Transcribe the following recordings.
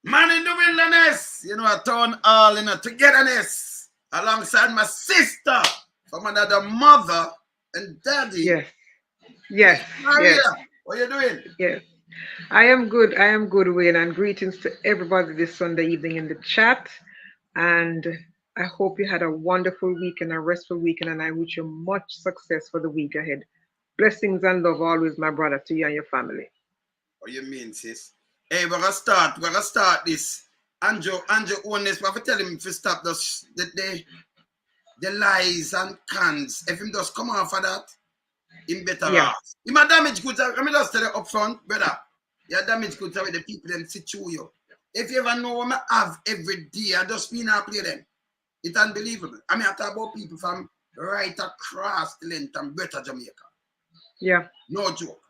Man in the wilderness, you know, a town hall in a togetherness alongside my sister from another mother and daddy. Yes. Yes. Maria, Yes. what you doing? Yes. I am good. I am good, Wayne, and greetings to everybody this Sunday evening in the chat. And I hope you had a wonderful weekend, a restful weekend, and I wish you much success for the week ahead. Blessings and love always, my brother, to you and your family. What you mean, sis? Hey, we're gonna start this. Andrew Holness, we have to tell him to stop the lies and cans. If him just come off of that, him better Yeah. off. Him a damage goods. Let me just tell you up front, brother. You damage goods with the people them sit through you. If you ever know what I have every day, I just mean I play them. It's unbelievable. I mean, I talk about people from right across the length and better Jamaica. Yeah. No joke.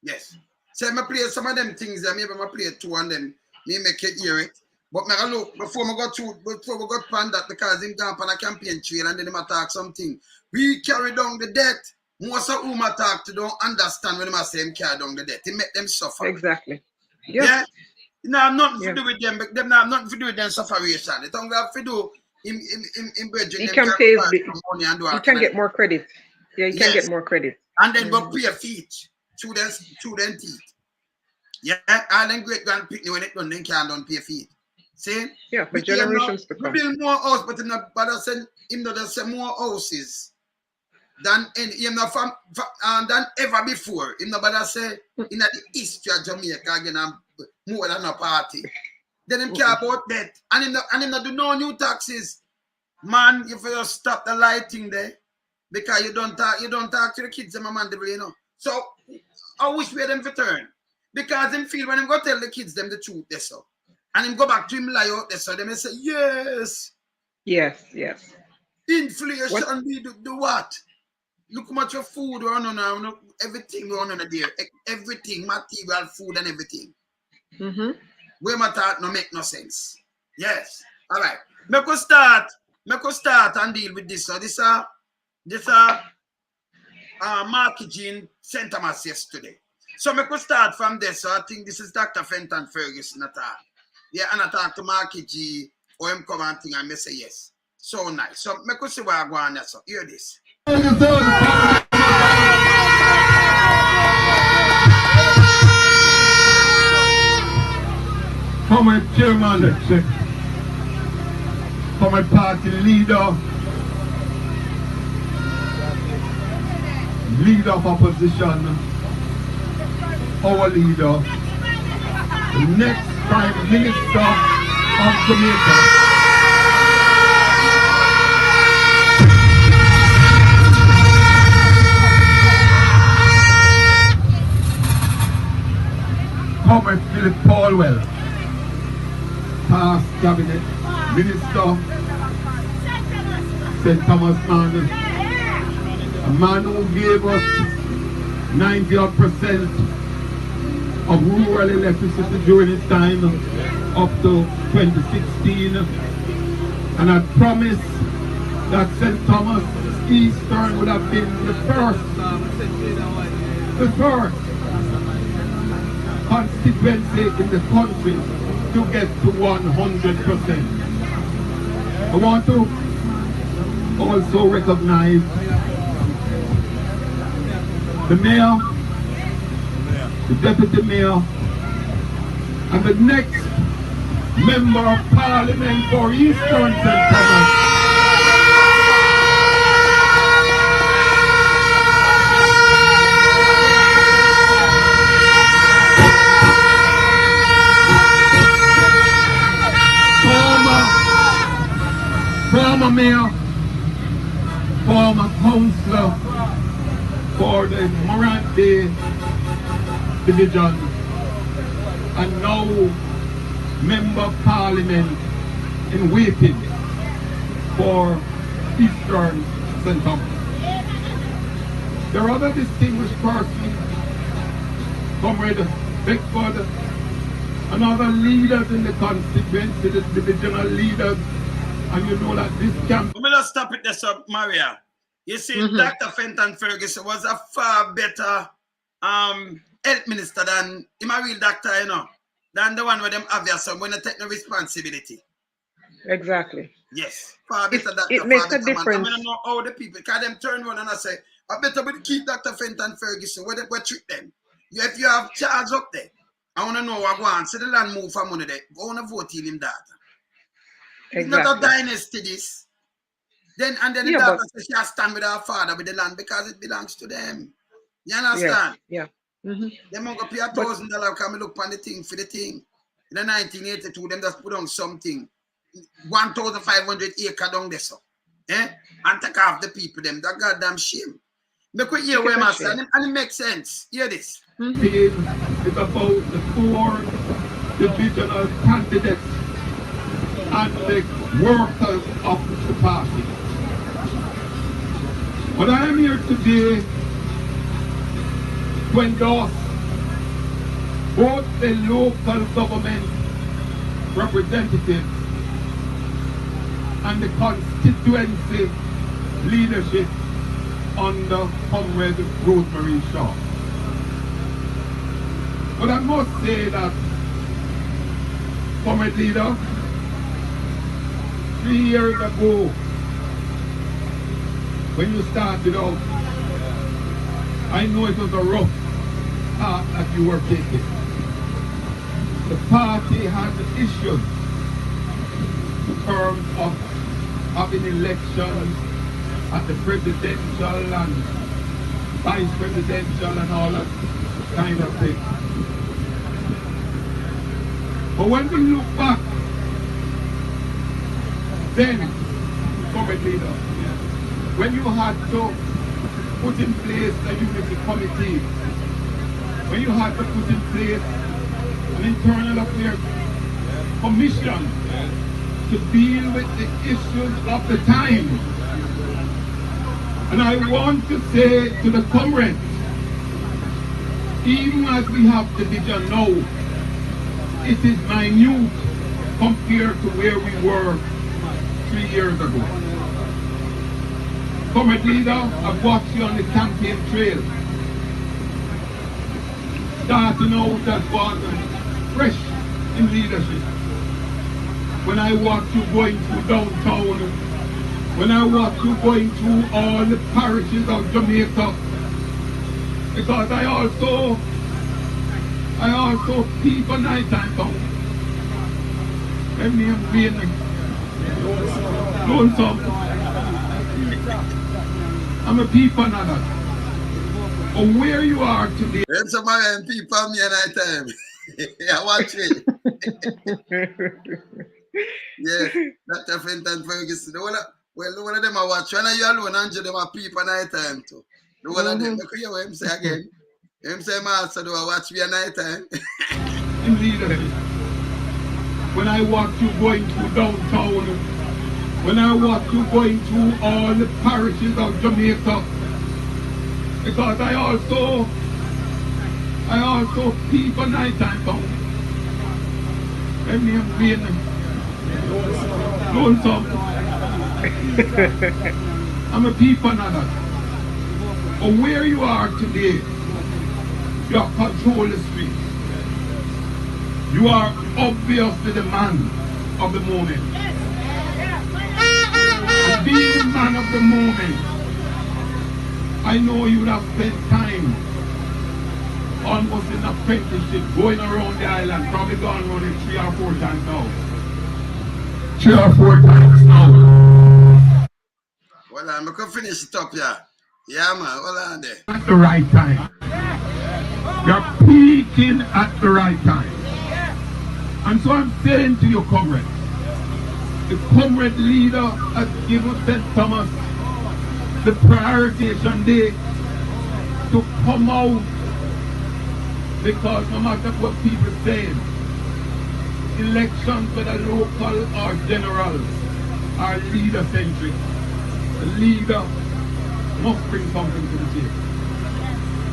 Yes. So I play some of them things that maybe I play two and then me make you hear it. But I look before we got pan that because him gone on a campaign trail and then him attack something. We carry down the debt. Most of whom attack to don't understand when I say him carry down the debt. He make them suffer. Exactly. Yes. Yeah. No, I'm not Yeah. to do with them, but them have nothing to do with them sufferation. It don't have to do in He can pay money and do he can get more credit. Yeah, he can get more credit. And then go pay a fee to them teeth. Yeah, all them great grand picnic when it done, they can't don't pay a fee. See? Yeah, for generations to come. We build more house, but in the brother said him not just say more houses than than ever before. Him not brother say in the history of Jamaica again more than a party. Then him care about that. And him not do no new taxes. Man, if you just stop the lighting there, because you don't talk to the kids them mandable, you know. So I wish we had them to turn. Because them feel when him go tell the kids them the truth there so. And him go back to him lie out there so they may say, yes. Yes, yes. Inflation we do what? Look how much your food run on now, everything run on there. Everything, material, food and everything. Mm-hmm. Where my thought no make no sense. Yes. All right. Make us start and deal with this. So this Marky Jean St. Thomas yesterday. So we could start from this. So I think this is Dr. Fenton Ferguson attack. Yeah, and I talk to Marky G or him come and thing and me say yes. So nice. So we could see where I go on there. So hear this. For my chairman, for my party leader of opposition, our leader, the next Prime Minister of Jamaica. Comrade Philip Paulwell, past cabinet minister, St. Thomas man, a man who gave us 90% of rural electricity during his time up to 2016, and I promised that St. Thomas Eastern would have been the first constituency in the country to get to 100%. I want to also recognize the mayor, the deputy mayor, and the next member of parliament for Eastern St. Thomas. Former mayor, former councillor for the Morante division, and now member of parliament in waiting for Eastern St. Thomas. There are other distinguished persons, Comrade Beckford, and other leaders in the constituency, the divisional leaders. And you know that this camp. Let me just stop it there, so Maria. You see, Dr. Fenton Ferguson was a far better health minister than him a real doctor, you know. than the one where them have their son when they take no responsibility. Exactly. Yes. Far better that. It makes a difference. I don't know how the people, because them turn around and I say, I better we keep Dr. Fenton Ferguson, where they treat them. If you have charge up there, I want to know what go on. See the land move for money there. Go on and vote in him data. It's not a dynasty this. Then the daughter says she has stand with her father with the land because it belongs to them. You understand? Yeah. Mm-hmm. Them going to pay $1,000 come look on the thing for the thing. In the 1982, them just put on something. 1,500 acre down there, so. And take off the people, them. That goddamn shame. Make we hear where I say, and it makes sense. Hear this. It's about the 4 divisional candidates and the workers of the party. But I am here today to endorse both the local government representatives and the constituency leadership under Comrade Rosemary Shaw. But I must say that, Comrade Leader, 3 years ago, when you started out, I know it was a rough path that you were taking. The party had issues in terms of having elections at the presidential and vice presidential and all that kind of thing. But when we look back, then, Comrade Leader, when you had to put in place a unity committee, when you had to put in place an internal affairs commission to deal with the issues of the time. And I want to say to the comrades, even as we have division now, it is minute compared to where we were 3 years ago. Comrade Leader, I've watched you on the campaign trail. Starting out as one fresh in leadership. When I watch you going through downtown, when I watch you going through all the parishes of Jamaica, because I also peep a nighttime down. Let me explain it. I'm a peep another. But where you are today. There's some people me at night time. I watch it. Yeah, Dr. Fenton Ferguson. Well, one of them I watch. When you alone, Andrew, them are people at night time too. The one of them, look at what him say again. Him say, Master, do I watch me at night time? In leadership. When I watch you going through downtown, when I watch you going through all the parishes of Jamaica, because I also peep a nighttime down. Let me explain them. I'm a peep another. But where you are today, you have control the street. You are obviously the man of the moment. And being the man of the moment, I know you would have spent time almost in apprenticeship going around the island, probably gone around it 3 or 4 times now. 3 or 4 times now. Well, I'm going to finish it up, yeah. Yeah, man, hold on there. At the right time. You're peaking at the right time. And so I'm saying to you, comrades, the comrade leader has given St. Thomas the prioritization day to come out, because no matter what people say, elections, whether local or general, are leader-centric. The leader must bring something to the table.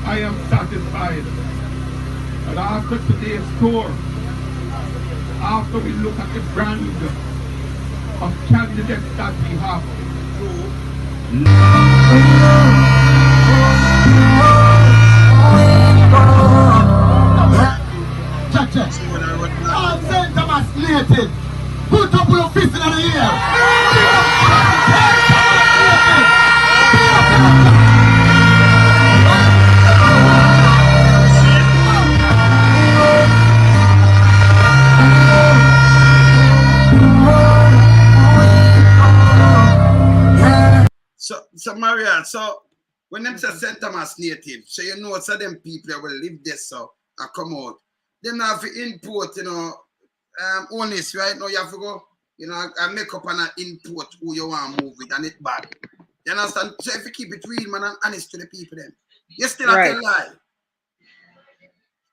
I am satisfied that after today's tour, after we look at the brand of candidates that we have, So when I run all St. Thomas native, put up your fist in the air. So Maria, so when them say St. Thomas native, so you know so them people that will live there so I come out. Them have to import, Holness right now you have to go, and make up and import who you want to move with and it bad. You understand? So if you keep it real, man, and honest to the people then, you still have to lie.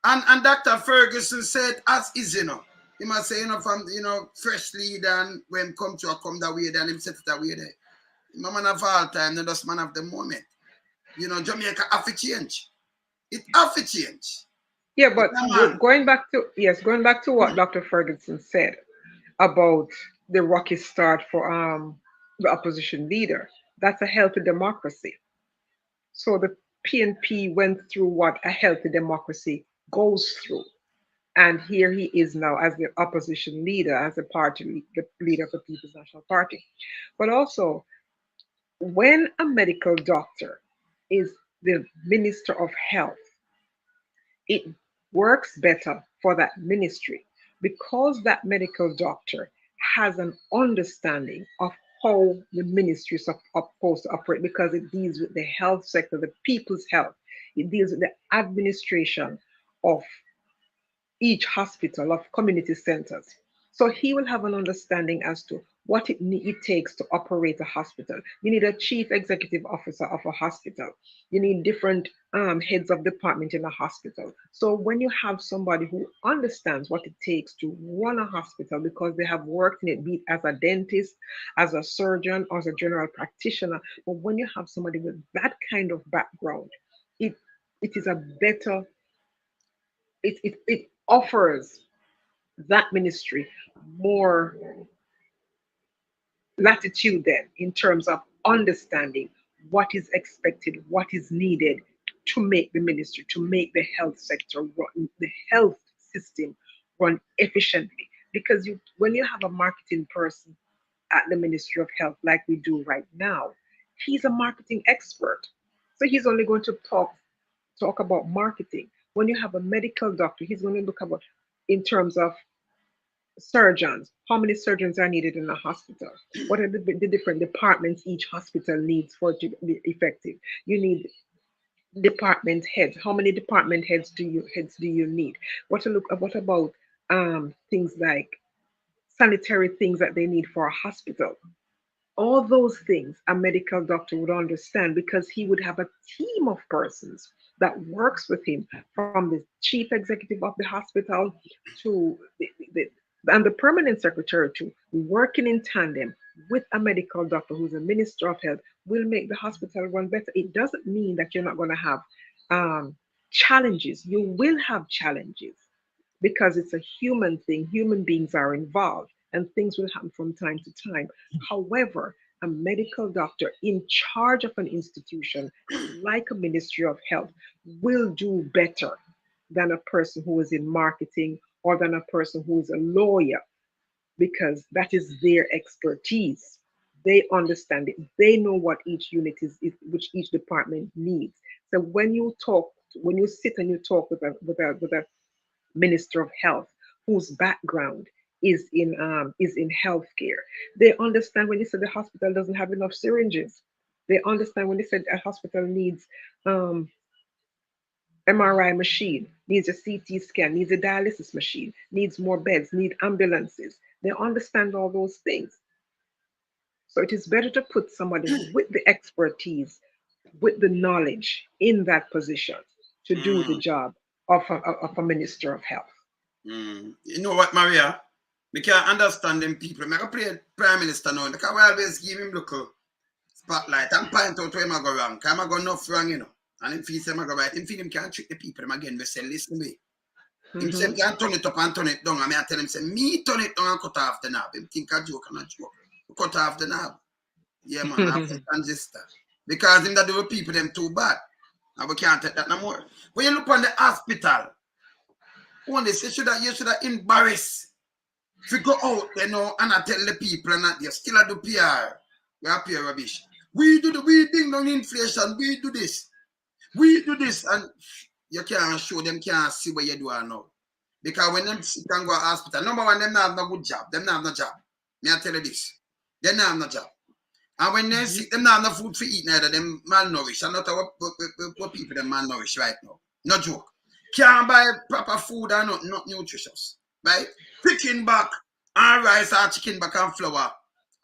And Dr. Ferguson said, as is, he must say, from, fresh lead and when come to a come that way, then him set it away there. No man of all time, no just man of the moment. Jamaica have to change. It have to change. Yeah, but going back to what Dr. Ferguson said about the rocky start for the opposition leader, that's a healthy democracy. So the PNP went through what a healthy democracy goes through. And here he is now as the opposition leader, as the leader of the People's National Party. But also, when a medical doctor is the Minister of Health, it works better for that ministry because that medical doctor has an understanding of how the ministry is supposed to operate because it deals with the health sector, the people's health. It deals with the administration of each hospital, of community centers. So he will have an understanding as to what it takes to operate a hospital. You need a chief executive officer of a hospital. You need different heads of department in a hospital. So when you have somebody who understands what it takes to run a hospital because they have worked in it, be it as a dentist, as a surgeon, or as a general practitioner, but when you have somebody with that kind of background, it is a better, it offers that ministry more latitude then in terms of understanding what is expected, what is needed to make the ministry, to make the health sector run, the health system run efficiently. Because when you have a marketing person at the Ministry of Health, like we do right now, he's a marketing expert. So he's only going to talk about marketing. When you have a medical doctor, he's going to look about in terms of surgeons, how many surgeons are needed in a hospital, what are the different departments each hospital needs for it to be effective. You need department heads. How many department heads do you need? What about things like sanitary things that they need for a hospital? All those things a medical doctor would understand because he would have a team of persons that works with him, from the chief executive of the hospital to and the permanent secretary, to working in tandem with a medical doctor who's a minister of health, will make the hospital run better. It doesn't mean that you're not going to have challenges. You will have challenges because it's a human thing. Human beings are involved and things will happen from time to time. However, a medical doctor in charge of an institution like a Ministry of Health will do better than a person who is in marketing or than a person who is a lawyer, because that is their expertise. They understand it. They know what each unit is which each department needs. So when you sit and you talk with a Minister of Health whose background is in healthcare, they understand when you say the hospital doesn't have enough syringes. They understand when they said a hospital needs MRI machine, needs a CT scan, needs a dialysis machine, needs more beds, need ambulances. They understand all those things. So it is better to put somebody with the expertise, with the knowledge in that position to do the job of a Minister of Health. You know what, Maria? We can't understand them people. I can play Prime Minister now. They can always give him look spotlight and point out where I go wrong. Because I go enough wrong, And if he say I go right, him can't trick the people. Him again, they say, listen to me. Him say, can't turn it up and turn it down. I tell him, say, me turn it down and cut off the knob. Him think a joke and a joke. Cut off the knob. Yeah, man, I have to transistor. Because him that do with people, them too bad. And we can't take that no more. When you look on the hospital, Only say you should have embarrassed. If you go out, you know, and I tell the people and you still do PR. We are PR rubbish. We bring down inflation, we do this. We do this, and you can't show them, can't see what you do now. Because when them can go to hospital, number one, them not have no good job. Them not have no job. Me I tell you this. They not have no job. And when they sick, them not have no food to eat neither. Them malnourished. And not what people them malnourished right now. No joke. Can't buy proper food and not nutritious. Right? Chicken back and rice or chicken back and flour.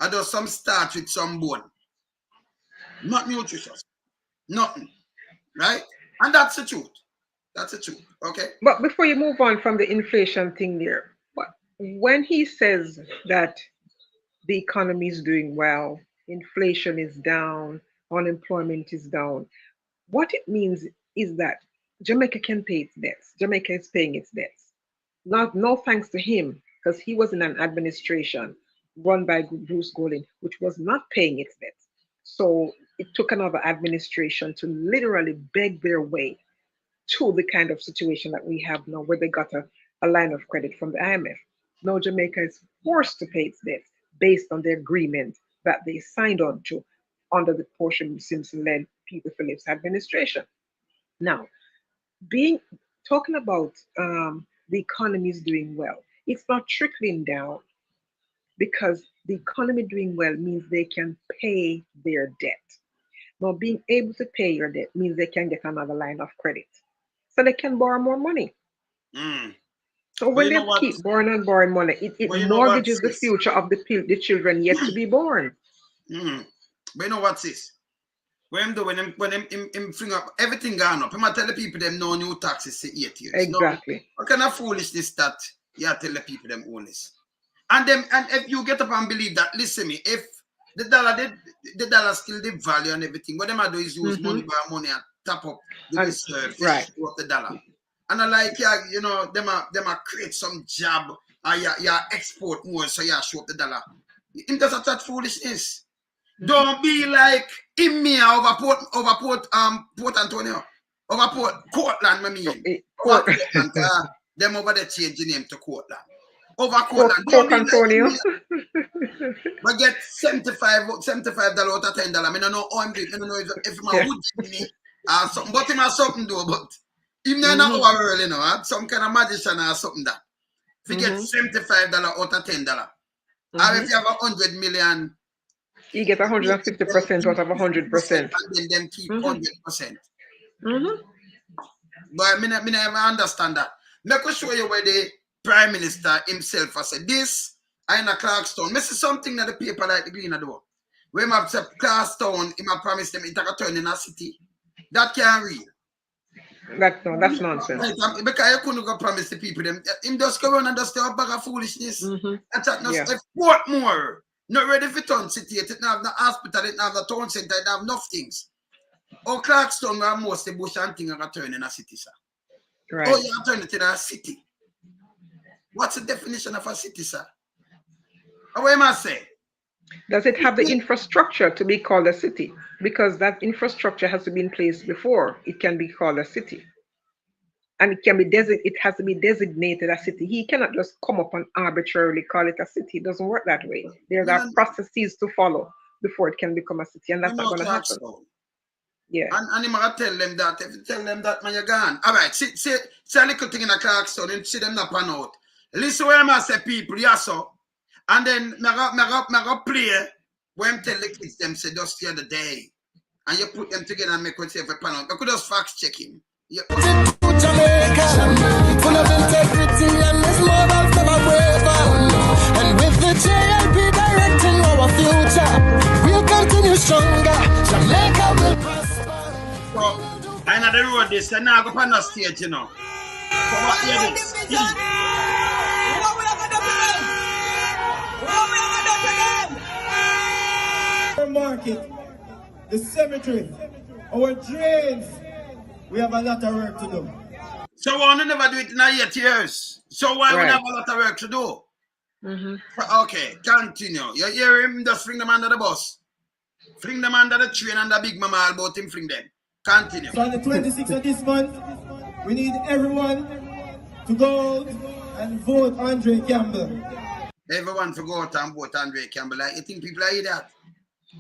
I do some starch with some bone. Not nutritious. Nothing. Right? And that's the truth. That's the truth. Okay. But before you move on from the inflation thing there, when he says that the economy is doing well, inflation is down, unemployment is down, what it means is that Jamaica can pay its debts. Jamaica is paying its debts. No thanks to him, because he was in an administration run by Bruce Golding, which was not paying its debts. So it took another administration to literally beg their way to the kind of situation that we have now, where they got a line of credit from the IMF. Now Jamaica is forced to pay its debts based on the agreement that they signed on to under the Portia Simpson-led Peter Phillips administration. Now, talking about the economy is doing well, it's not trickling down, because the economy doing well means they can pay their debt. Now, being able to pay your debt means they can get another line of credit, so they can borrow more money. So when they keep borrowing and borrowing money, it mortgages the future of the children yet to be born. But you know what's this? When him bring up everything gone up, him tell the people them no new taxes for 8 years. Exactly. No, what kind of foolishness that you tell the people them own this? And if you get up and believe that, listen me, if the dollar still the value and everything, what them do is use money by money and tap up the reserve of the dollar. And I like, you know, them a create some job and you export more, so you show up the dollar. It doesn't that foolishness. Don't be like in me over Port Antonio, over Portland, I mean. Portland, them over there change the name to Portland. Over Portland. Port Antonio. But get $75 out of $10. I don't know how I'm doing. I don't know if my wood me or something, but him has something to do, but even not over early, you know, some kind of magician or something that. If you get $75 out of $10, or if you have 100 million, you get 150% out of 100%. And then them keep 100%. But I never understand that. Let me show you where the Prime Minister himself has said this. I in a Clarkstown. I see something that the paper like the green do. When I say Clarkstown, I promise them it's a turn in a city. That can't read. That's nonsense. Because you couldn't go promise the people them. Him just go around and just a bag of foolishness. That's not if Portmore not ready for town city. It don't have no hospital, it don't have no town center, it don't have enough things. Or Clarkstown are mostly bush and thing are turn in a city, sir. Right. Oh, you turn it in a city. What's the definition of a city, sir? What am I saying? Does it have the infrastructure to be called a city? Because that infrastructure has to be in place before it can be called a city. And it has to be designated a city. He cannot just come up and arbitrarily call it a city. It doesn't work that way. There are processes to follow before it can become a city, and that's not going to happen. Yeah. And I'm going to tell them that. If you tell them that, man, you're gone. All right, see a little thing in a Clarkstown and see them not pan out. Listen where I say people, yes, so. And then I go play when I tell the kids them say just the other day. And you put them together and make one say if a pan out. I could just fact check him. Jamaica, full of integrity and this moral never waver. And with the JLP directing our future, we'll continue stronger. Jamaica will prosper. So, I know the road this, and now I go on the stage, you know. So what hear this? Our market, the cemetery, our drains, we have a lot of work to do. So why we never do it in 8 years? So why we have a lot of work to do? Okay, continue. You hear him just fling them under the bus. Fling them under the train and the big mama all about him fling them. Continue. So on the 26th of this month, we need everyone to go out and vote Andre Campbell. Everyone to go out and vote Andre Campbell. Like, you think people are that?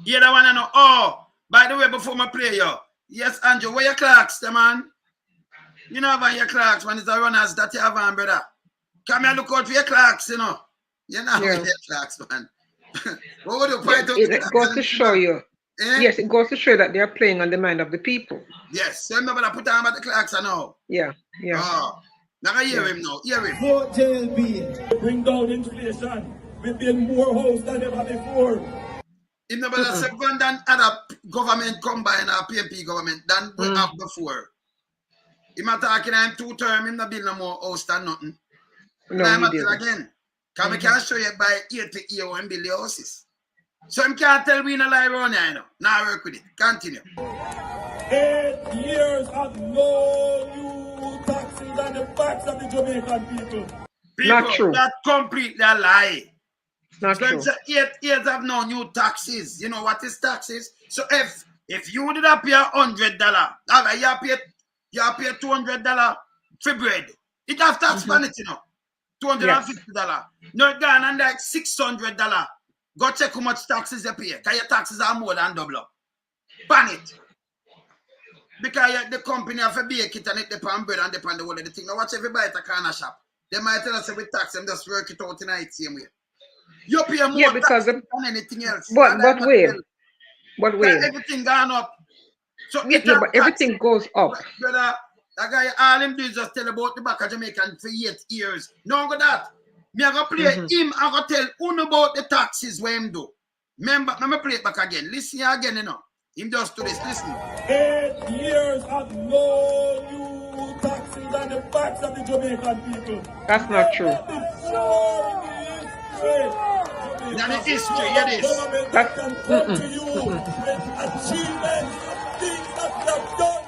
You don't want to know. Oh, by the way, before I play you, yes, Andrew, where your clocks, the man? You know about your clocks when it's a runners that you have on, brother. Come here, look out for your clocks, you know. You know Yeah. your clocks, man. What would you point out? It goes to show you. Eh? Yes, it goes to show that they are playing on the mind of the people. Yes, so remember to put on about the clocks now. Yeah, yeah. Oh, now I hear him now. Hear him. Vote JLP. Bring down inflation. We build more homes than ever before. If nobody say one than other government combine our PNP government than we have before. If I'm talking I'm 2 term, I'm not building no more house than nothing. No, Now I'm he tell didn't. again. Because we can show you by 80 year and build the houses. So I can't tell we no lie around here, you know. Now I work with it. Continue. 8 years of no new taxes on the backs of the Jamaican people. People, Not true. that's completely a lie. Not So true. it's 8 years of no new taxes. You know what is taxes? So if you did not pay $100, you pay $200 for bread. It have tax on it, you know. $250. No, it gone and like $600. Go check how much taxes you pay. Because your taxes are more than double up. Ban it. Because the company have a bake it and it depend bread and depend the whole of the thing. Now watch everybody at a corner shop. They might tell us with tax them just work it out in the same way. You pay more Yeah, because tax than anything else. But wait. Everything gone up. So Yeah, but everything goes up. Brother, that guy, all him do is just tell about the back of Jamaican for 8 years. No go that. Me I go play him, I go tell him about the taxes where him do. Remember, let me play it back again. Listen again, you know. Him just do this, listen. 8 years of no new taxes on the backs of the Jamaican people. That's not true. Now the history, hear this. That can come to you with achievements, things that you have done.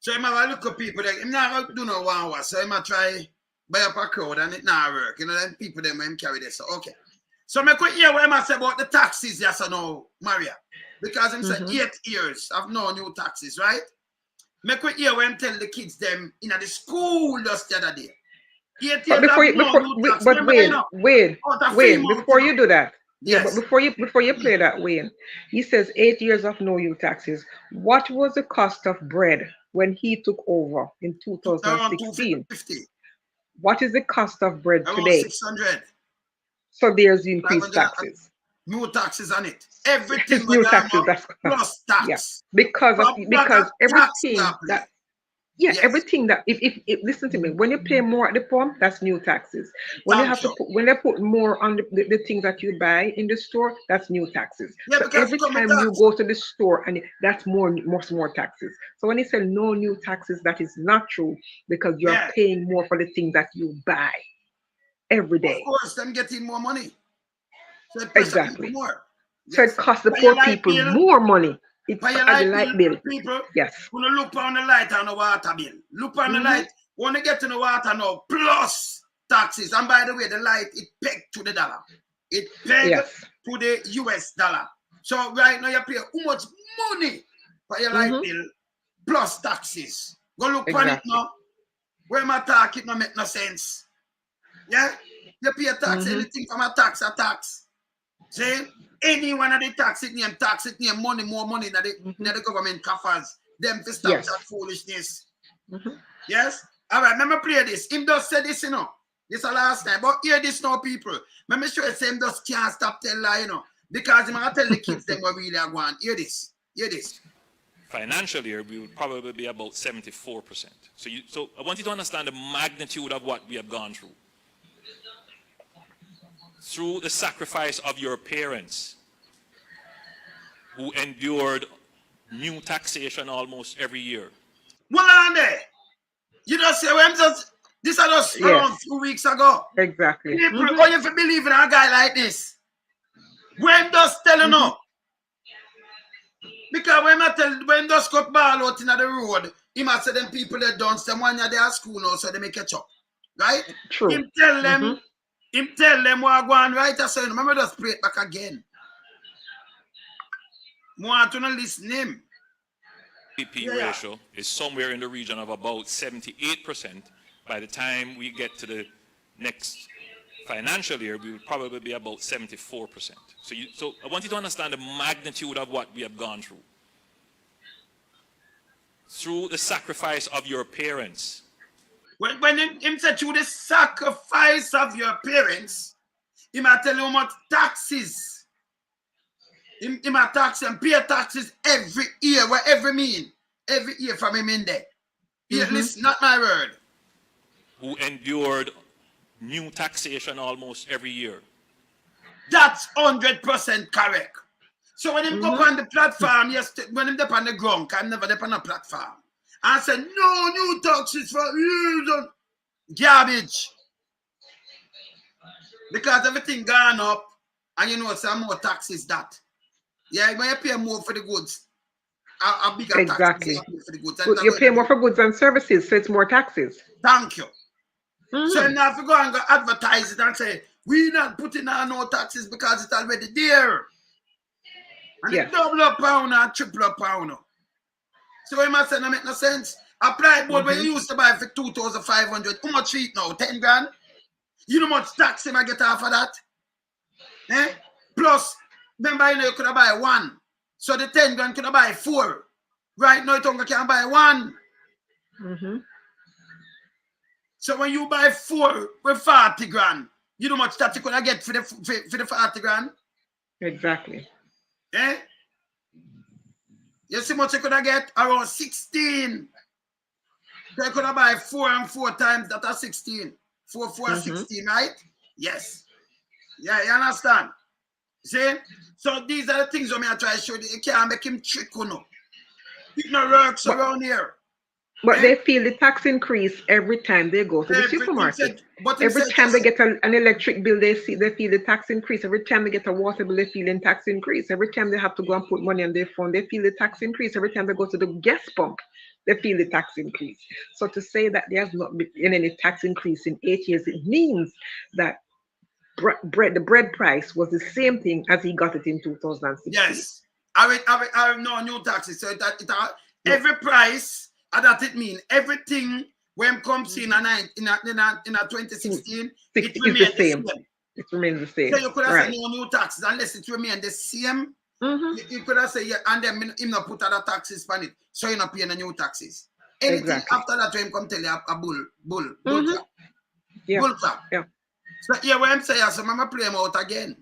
So I'm have a look at people like him not do no one was. So I'm gonna try buy up a crowd and it not work. You know, then people them when him carry this. So okay. So I could hear what I say about the taxes, yes or no, Maria. Because him said 8 years of no new taxes, right? I could hear when him tell the kids them in the school just the other day. 8 years But before you do that, yes. but before you play that, Wayne, he says 8 years of no new taxes. What was the cost of bread when he took over in 2016? What is the cost of bread today? 600. So there's increased taxes. New taxes on it. Everything New taxes, that's plus tax. Yeah. Because everything that everything that if listen to me, when you pay more at the pump, that's new taxes. When when they put more on the things that you buy in the store, that's new taxes. Yeah, so every time you go to the store, and that's more taxes. So when you say no new taxes, that is not true, because you're paying more for the things that you buy every day. Of course, them getting more money. So it exactly. More. So it costs the poor people more money. It's a light bill. People, yes. When you look on the light and the water bill, look on the light. When you get to the water now, plus taxes. And by the way, the light it pegged to the dollar. It pegged to the US dollar. So right now you pay how much money for your light bill plus taxes. Go look on it now. Where my talk, it no make no sense. Yeah? You pay a tax, anything from a tax. See? Any one of the tax it name money, more money that the government coffers. Them to stop that foolishness. Yes? All right, let me play this. Him just said this, you know. This is the last time. But hear this now, people. Let me show you him just can't stop telling lie, you know. Because I'm going to tell the kids them what really are going. Hear this. Hear this. Financial year, we would probably be about 74%. So I want you to understand the magnitude of what we have gone through. Through the sacrifice of your parents, who endured new taxation almost every year. Well, on there. You just say, this is just around 2 weeks ago. Exactly. People, oh, you believe in a guy like this? When does telling you? Because when does cut ball out in the road, he must say them people that don't them when they're at school now, so they make catch up. Right? True. Him tell them what go on right. So remember just play it back again. Want to listen him. PNP ratio is somewhere in the region of about 78%. By the time we get to the next financial year, we will probably be about 74%. So I want you to understand the magnitude of what we have gone through. Through the sacrifice of your parents. When him said through the sacrifice of your parents, he might tell you how much taxes. He might tax and pay taxes every year, whatever mean. Every year from him in there. Here, listen, not my word. Who endured new taxation almost every year. That's 100% correct. So when him go on the platform, when him up on the ground, I'm never up on a platform. I said, no new taxes for you. Garbage. Because everything gone up, and you know some more taxes that. Yeah, when you pay more for the goods, a bigger exactly. taxes for the goods. You pay more for goods and services, so it's more taxes. Thank you. So now if you go and go advertise it and say, we're not putting on no taxes because it's already there. And it double up pound and triple up pound. So you must say, no make no sense. Apply board where you used to buy for 2,500. How much feet now? 10 grand? You know how much tax him I get off of that? Eh? Plus, remember you could have buy one. So the 10 grand could have buy 4. Right now you can buy 1. So when you buy 4 with 40 grand, you know how much that you could have get for the 40 grand? Exactly. Eh? You see what you could have get? Around 16. They could have buy 4 and 4 times that are 16. 4, 4, 16, right? Yes. Yeah, you understand? See? So these are the things that I try to show you. You can't make him trick, you know. It no works around here. But they feel the tax increase every time they go to the supermarket. Every time they get an electric bill, they feel the tax increase. Every time they get a water bill, they feel the tax increase. Every time they have to go and put money on their phone, they feel the tax increase. Every time they go to the gas pump, they feel the tax increase. So to say that there has not been any tax increase in 8 years, it means that the bread price was the same thing as he got it in 2016. Yes. I no new taxes. So every price. And that it means everything when comes in a 2016, it remains the same. It remains the same. So you could have said no new taxes unless it remains the same. You could have said and then him not put other taxes on it, so you're not paying the new taxes. Anything after that, him come tell you a bull clap. Bull clap. Yeah. So here what I'm saying, so I'm play him out again.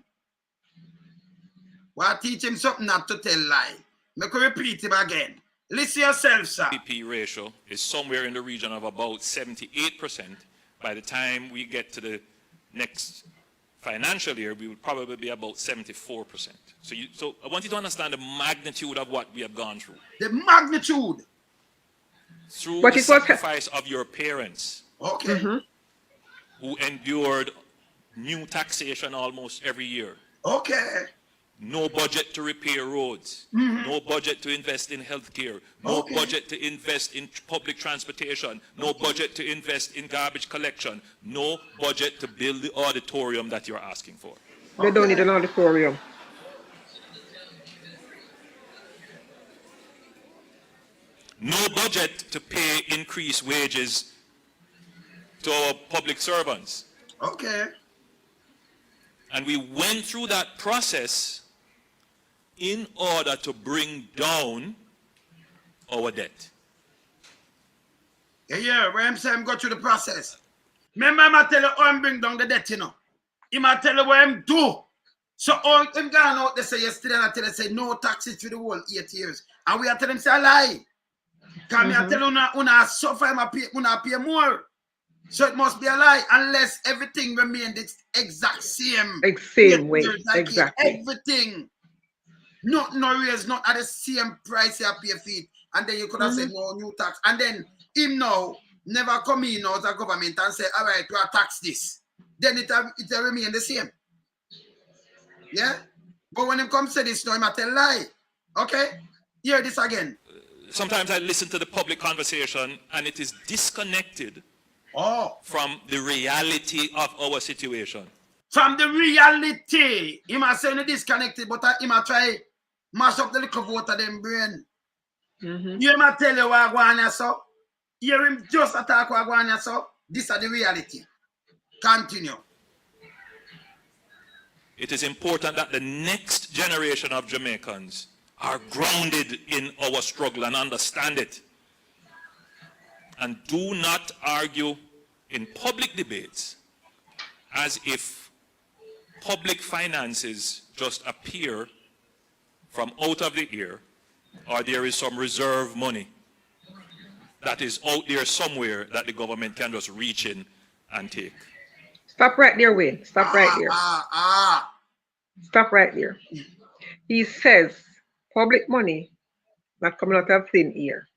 Well, I teach him something not to tell lie. Make you repeat him again. Listen yourself, sir. PNP ratio is somewhere in the region of about 78%. By the time we get to the next financial year, we will probably be about 74%. So I want you to understand the magnitude of what we have gone through. The magnitude. Through the sacrifice of your parents. Okay. Who endured new taxation almost every year. Okay. No budget to repair roads. No budget to invest in healthcare. No budget to invest in public transportation. No budget to invest in garbage collection. No budget to build the auditorium that you're asking for. They don't need an auditorium. No budget to pay increased wages to our public servants. Okay. And we went through that process in order to bring down our debt. Yeah, where I'm saying go through the process. Remember, I tell you how I'm bring down the debt, you know. He might tell you what I'm do. So all them gone out, they say yesterday, and I tell you, say no taxes for the whole 8 years. And we are telling them, say a lie. Because I tell you, una suffer, una pay more. So it must be a lie unless everything remained the exact same. Same way, exactly. Everything. No raise, not at the same price you pay for it. And then you could have said no new tax. And then him now never come in as a government and say, all right, we are tax this. Then it remain the same. Yeah? But when him come say this, no, he might tell lie. Okay? Hear this again. Sometimes I listen to the public conversation and it is disconnected from the reality of our situation. From the reality. He might say disconnected, but he might try mash up the little vote of them brain. Mm-hmm. You might tell you what going on, so. Hear him just attack what going on, so. This is the reality. Continue. It is important that the next generation of Jamaicans are grounded in our struggle and understand it. And do not argue in public debates as if public finances just appear from out of the air, or there is some reserve money that is out there somewhere that the government can just reach in and take. Stop right there, Wayne. Stop right there. Stop right there. He says public money not coming out of thin air.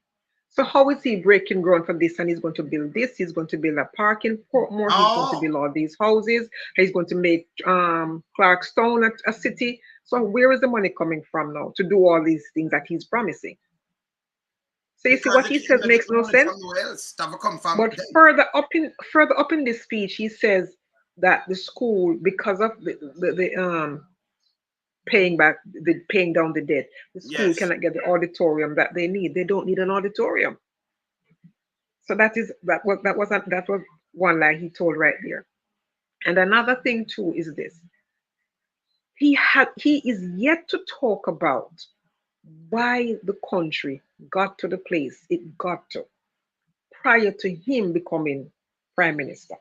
So how is he breaking ground for this? And he's going to build this. He's going to build a parking more. He's going to build all these houses. He's going to make Clarkstown a city. So where is the money coming from now to do all these things that he's promising? So you see what he says makes no sense. But further up in this speech, he says that the school, because of the paying down the debt, the school cannot get the auditorium that they need. They don't need an auditorium. So that was one lie he told right there. And another thing too is this: he is yet to talk about why the country got to the place it got to prior to him becoming prime minister.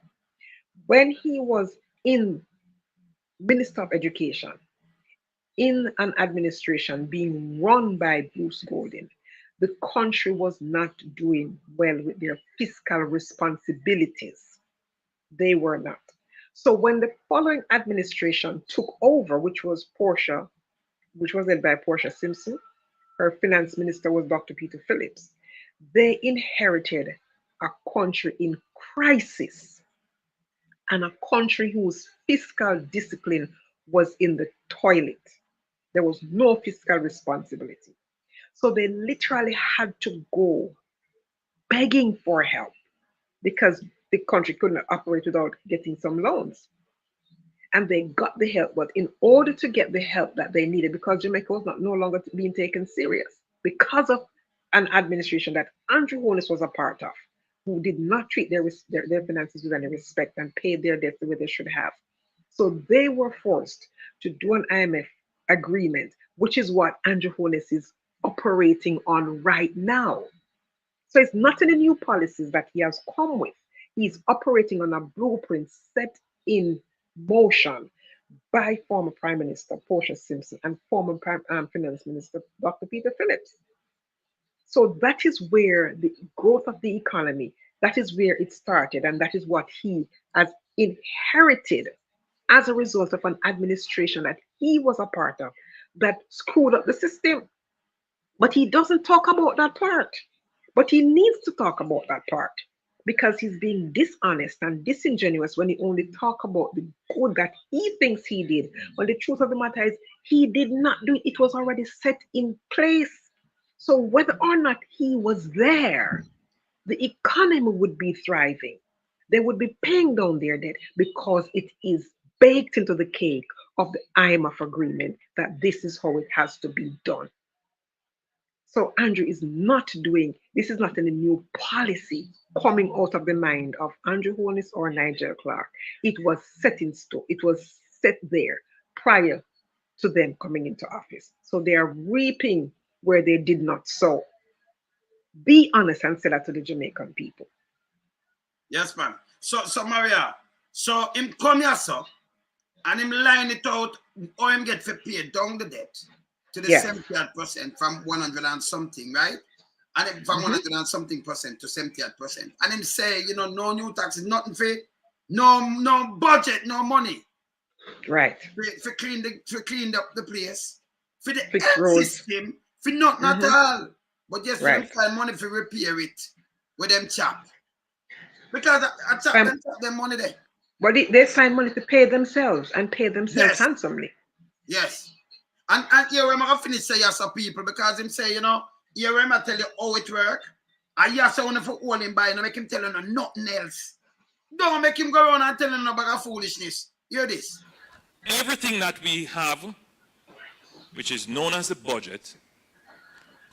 When he was in Minister of Education, in an administration being run by Bruce Golding, the country was not doing well with their fiscal responsibilities. They were not. So when the following administration took over, which was led by Portia Simpson, her finance minister was Dr. Peter Phillips, they inherited a country in crisis and a country whose fiscal discipline was in the toilet. There was no fiscal responsibility. So they literally had to go begging for help because the country couldn't operate without getting some loans. And they got the help, but in order to get the help that they needed, because Jamaica was no longer being taken serious, because of an administration that Andrew Holness was a part of, who did not treat their finances with any respect and paid their debts the way they should have. So they were forced to do an IMF agreement, which is what Andrew Holness is operating on right now. So it's not any new policies that he has come with. He's operating on a blueprint set in motion by former Prime Minister Portia Simpson and former Finance Minister Dr. Peter Phillips. So that is where the growth of the economy, that is where it started, and that is what he has inherited as a result of an administration that he was a part of that screwed up the system. But he doesn't talk about that part. But he needs to talk about that part because he's being dishonest and disingenuous when he only talks about the good that he thinks he did. When the truth of the matter is, he did not do it. It was already set in place. So whether or not he was there, the economy would be thriving. They would be paying down their debt because it is baked into the cake of the IMF agreement that this is how it has to be done. So Andrew is not doing, this is not any new policy coming out of the mind of Andrew Holness or Nigel Clark. It was set in stone. It was set there prior to them coming into office. So they are reaping where they did not sow. Be honest and say that to the Jamaican people. Yes, ma'am. So Maria, so him come here, so, and him line it out, or him get for paid down the debt to the 70% from 100 and something, right? And then from 100 and something percent to 70%. And him say, no new taxes, nothing for, no budget, no money. Right. For clean up the place. For the Fix health roads. system, for nothing at all. But just for them find money for repair it with them chap. Because I chap them money there. But they find money to pay themselves and pay themselves handsomely. Yes. And here when I finish say yes to people because him say, here when I tell you how it work, and yes, I want to hold him by and make him tell you nothing else. Don't make him go around and tell him no bag of foolishness. Hear this. Everything that we have, which is known as the budget,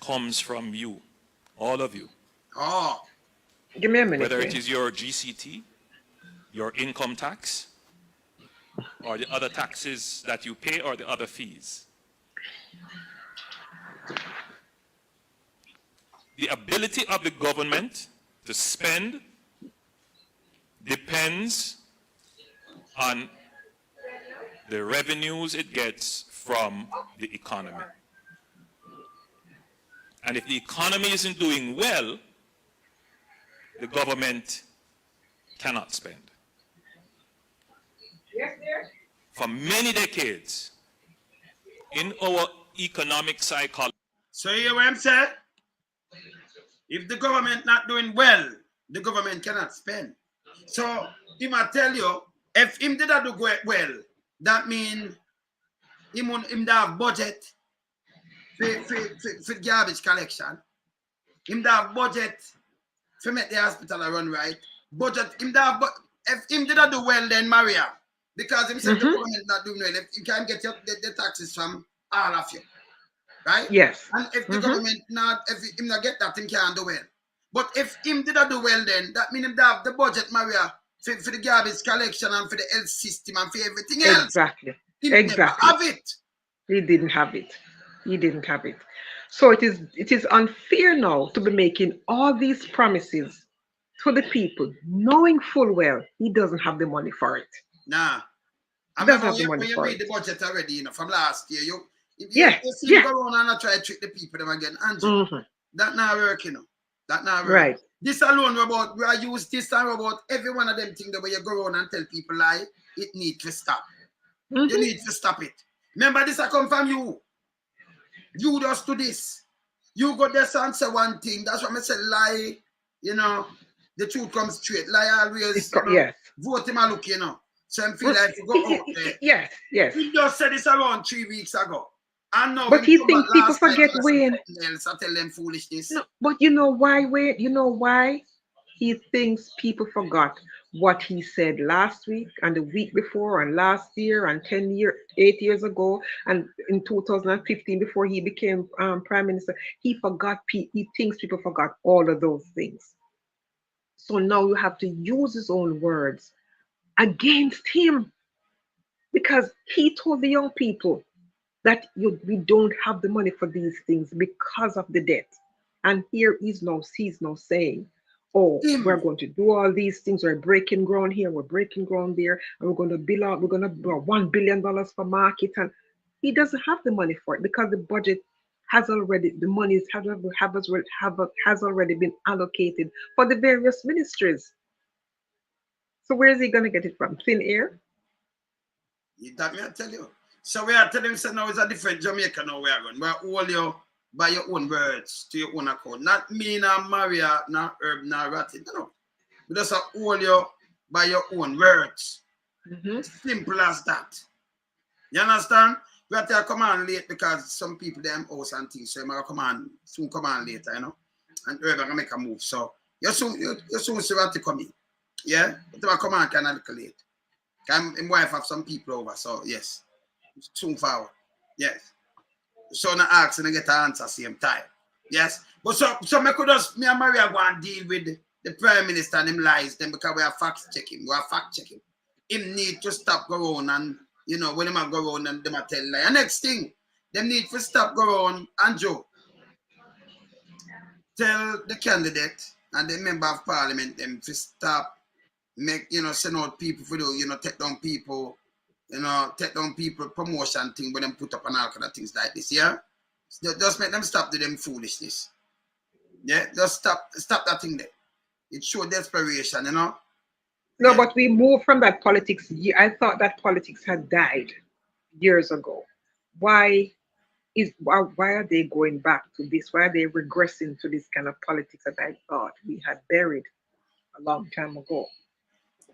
comes from you, all of you. Oh, Give me a minute. Whether it Wayne. is your GCT, your income tax, or the other taxes that you pay, or the other fees. The ability of the government to spend depends on the revenues it gets from the economy. And if the economy isn't doing well, the government cannot spend. For many decades, in our economic psychology, so you hear what I'm saying? If the government not doing well, the government cannot spend. So he might tell you, if him did not do well, that means him have budget for garbage collection. Him have budget for make the hospital run right. Budget him have, if him did not do well, then Maria, because him said the government not doing well. If you can get the taxes from all of you, right? Yes. And if the government not, if him not get that, him can't do well. But if him did not do well, then that means him have the budget, Maria, for the garbage collection and for the health system and for everything else. Exactly. He Exactly. never have it. He didn't have it. He didn't have it. So it is unfair now to be making all these promises to the people, knowing full well he doesn't have the money for it. Nah. I Doesn't remember have the money when you for read it. the budget already, from last year, you see Yeah. go around and I try to trick the people them again. Andrew, that not work, That not work. Right. This alone about I use this and about every one of them things the way you go around and tell people lie, it needs to stop. You need to stop it. Remember, this I come from you. You just do this. You go there and say one thing. That's what I say lie. The truth comes straight. Lie always. Yes. Vote him a look, So I feel like you go out there. Yes. He just said this around 3 weeks ago. And now But he thinks people forget Wayne. else, I tell them foolishness. No, but you know why, Wayne? You know why? He thinks people forgot what he said last week and the week before and last year and 8 years ago and in 2015 before he became prime minister. He thinks people forgot all of those things. So now you have to use his own words against him because he told the young people that we don't have the money for these things because of the debt. And here he's now saying, oh, we're going to do all these things. We're breaking ground here, we're breaking ground there, and we're going to build $1 billion for market. And he doesn't have the money for it because the budget has already, the money has already been allocated for the various ministries. So where is he going to get it from? Thin air? That me I tell you. So we are telling him, so now it's a different Jamaica now we are going. We're all you by your own words, to your own account. Not me, nor Maria, nor Herb, nor Ratty. No. We just all you by your own words. Simple as that. You understand? We have to come on late because some people them house and things, so you might soon come on later, And Herb gonna make a move. So you soon see what to come in. Yeah? But I come on kind of little late. My wife have some people over, so yes. Soon forward. Yes. So I ask and I get an answer same time. Yes. But so me and Maria go and deal with the Prime Minister and him lies them because we are fact checking. Him need to stop go on and when him go on and them a tell lie. And next thing, them need to stop go on and Joe. Tell the candidate and the member of parliament them to stop send out people for take down people. Take down people promotion thing when them put up and all kind of things like this, yeah? Just make them stop doing them foolishness. Yeah, just stop that thing there. It shows desperation, No, yeah. but we moved from that politics. I thought that politics had died years ago. Why are they going back to this? Why are they regressing to this kind of politics that I thought we had buried a long time ago?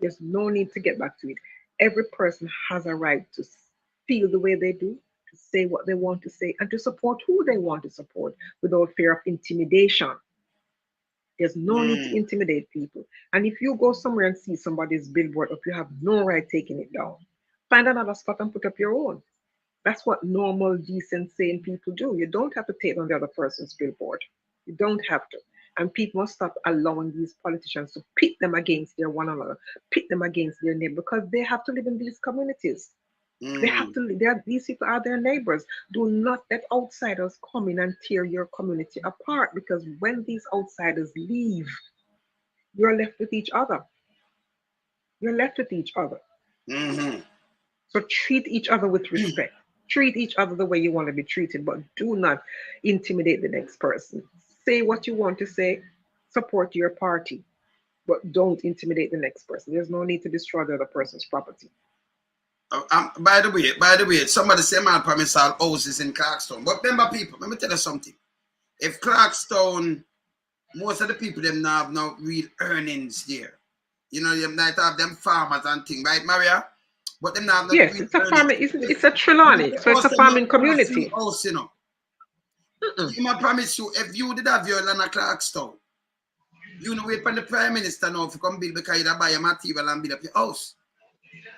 There's no need to get back to it. Every person has a right to feel the way they do, to say what they want to say, and to support who they want to support without fear of intimidation. There's no need to intimidate people. And if you go somewhere and see somebody's billboard up, you have no right taking it down. Find another spot and put up your own. That's what normal, decent, sane people do. You don't have to take on the other person's billboard. You don't have to. And people must stop allowing these politicians to pit them against their one another, pit them against their neighbor, because they have to live in these communities. They have to. These people are their neighbors. Do not let outsiders come in and tear your community apart. Because when these outsiders leave, you're left with each other. You're left with each other. So treat each other with respect. Treat each other the way you want to be treated, but do not intimidate the next person. Say what you want to say. Support your party, but don't intimidate the next person. There's no need to destroy the other person's property. By the way, somebody say man promise all houses in Clarkstown. But remember, people, let me tell you something. If Clarkstown, most of the people them now have no real earnings there. You know, them might have them farmers and things, right, Maria? But them now have no yes, real it's a earnings. farming. It's a Trelawney, so it's a farming community. House, you know. I promise you, if you did have your land at Clarkstown, you know, wait for the Prime Minister now to come build because you buy a material and build up your house.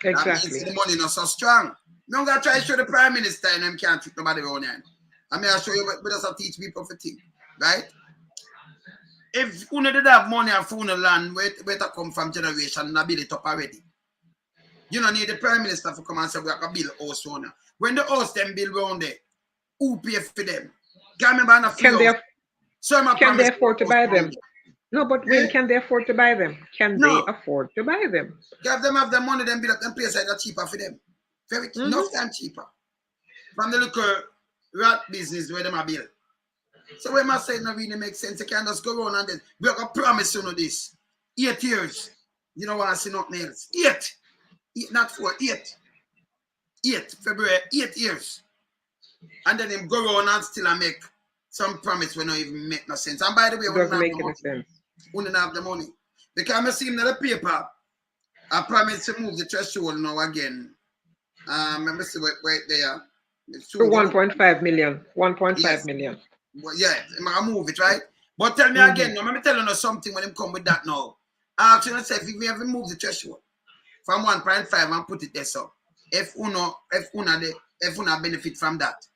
Exactly. That means the money not so strong. I'm going to try to show the Prime Minister and them can't treat nobody around here. I mean, I'll show you what does teach people for things, right? If you did have money and food land, where to come from generation and build it up already. You don't need the Prime Minister to come and say, we have to build a house owner. When the house them build around there, who pay for them? Can they afford to buy them? No, but when can they afford to buy them? Can they afford to buy them? If them have the money, then build up them place that cheaper for them. Very enough time cheaper. From the local rat business where them are built. So when I say it not really makes sense, you can just go around and then we are gonna promise you this. 8 years. You don't want to see nothing else. 8. Not 4, 8. 8 February, 8 years. And then him go around and still make some promise when not even make no sense. And by the way, we doesn't make any sense. We don't have the money. Because I see him in the paper. I promise to move the threshold now again. Let me see where they are. To 1.5 million. 1.5 million. Well, yeah, I move it, right? But tell me again, now, let me tell you something when him come with that now. I actually say if we ever move the threshold from 1.5 and put it there, so if una benefit from that.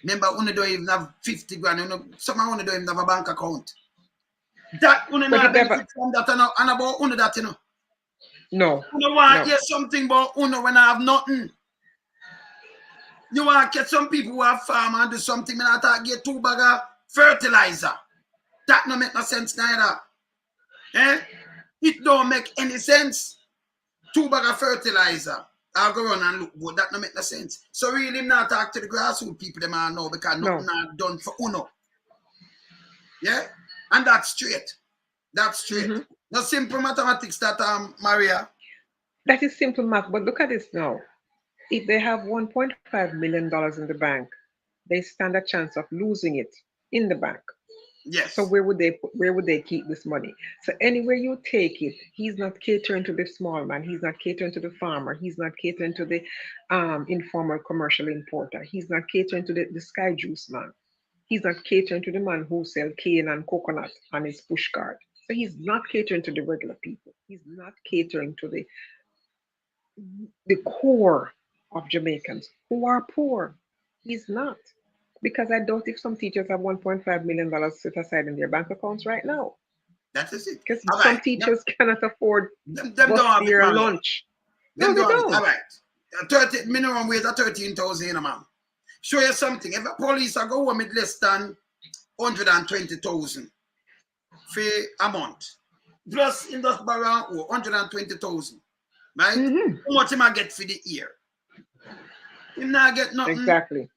Remember, una don't even have 50 grand. Some una don't even have a bank account. That una not benefit from that and about una that, you know. No. You want to hear something about una when I have nothing. You want to get some people who have farm and do something and I get 2 bags of fertilizer. That don't make no sense neither. It don't make any sense. 2 bags of fertilizer. I'll go around and look good. That don't make no sense. So really not talk to the grassroots people them are now because nothing are done for uno. Yeah? And that's straight. That's straight. No simple mathematics that Maria. That is simple math, but look at this now. If they have $1.5 million in the bank, they stand a chance of losing it in the bank. Yes. So where would they keep this money? So anywhere you take it, he's not catering to the small man. He's not catering to the farmer. He's not catering to the informal commercial importer. He's not catering to the sky juice man. He's not catering to the man who sells cane and coconut on his push cart. So he's not catering to the regular people. He's not catering to the core of Jamaicans who are poor. He's not. Because I doubt if some teachers have $1.5 million set aside in their bank accounts right now. That is it. Because some teachers cannot afford them don't have their lunch. No, they don't. All right. Minimum wage at 13,000 a month. Show you something. If a police are go home with less than 120,000 for a month, plus in the around 120,000, right? How much him I get for the year? Him not get nothing. Exactly.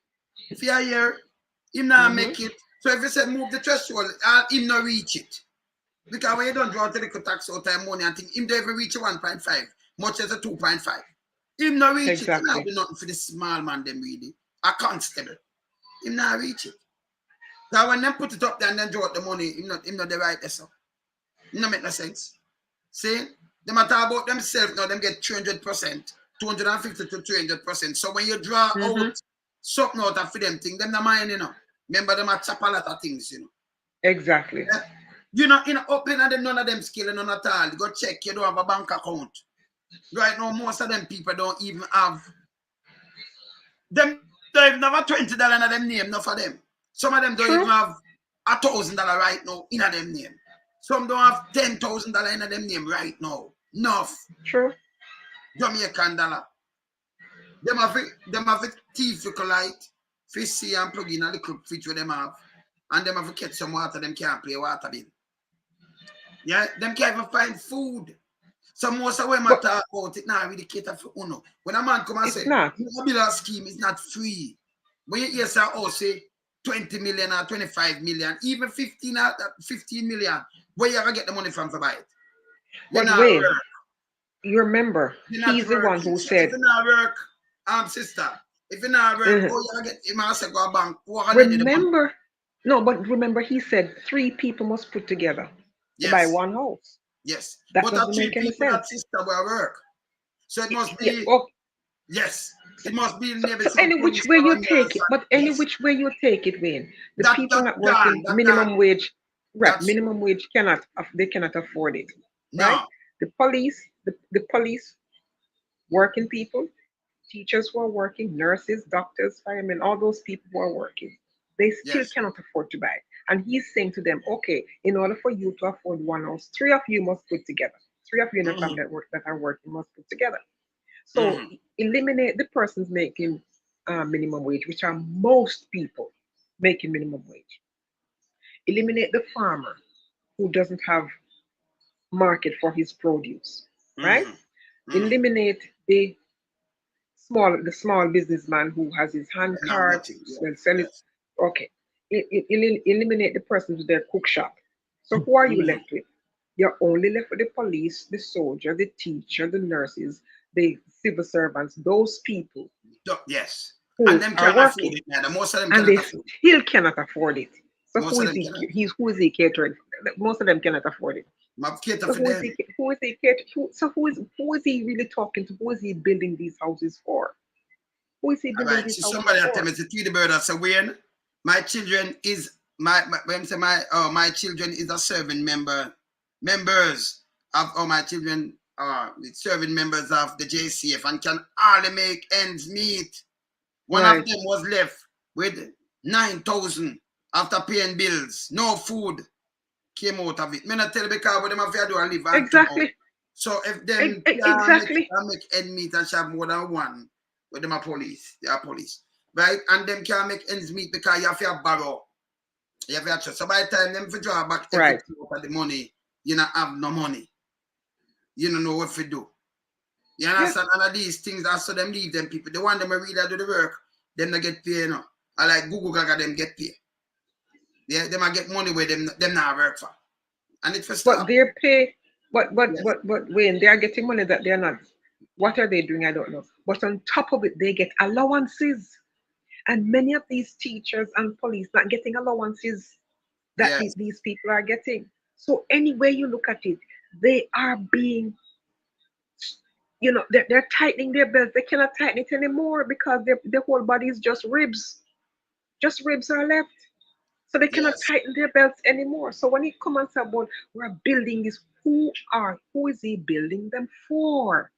For a year, him not make it. So if you say move the threshold, him not reach it. Because when you don't draw the little tax out time money and think him don't even reach 1.5, much as a 2.5. Him not reach it. Him not do nothing for the small man them really. A constable. Him not reach it. So when them put it up there and then draw out the money, him not the right so. It not make no sense. See? Them talk about themselves now, them get 300%, 250 to 300%. So when you draw out something out of them thing, them not mind, you know. Remember them a chop a lot of things, you know. Exactly. Yeah? You know, in opening of them, none of them skill, none at all. You go check, you don't have a bank account. Right now, most of them people don't even have them don't even have a $20 in them name, not for them. Some of them don't True. even have $1,000 right now in them name. Some don't have $10,000 in them name right now. Enough. True. Jamaican dollar. Them have a teeth look light, fish see and plug in a little fish where them have. And them have to catch some water, them can't play water bin. Yeah, them can't even find food. So most of them talk about it now really cater for Uno. When a man come and say, you build a scheme is not free. When you hear say 20 million or 25 million, even 15 million, where you ever get the money from to buy it? But wait, you remember, he's the one who said, if you not work, sister, if you not work, you get him say go a bank. Remember, no, but remember he said 3 people must put together to buy one house. Yes. That but doesn't make any sense. That sister will work. So it must be yes. It must be so any which way you take it, but any which way you take it, Wayne, the people not working minimum wage, right? Minimum wage cannot afford it. No. Right? The police, working people, teachers who are working, nurses, doctors, firemen, all those people who are working, they still cannot afford to buy it. And he's saying to them, okay, in order for you to afford one house, 3 of you must put together. 3 of you in the family that are working must put together. So eliminate the persons making minimum wage, which are most people making minimum wage. Eliminate the farmer who doesn't have market for his produce, right? Eliminate the small businessman who has his hand carts, okay. Eliminate the persons with their cook shop. So who are you left with? You're only left with the police, the soldier, the teacher, the nurses, the civil servants, those people. Yes. Who and them are working. Most of them and they still cannot afford it. So who is he catering? Most of them cannot afford it. So who is he catering? So who is he really talking to? Who is he building these houses for? Who is he building these houses somebody for? Tell me to the bird and say, Wayne, my children is my children is a serving members of my children are serving members of the JCF and can hardly make ends meet. One of them was left with 9,000 after paying bills, no food came out of it. Me not tell because what them have to do and live. Exactly. So if them exactly make end meet and have more than one, with them are police, they are police, right? And them can't make ends meet because you have to borrow. You have to. So by the time them for draw back everything out of the money, you don't have no money. You don't know what to do. You understand? And these things that so them leave them people. The one them really do the work, them not get paid, you know. I like Google Gaga them get paid. Yeah, them get money where them not work for. And it's for stuff. But they're pay but when they are getting money that they're not. What are they doing? I don't know. But on top of it, they get allowances. And many of these teachers and police not getting allowances that these people are getting. So anyway you look at it, they are being, they're tightening their belts. They cannot tighten it anymore because their whole body is just ribs. Just ribs are left. So they cannot tighten their belts anymore. So when he comes and says, well, we're building this, who is he building them for?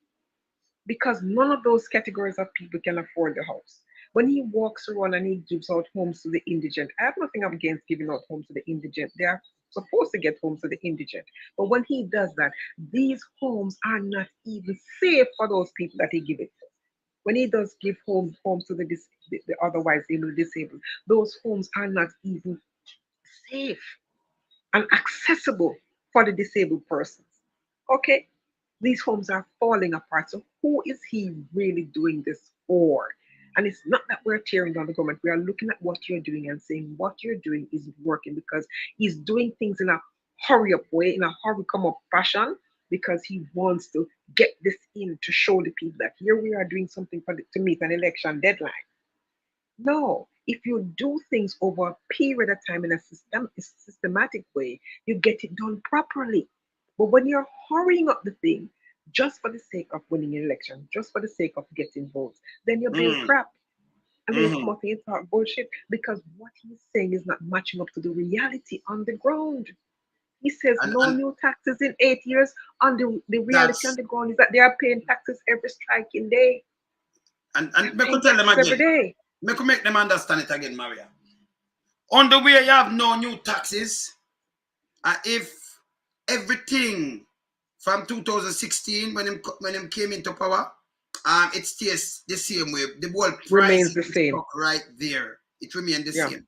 Because none of those categories of people can afford the house. When he walks around and he gives out homes to the indigent, I have nothing against giving out homes to the indigent. They are supposed to get homes to the indigent. But when he does that, these homes are not even safe for those people that he gives it to. When he does give homes to the otherwise able disabled, those homes are not even safe and accessible for the disabled persons. Okay? These homes are falling apart. So who is he really doing this for? And it's not that we're tearing down the government. We are looking at what you're doing and saying what you're doing is working because he's doing things in a hurry up way, in a hurry come up fashion, because he wants to get this in to show the people that here we are doing something to meet an election deadline. No, if you do things over a period of time in a systematic way, you get it done properly. But when you're hurrying up the thing just for the sake of winning an election, just for the sake of getting votes, then you're being crap. And then you come up and talk bullshit because what he's saying is not matching up to the reality on the ground. He says no new taxes in 8 years. On the reality on the ground is that they are paying taxes every striking day. And me could tell them again. Every day. Make them understand it again, Maria. On the way, you have no new taxes. And if everything from 2016, when him came into power, it stays the same way. The whole price Remains the same. right there. It remains the same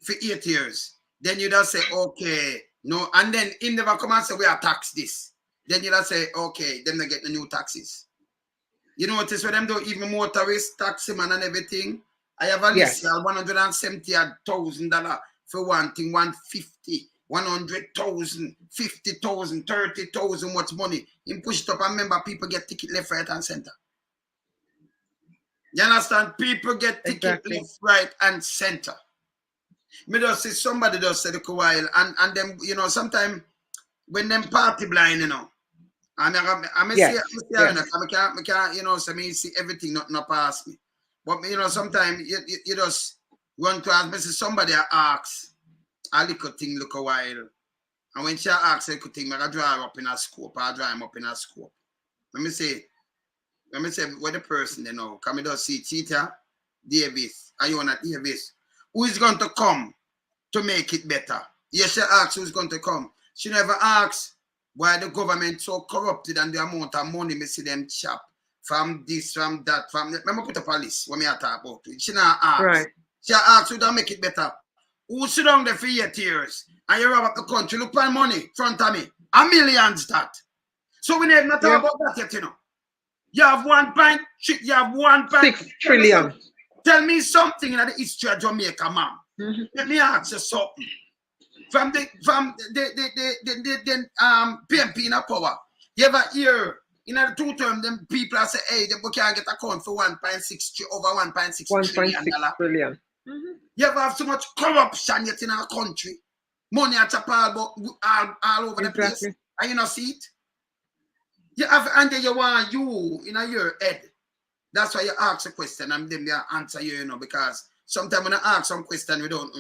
for 8 years. Then you just say, okay, no, and then him never come and say we are tax this. Then you just say, okay, then they get the new taxes. You notice when them do even motorist taxi man and everything. I have a list of $170,000 for one thing, 150, 100,000, 50,000, 30,000, much money. Him push it up and remember people get ticket left, right, and center. You understand? People get ticket left, right, and center. Me just see somebody just said a while, and them, you know, sometimes when them party blind, you know, and I can't, you know, so me see everything not past me. But you know, sometimes you just run to ask, see somebody asks a little thing look a while. And when she asks a little thing, I draw her up in a scope, I draw him up in a scope. Let me say where the person, you know, come just see Cheetah Davis, Iona Davis, who is going to come to make it better? Yes, she asks who's going to come. She never asks why the government so corrupted and the amount of money me see them chop from this, from that, from that. Let me put up a list when me talk about it. She not ask. Right. She asks who don't make it better. Who sit down there for 8 years and you rob up the country, look for money in front of me. A millions that. So we need not talk about that yet, you know. You have 6 trillion. Tell me something in the history of Jamaica, man. Let me ask you something. From the PNP in a power, you ever hear in the 2 terms, them people say, hey, they can't get account for 1.6 over 1.6 trillion. You ever have so much corruption yet in our country? Money at all over the place, and you not see it? You have, and then you want you in your head. That's why you ask a question and then they answer you, you know, because sometimes when I ask some question, we don't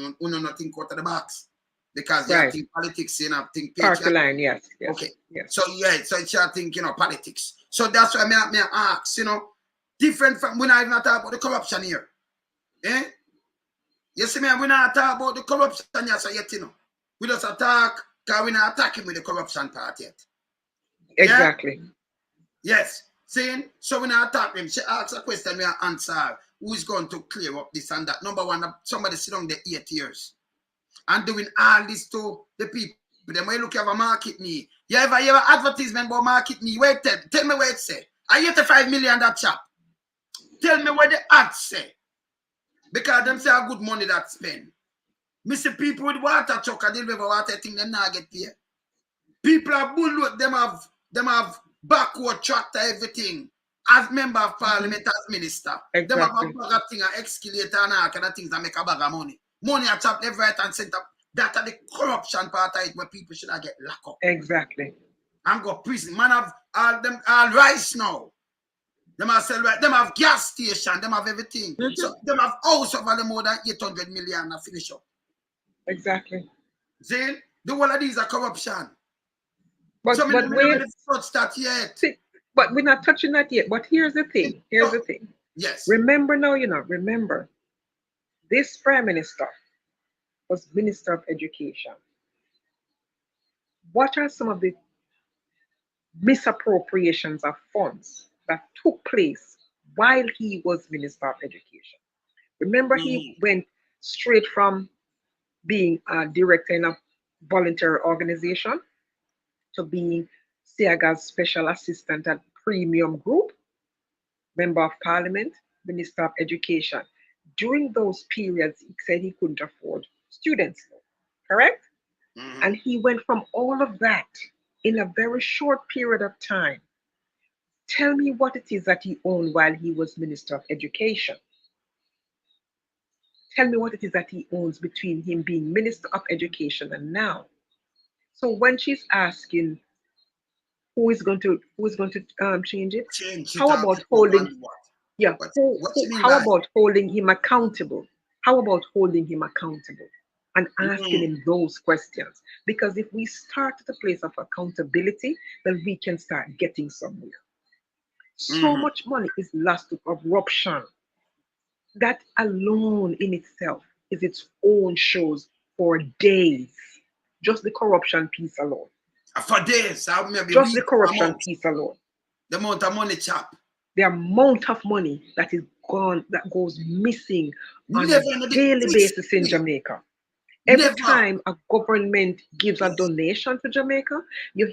think out of the box. Because you think politics, you know, think party line, yes. Okay. Yes. So so it's you think, you know, politics. So that's why I ask, you know, different from when I not talk about the corruption here. Eh? You see me, we're not talk about the corruption here, so yet, you know. We just attack, because we're not attacking with the corruption part yet. Exactly. Yeah? Yes. Saying, so when I attack him, she asks a question, we answer. Who is going to clear up this and that? Number one, somebody sit down there 8 years and doing all this to the people. Then when you look at a market me, you ever advertisement about market me? Wait, tell me where it say. I 85 million that chap. Tell me where the ads say. Because them say a good money that spend. Me see people with water truck and deliver water think they not get paid. People are bullshit, them have backward tractor, everything. As member of parliament, as minister. Them have a bag of thing, an excavator and all kind of things that make a bag of money. Money are chopped left, right, and center. That are the corruption part of it where people should have get locked up. Exactly. And go prison. Man have all rice now. Them have sell right. Them have gas station. Them have everything. So them have house over the more than 800 million to finish up. Exactly. See? The whole of these are corruption. But so wait, that yet. See, but we're not touching that yet. But here's the thing. The thing. Yes. Remember now, remember, this Prime Minister was Minister of Education. What are some of the misappropriations of funds that took place while he was Minister of Education? Remember, he went straight from being a director in a voluntary organization to being Siaga's special assistant at Premium Group, Member of Parliament, Minister of Education. During those periods, he said he couldn't afford students, correct? And he went from all of that in a very short period of time. Tell me what it is that he owned while he was Minister of Education. Tell me what it is that he owns between him being Minister of Education and now. So when she's asking who is going to change it, how about holding? Yeah. How about holding him accountable? How about holding him accountable and asking him those questions? Because if we start at a place of accountability, then we can start getting somewhere. So much money is lost to corruption. That alone in itself is its own shows for days. Just the corruption piece alone. For days, maybe Just the weeks, a corruption month. piece alone. The amount of money chap. The amount of money that is gone, that goes missing on Never a in the daily basis in history. Jamaica. Every Never. time a government gives a donation to Jamaica, you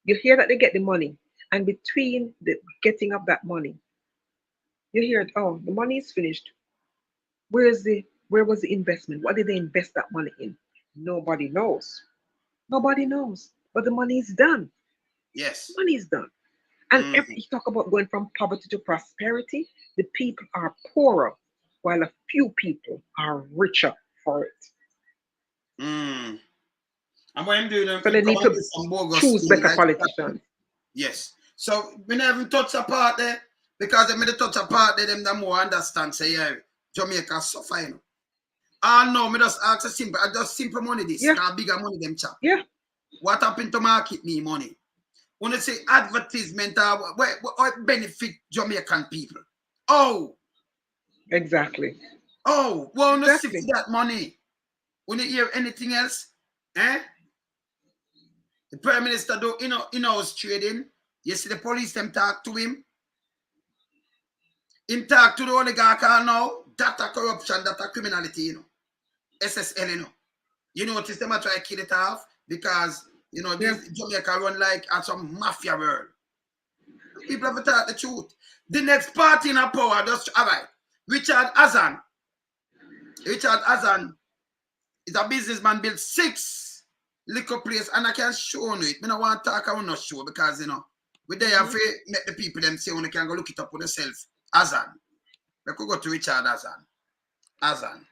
hear that they get the money, and between the getting of that money, you hear, oh, the money is finished. Where was the investment? What did they invest that money in? Nobody knows. Nobody knows. But the money is done. Yes. Money is done. And if you talk about going from poverty to prosperity, the people are poorer, while a few people are richer for it. And when do them, So they need to some bogus choose better like politicians. Yes. So we never touch a part there, because they made touch a part there, them the more understand say yeah, Jamaica suffer, you know. No, me just ask a simple, I just simple money this, bigger money them chap. Yeah. What happened to market me money? When they say advertisement, what benefit Jamaican people? Oh. Exactly. Oh, well, not Exactly. see that money. When you hear anything else, the Prime Minister do in-house trading. You see the police them talk to him. Him talk to the oligarch now. That a corruption, that a criminality, you know. SSL, you know. You notice them try to kill it off because, you know, this Jamaica run like some mafia world. People have to talk the truth. The next party in power, just, all right, Richard Azan. Richard Azan is a businessman, built 6 liquor places, and I can show you it. I don't want to talk, I will not show, because, you know, we there have to make the people them say when they can go look it up for themselves. Azan. We could go to Richard Azan. Azan.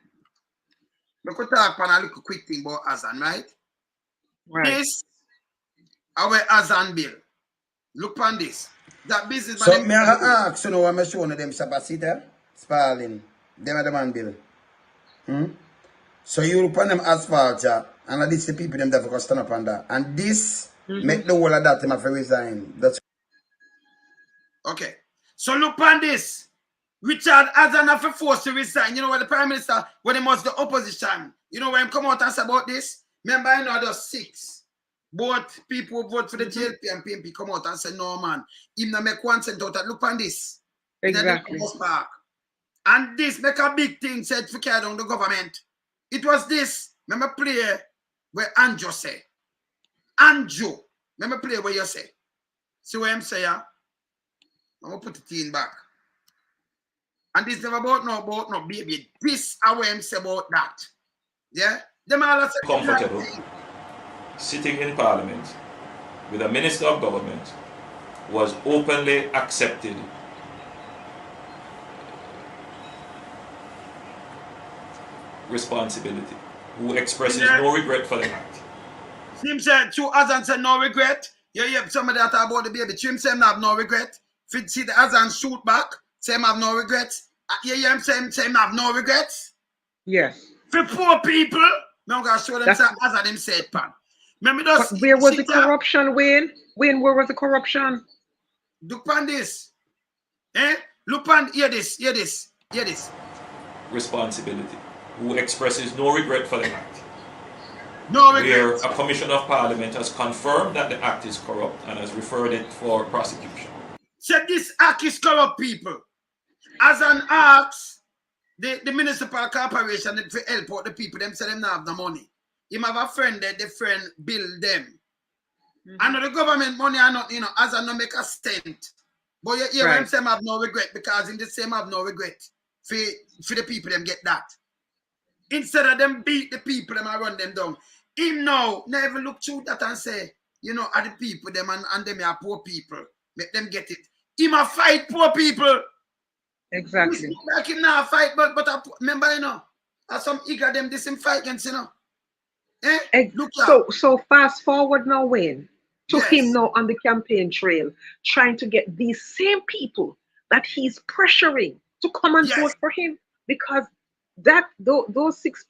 We could talk on a little quick thing about Azan, right? Right. This, our Azan bill. Look on this. That business. So, me ask, you know, I'm showing them Sabasita, Spalling, them are the man bill. So, you upon them asphalt, and this the people them that focus stand up on that. And this make the whole of that them have to resign. That's okay. So, look on this. Richard Azan have to force to resign. You know what the Prime Minister, when he was the opposition, you know when he come out and say about this? Remember, I know there's 6. Both people who vote for the JLP and PNP come out and say, no, man, him not make 1 cent out of, look on this. Exactly. Park. And this make a big thing said to carry down the government. It was this. Remember play where Andrew say. Andrew. Remember play where you say. See what I'm saying? I'm going to put the in back. And this never about no baby. This is what I'm saying about that. Yeah? Them all are comfortable sitting in Parliament with a Minister of Government who has openly accepted responsibility, who expresses no regret for the act. Him said, two Azan said no regret. You hear somebody that talk about the baby. Him said him have no regret. If you see the Azan shoot back, say him have no regrets. You hear him say him have no regrets. Yes. For poor people, I'm going to show them say Azan him said, pan. But where was the corruption, Wayne? Wayne, where was the corruption? Look on this. Look on, hear this. Responsibility, who expresses no regret for the act. No regret. Where a Commission of Parliament has confirmed that the act is corrupt and has referred it for prosecution. Said this act is corrupt, people. As an act, the municipal corporation to help out the people, them say them not have the money. Him have a friend that the friend bill them. And the government money are not, you know, as a no make a cent. But you hear him say have no regret, because in the same have no regret for the people them get that. Instead of them beat the people them and run them down. Him now never look through that and say, you know, are the people them and them are poor people. Make them get it. Him a fight poor people. Exactly. Like him now fight, but remember, you know, as some eager them this him fight against, you know. Look so fast forward now, Wayne, to him now on the campaign trail, trying to get these same people that he's pressuring to come and vote for him, because those six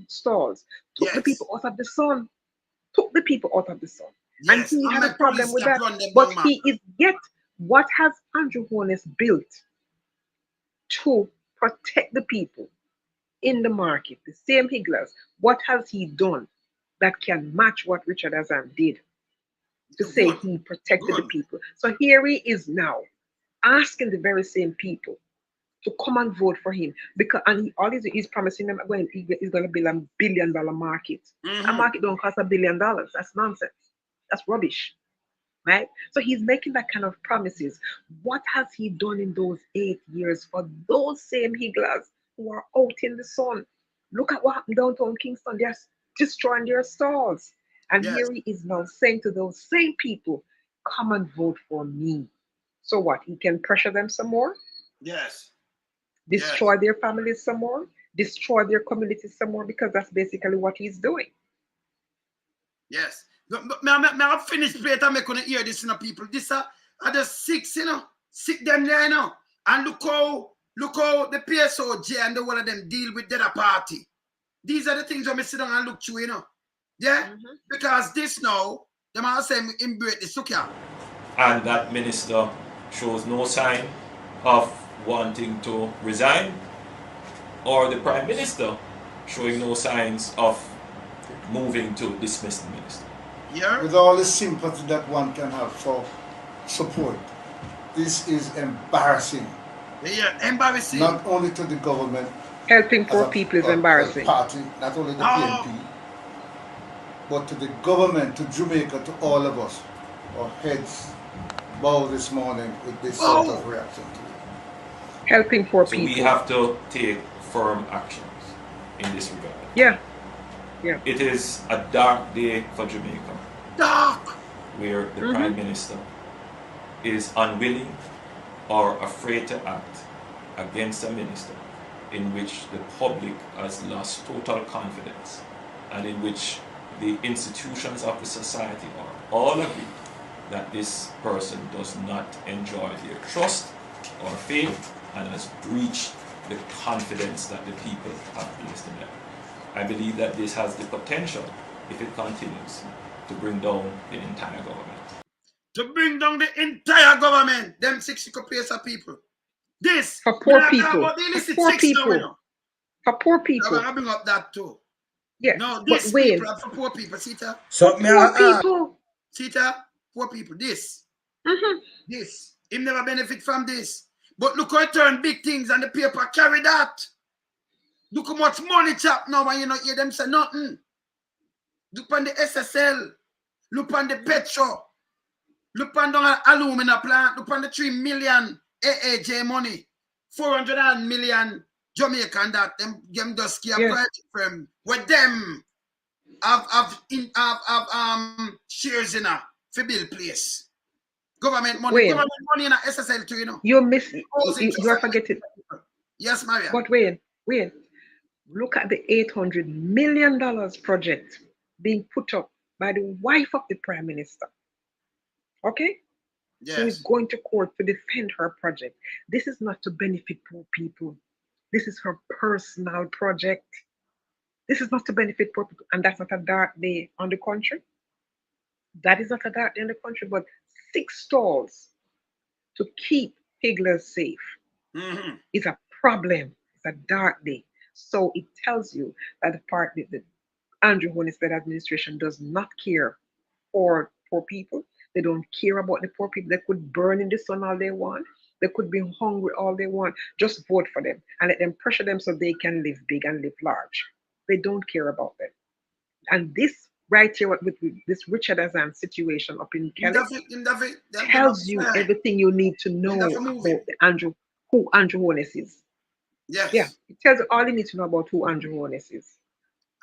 stalls took the people out of the sun. And he had a problem with that. But he is yet what has Andrew Holness built to protect the people in the market, the same Higglers, what has he done that can match what Richard Azam did to say Good. he protected the Good. people? So here he is now asking the very same people to come and vote for him because all he's promising them he's going to build $1 billion market. A market don't cost $1 billion. That's nonsense. That's rubbish, right? So he's making that kind of promises. What has he done in those 8 years for those same Higglers who are out in the sun? Look at what happened downtown Kingston. They're destroying their stalls. And Yes. here he is now saying to those same people, come and vote for me. So what? He can pressure them some more? Yes. Destroy their families some more? Destroy their communities some more? Because that's basically what he's doing. Yes. May I finish plate and make you hear this, people. This are the 6, Sick them there, And look how the PSOJ and the one of them deal with the other party. These are the things I'm sit down and look through, Yeah? Because this now, them are saying in break this, look here. And that minister shows no sign of wanting to resign, or the prime minister showing no signs of moving to dismiss the minister. Yeah. With all the sympathy that one can have for support, this is embarrassing. Yeah, embarrassing. Not only to the government. Helping poor people is embarrassing. Party, not only the PNP, but to the government, to Jamaica, to all of us. Our heads bow this morning with this sort of reaction to it. Helping poor So people. we have to take firm actions in this regard. Yeah. It is a dark day for Jamaica. Dark. Where the Prime Minister is unwilling or afraid to act against a minister in which the public has lost total confidence and in which the institutions of the society are all agreed that this person does not enjoy their trust or faith and has breached the confidence that the people have placed in them. I believe that this has the potential, if it continues, to bring down the entire government. To bring down the entire government, them 60 place of people. This for poor people. For poor people. Now, for poor people. I'm bring up that too. Yeah. No, this but people are for poor people. See that? So poor people. See that? Poor people. This. This. Him never benefit from this. But look how it turn big things and the paper carry that. Look how much money chap now and you not hear them say nothing. Look on the SSL. Look on the petrol. Look on the alumina plant. Look on the 3 million AAJ money. 400 million Jamaican that them just give a private firm with them have shares in a for bill place. Government money. Government money in a SSL too, you know. You are forgetting. Yes, Maria. But wait. Look at the $800 million project being put up by the wife of the Prime Minister. Okay? Yes. Who is going to court to defend her project. This is not to benefit poor people. This is her personal project. This is not to benefit poor people. And that's not a dark day on the country. That is not a dark day in the country, but 6 stalls to keep Higglers safe is a problem. It's a dark day. So it tells you that the Andrew Holness administration does not care for poor people. They don't care about the poor people. They could burn in the sun all they want. They could be hungry all they want. Just vote for them and let them pressure them so they can live big and live large. They don't care about them. And this right here with this Richard Azam situation up in Kelly tells you everything you need to know about who Andrew Holness is. Yes. Yeah, it tells you all you need to know about who Andrew Holness is.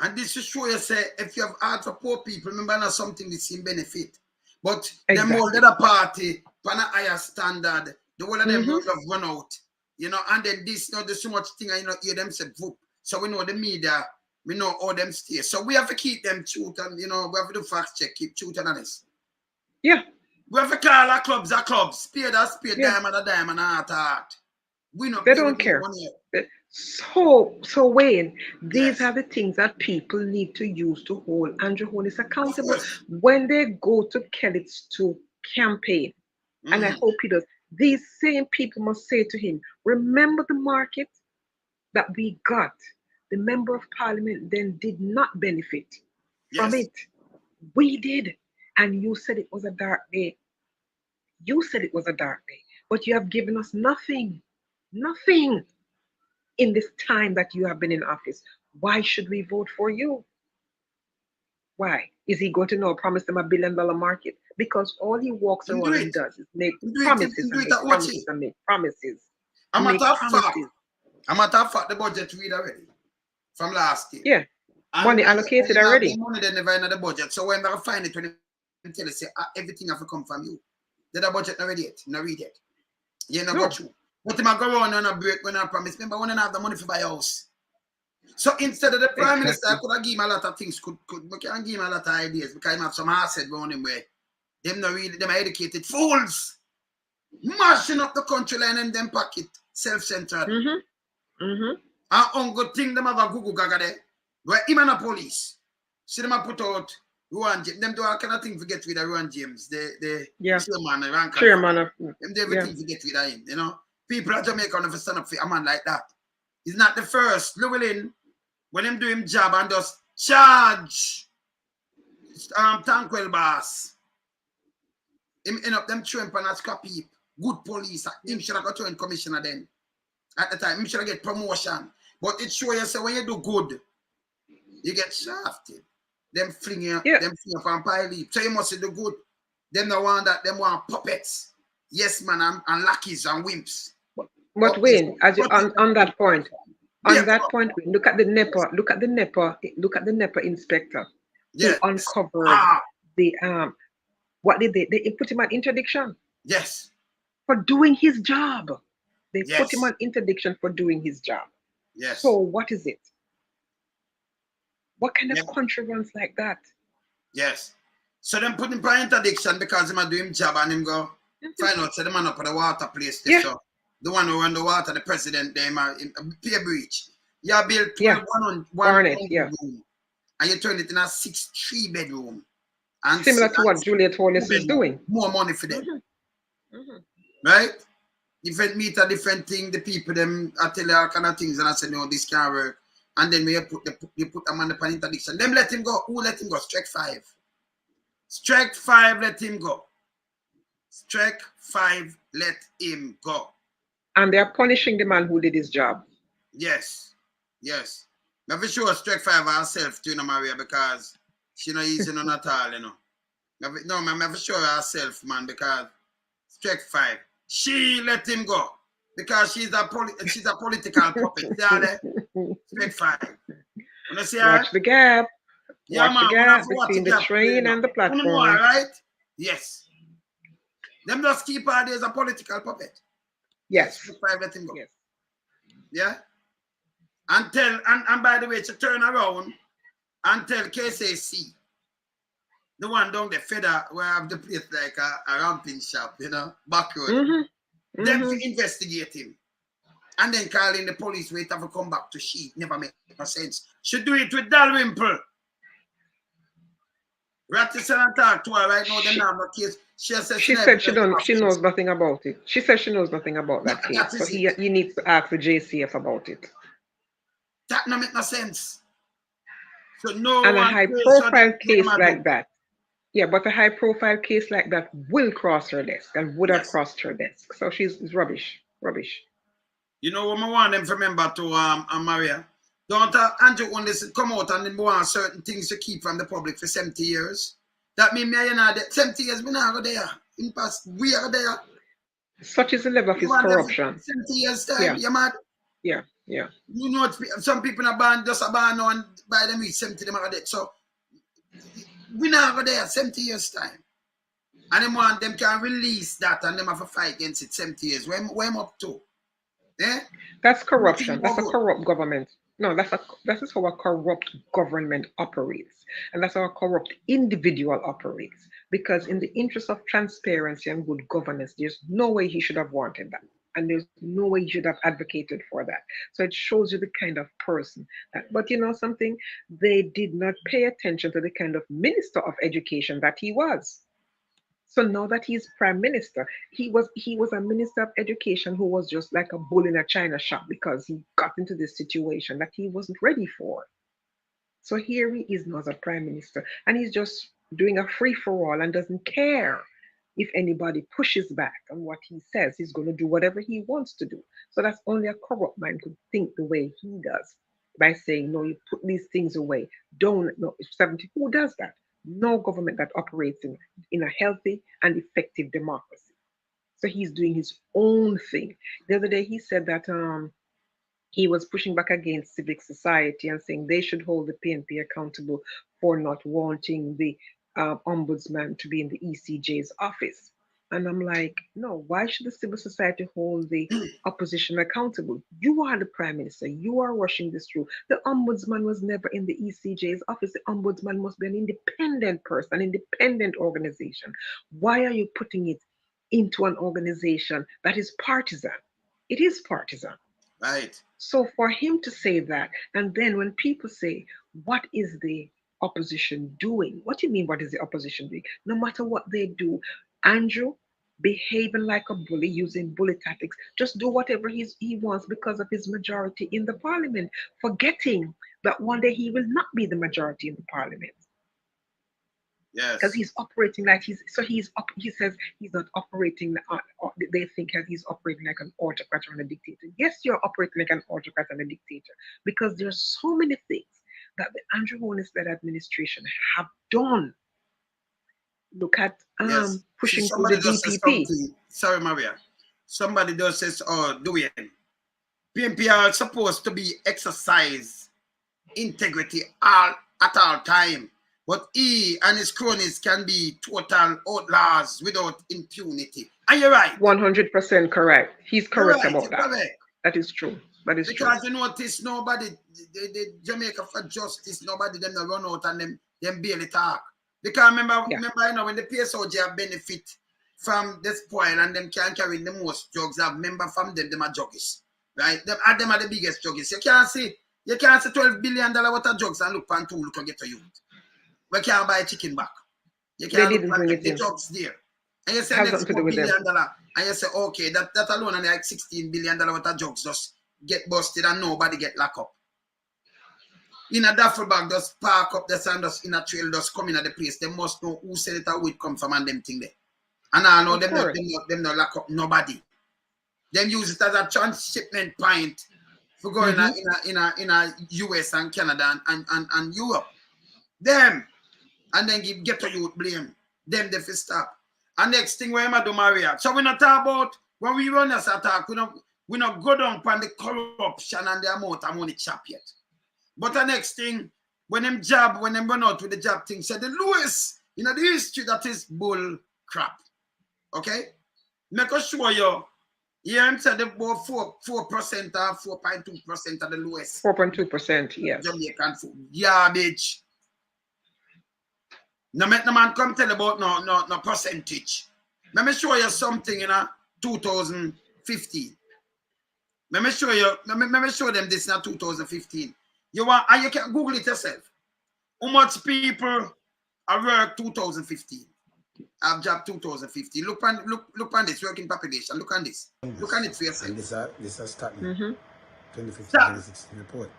And this is show you say if you have heart for poor people, remember not something that seem benefit. But them all the other party on a higher standard, the whole of them will have run out. You know, and then this, you know, there's so much thing I hear them say whoop. So we know the media, we know all them stay. So we have to keep them truth and we have to do fact check, keep truth and honest. Yeah. We have to call our clubs, spade, diamond, and heart. We know they don't care. So Wayne, these are the things that people need to use to hold Andrew Holness accountable when they go to Kelly's to campaign. And I hope he does. these same people must say to him, remember the market that we got. The member of parliament then did not benefit from Yes. it. We did. And you said it was a dark day. You said it was a dark day. But you have given us nothing. Nothing in this time that you have been in office. Why should we vote for you? Why? Is he going to now promise them $1 billion market? Because all he walks Him do around it. and does is make Him do it. promises Him do and it make at watch promises it. and make promises. A And make matter of fact, promises. the budget read already from last year. Yeah. And Money allocated already. Money they never in the budget. So when they find it, when they tell you, say, everything have to come from you. Did the budget not ready yet? Not read yet. You not No. go through. But him a go around on a break when I promise. Remember, when I have the money for buy a house. So instead of the prime minister, I could have given him a lot of things. We can give him a lot of ideas because he have some asset around him where them not really, them are educated fools. Mashing up the country line and them pocket, self-centered. And uncle thing them have a Google gaga there. Where him and the police. See them a put out Ruan James. Them do all kind of thing to get rid of Ruan James. The chairman of them do everything to get rid of him, you know. People at Jamaica never stand up for a man like that. He's not the first. Llewellyn, when him do him job and just charge Tankwell boss. Him end up them throwing pan a scrap heap. Good police. Him should have got to commissioner then. At the time, him should have get promotion. But it show you say when you do good, you get shafted. Them fling you, them fling up and pile heap. So you must do good. Them no want that, them want puppets. Yes, man, and lackeys and wimps. But Wayne, as you on that point, look at the NEPA inspector who uncovered the what did they put him on interdiction? Yes. For doing his job. They put him on interdiction for doing his job. Yes. So what is it? What kind of country runs like that? Yes. So them put him on interdiction because him a do him job and him go find out so the man up at the water place there. So the one who run the water, the president, they pay breach. You build 1 room and you turn it in a 6-3 bedroom. And similar to what Juliet Holness is doing. More money for them. Right? Different meter, different thing. The people them I tell you all kind of things and I say no, this can't work. And then we put them on the interdiction. Them let him go. Who let him go? Strike 5. Strike 5 let him go. Strike 5 let him go. And they are punishing the man who did his job. Yes. Yes. Now for sure strike 5 herself to Maria because she not easy none at all, you know. No, I'm for sure herself, man, because strike 5. She let him go because she's a political puppet. Strike 5. You see her? Watch the gap. Yeah, watch the gap between the train and the platform. Right? Yes. Them just keep her there as a political puppet. Yes. Strike 5 let him go. Yes. Yeah? And by the way, to turn around and tell KCC, the one down the feather where I have the place like a ramping shop, you know, backward. Them to investigate him. And then call in the police, wait have to come back to sheet. Never make no sense. Should do it with Dalrymple. Ratison and talk to her right now, they have no case. She said she knows nothing about it. She says she knows nothing about that case. So he needs to ask the JCF about it. That don't make no sense. So no and a high-profile case like that. Yeah, but a high-profile case like that will cross her desk and would have crossed her desk. So she's rubbish. Rubbish. You know what I want them to remember to Maria? Don't Andrew only come out and want certain things to keep from the public for 70 years. That means me, you know, 70 years we not go there. In past, we are there. Such is the level of his corruption. 70 years time, you mad? Yeah, yeah. You know, some people are born just a born now and by them reach 70 them are dead. So we not go there 70 years time. And them want them can release that and them have to fight against it 70 years. Where am up to? Eh? That's corruption. That's a corrupt government. No, that is how a corrupt government operates. And that's how a corrupt individual operates. Because in the interest of transparency and good governance, there's no way he should have wanted that. And there's no way he should have advocated for that. So it shows you the kind of person that, but you know something? They did not pay attention to the kind of minister of education that he was. So now that he's prime minister, he was a minister of education who was just like a bull in a china shop because he got into this situation that he wasn't ready for. So here he is now as a prime minister, and he's just doing a free for all and doesn't care if anybody pushes back on what he says. He's going to do whatever he wants to do. So that's only a corrupt man could think the way he does by saying, no, you put these things away. Don't, no, 70. Who does that? No government that operates in a healthy and effective democracy. So he's doing his own thing. The other day he said that he was pushing back against civic society and saying they should hold the PNP accountable for not wanting the ombudsman to be in the ECJ's office. And I'm like, no, why should the civil society hold the opposition accountable? You are the prime minister. You are rushing this through. The ombudsman was never in the ECJ's office. The ombudsman must be an independent person, an independent organization. Why are you putting it into an organization that is partisan? It is partisan. Right. So for him to say that, and then when people say, what is the opposition doing? What do you mean, what is the opposition doing? No matter what they do, Andrew behaving like a bully, using bully tactics, just do whatever he wants because of his majority in the parliament, forgetting that one day he will not be the majority in the parliament. Yes. Because he's operating like he says he's not operating, they think he's operating like an autocrat or a dictator. Yes, you're operating like an autocrat and a dictator because there's so many things that the Andrew Holness-led administration have done. Look at yes. pushing through Somebody the just says DPP. something. Sorry, Maria. Somebody just says, oh, doing PNP are supposed to be exercise integrity at all time. But he and his cronies can be total outlaws without impunity. Are you right? 100% correct. He's correct about that. Correct. That is true. That is because true. you notice nobody, the Jamaica for Justice, nobody them no run out and them barely talk. Because remember, you know, when the PSOG have benefit from the spoil and them can carry the most drugs, have member from them are juggies. Right? Them are the biggest juggies. You can't see $12 billion worth of drugs and look pan two look and get to you. We can't buy chicken back. You can't look at the drugs there. And you say next $4 billion and you say, okay, that alone and like $16 billion worth of drugs just get busted and nobody get locked up. In a duffel bag, just park up the sand, just in a trail, just come in at the place. They must know who said it or who it come from and them thing there. And I know them not lock up nobody. Them use it as a transshipment point for going in a US and Canada and Europe. Them. And then get to youth blame. Them they fi stop. And next thing we do Maria. So we not talk about when we run this attack, we not go down on the corruption and the amount of money chop yet. But the next thing, when them run out with the job thing, said the lowest in the history that is bull crap. Okay? Make us show you. Here him said about 4% or 4.2% of the lowest. 4.2%, yes. Jamaican food. Garbage. No make no man come tell about no percentage. Let me show you something in 2015. Let me show them this in 2015. You can Google it yourself. How much people are work 2015? I've job 2015. Look on this working population. Look on this. Look on it for yourself. And this is starting 2015, Start. 2016 report.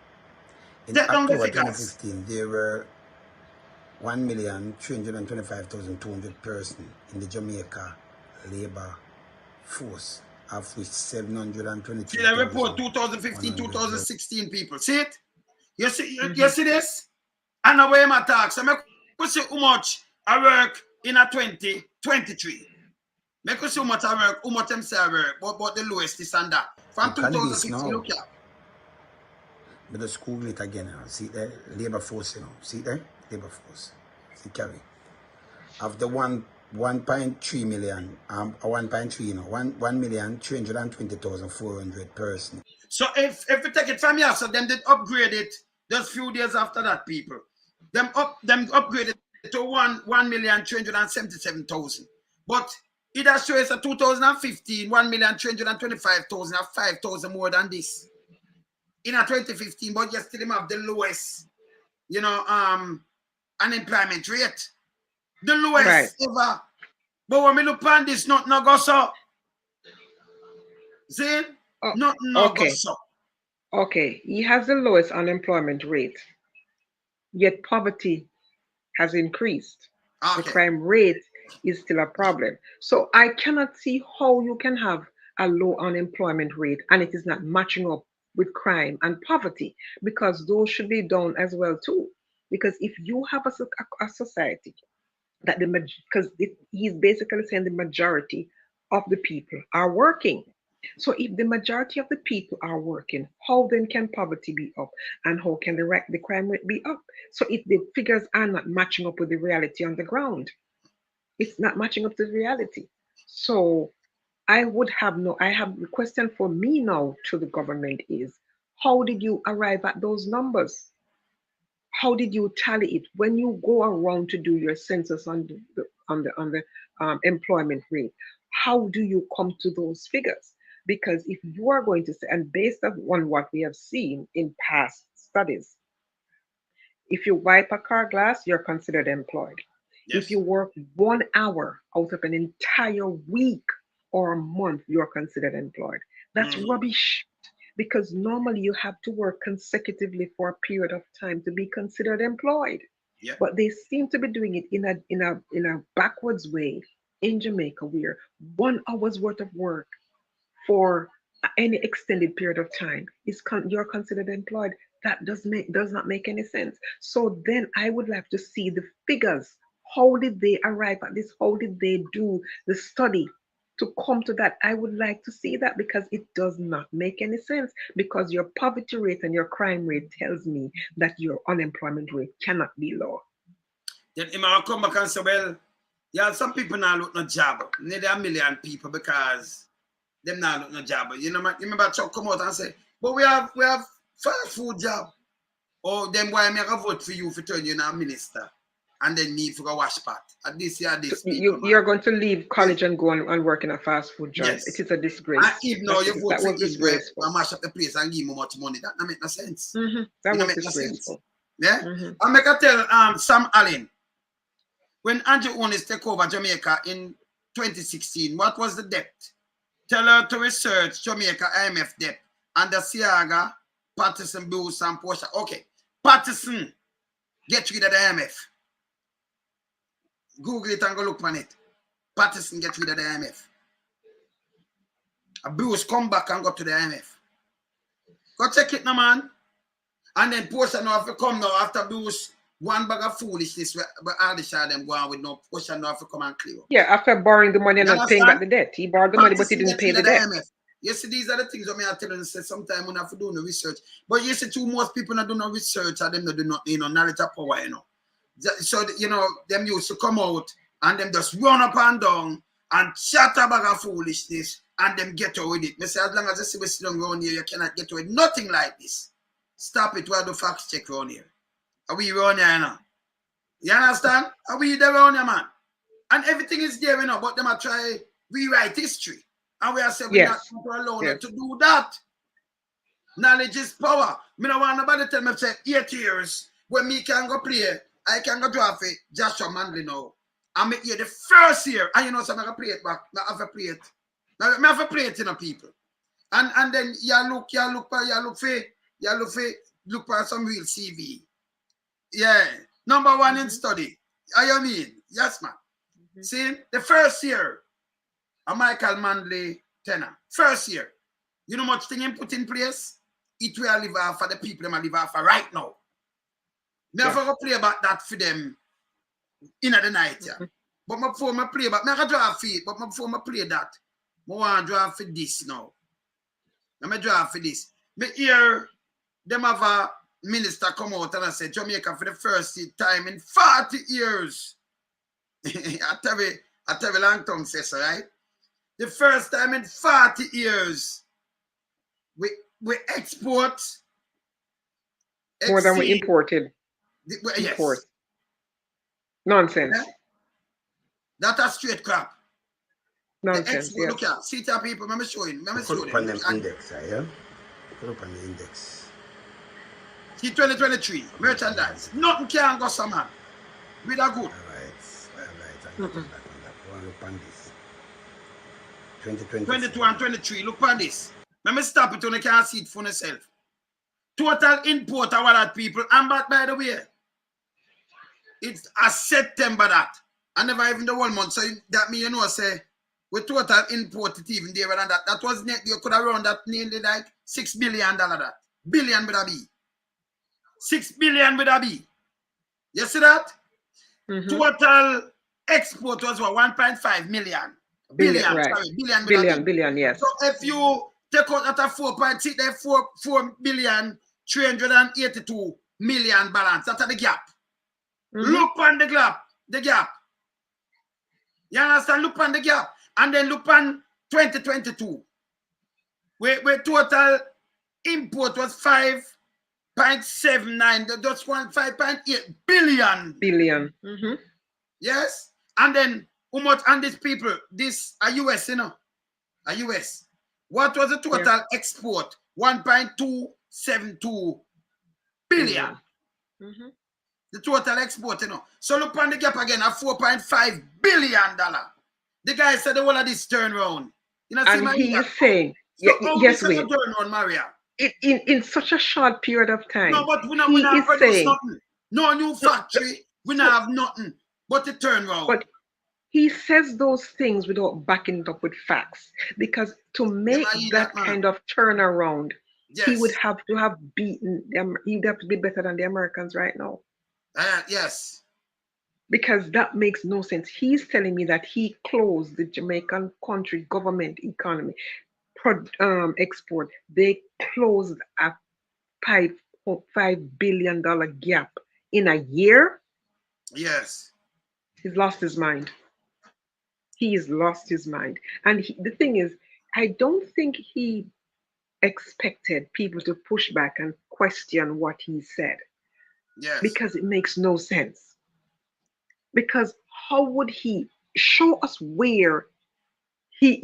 In Take down the October figures. 2015, there were 1,325,200 persons in the Jamaica labor force, of which 722. See the report 2015, 2016 people. See it? You see this? And now where my talk. So make us see how much I work in a 2023. Make us see how much I work, how much them say I work, but the lowest is and that. From 2016, look here. But the school it again now. See there? Labor force, you know. See there? Labor force. See carry. Of the 1.3 million, 1.3, you know, 1,320,400 persons. So if we take it from here, so them did upgrade it just few days after that, people. Them upgraded it to 1,377,000. But it has shows a 2015, 1,325,000 or 5,000 more than this. In a 2015, but you still have the lowest, you know, unemployment rate. The lowest ever. But when me look on this, nothing no go so. See? Oh, Nothing no go okay. so. Okay. He has the lowest unemployment rate, yet poverty has increased. The Okay. crime rate is still a problem. So I cannot see how you can have a low unemployment rate and it is not matching up with crime and poverty, because those should be done as well too. Because if you have a society that because he's basically saying the majority of the people are working. So if the majority of the people are working, how then can poverty be up, and how can the crime rate be up? So if the figures are not matching up with the reality on the ground, it's not matching up to the reality. So I have the question for me now to the government is, how did you arrive at those numbers? How did you tally it when you go around to do your census on the employment rate? How do you come to those figures? Because if you are going to say, and based on what we have seen in past studies, if you wipe a car glass, you're considered employed. If Yes. you work 1 hour out of an entire week or a month, you're considered employed. That's rubbish, because normally you have to work consecutively for a period of time to be considered employed. Yeah. But they seem to be doing it in a backwards way in Jamaica, where 1 hour's worth of work for any extended period of time you're considered employed. That does not make any sense. So then I would like to see the figures. How did they arrive at this? How did they do the study to come to that? I would like to see that, because it does not make any sense, because your poverty rate and your crime rate tells me that your unemployment rate cannot be low. Then he might come back and say, well, yeah, some people now look no job. Nearly 1 million people, because them now look no job. You know, you remember Chuck come out and say, but we have fast food job. Or them why me I vote for you for turn you now minister. And then me for a wash pot. At this year, this So people, you're going to leave college and go and work in a fast food joint. Yes. It is a disgrace. And if now you vote That for was him, disgraceful. and mash up the place and give him much money, that don't make no sense. That It was don't make no disgraceful. sense. Yeah? I make a tell Sam Allen, when Andrew Holness take over Jamaica in 2016, what was the debt? Tell her to research Jamaica IMF debt under Siaga, Patterson, Bruce, and Portia. Okay, Patterson, get rid of the IMF. Google it and go look on it. Patterson, get rid of the IMF. Bruce, come back and go to the IMF. Go check it now, man. And then Portia now have to come now after Bruce. One bag of foolishness but all the shot them go on with no Portia now have to come and clear up. Yeah, after borrowing the money and not paying back the debt. He borrowed the money, but he didn't pay the debt. IMF. You see, these are the things that me I tell you, say sometimes we have to do no research. But you see, too, most people not do no research and them not do not, knowledge of power, So, them used to come out and them just run up and down and chat about foolishness and them get away with it. Me say, as long as you see we sit down around here, you cannot get away with nothing like this. Stop it while the facts check around here. Are we around here now? You understand? Are we there around here, man? And everything is there, but them are try rewrite history. And we are saying we're not alone to do that. Knowledge is power. Me no want nobody tell me say 8 years when me can go play, I can go draft it, Joshua Manley now. And me here the first year, and so I can play it back. I have to play it. Now I have to play it people. And then you look for some real CV. Yeah. Number one in study. I mean, yes, man. See, the first year, a Michael Manley tenor. First year. You know much thing him put in place? It will live off for the people them live off for right now. Me have to play about that for them in the night, yeah. But before I play about, I can draw for it, but before I play that, I want to draw for this now. Let me draw for this. Me hear them have a minister come out and I say Jamaica for the first time in 40 years. I tell you long tongue says, right? The first time in 40 years we export more than we imported. Yes. Nonsense. Yeah? That's a straight crap. Nonsense. Look at see that people, let me show you. Let me show you. Put up on them index, yeah? Put up on the index. See 2023, merchandise. Nothing can go some man. With a good. All right. look on this. 2020. 22 and 23. Look on this. Let me stop it when you can't see it for yourself. Total import of that people. And but by the way, it's a September that. I never even the 1 month. So that means, you know, say, with total import it even there than that. That was net, you could have run that nearly like $6 billion that. Billion with a B. 6 billion with a B. You see that? Total export was what, 1.5 million. Billion, right. sorry, billion with a B. Billion, yes. So if you take out that 4.6, there 4 billion 382 million balance. That's the gap. Look on the gap. You understand? Look on the gap. And then look on 2022. Where total import was 5.79. That's 5.8 billion. Yes. And then how much on these people? This a US, you know. A US. What was the total export? 1.272 billion. The total export, you know. So look on the gap again at $4.5 billion. The guy said the whole of this turnaround. You know, and he is saying, so yes, we turnaround, Maria. In such a short period of time. No, but we not produce nothing. No new factory. We not have nothing. But the turnaround. But he says those things without backing it up with facts. Because to make that kind of turnaround, he would have to have beaten them. He would have to be better than the Americans right now. Yes. Because that makes no sense. He's telling me that he closed the Jamaican country government economy export. They closed a $5 billion gap in a year. Yes. He's lost his mind. He's lost his mind. And the thing is, I don't think he expected people to push back and question what he said. Yes. Because it makes no sense. Because how would he show us where he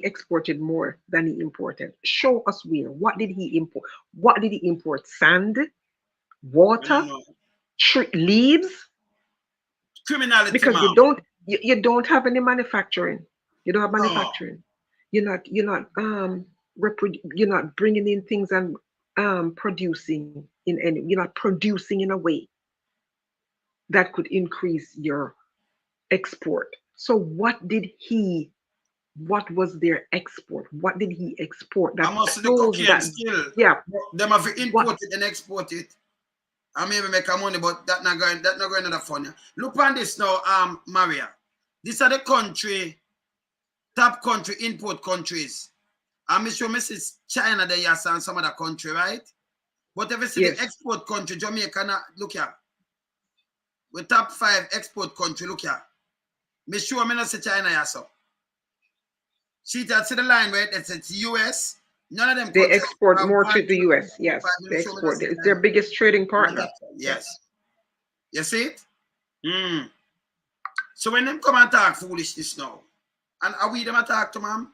exported more than he imported? Show us where. What did he import? What did he import? Sand, water, leaves? Criminality. Because you don't have any manufacturing. You don't have manufacturing. You're not bringing in things and producing you're not producing in a way that could increase your export. So what was their export? What did he export? I must the cocaine still. Yeah. Them have to import it and export it. I maybe make a money, but that not going to the fun. Look on this now, Maria. These are the top country import countries. I'm sure Mrs. China there, yes, and some other country, right? But if you see the export country, Jamaica, look here. The top 5 export country, look here. Me sure me not say China, yes, so. See that, see the line where it's US. None of them. They export more to the US. Yes, they export. It's their biggest trading partner. Yes. You see it? So when them come and talk foolishness now, and are we them attack to ma'am?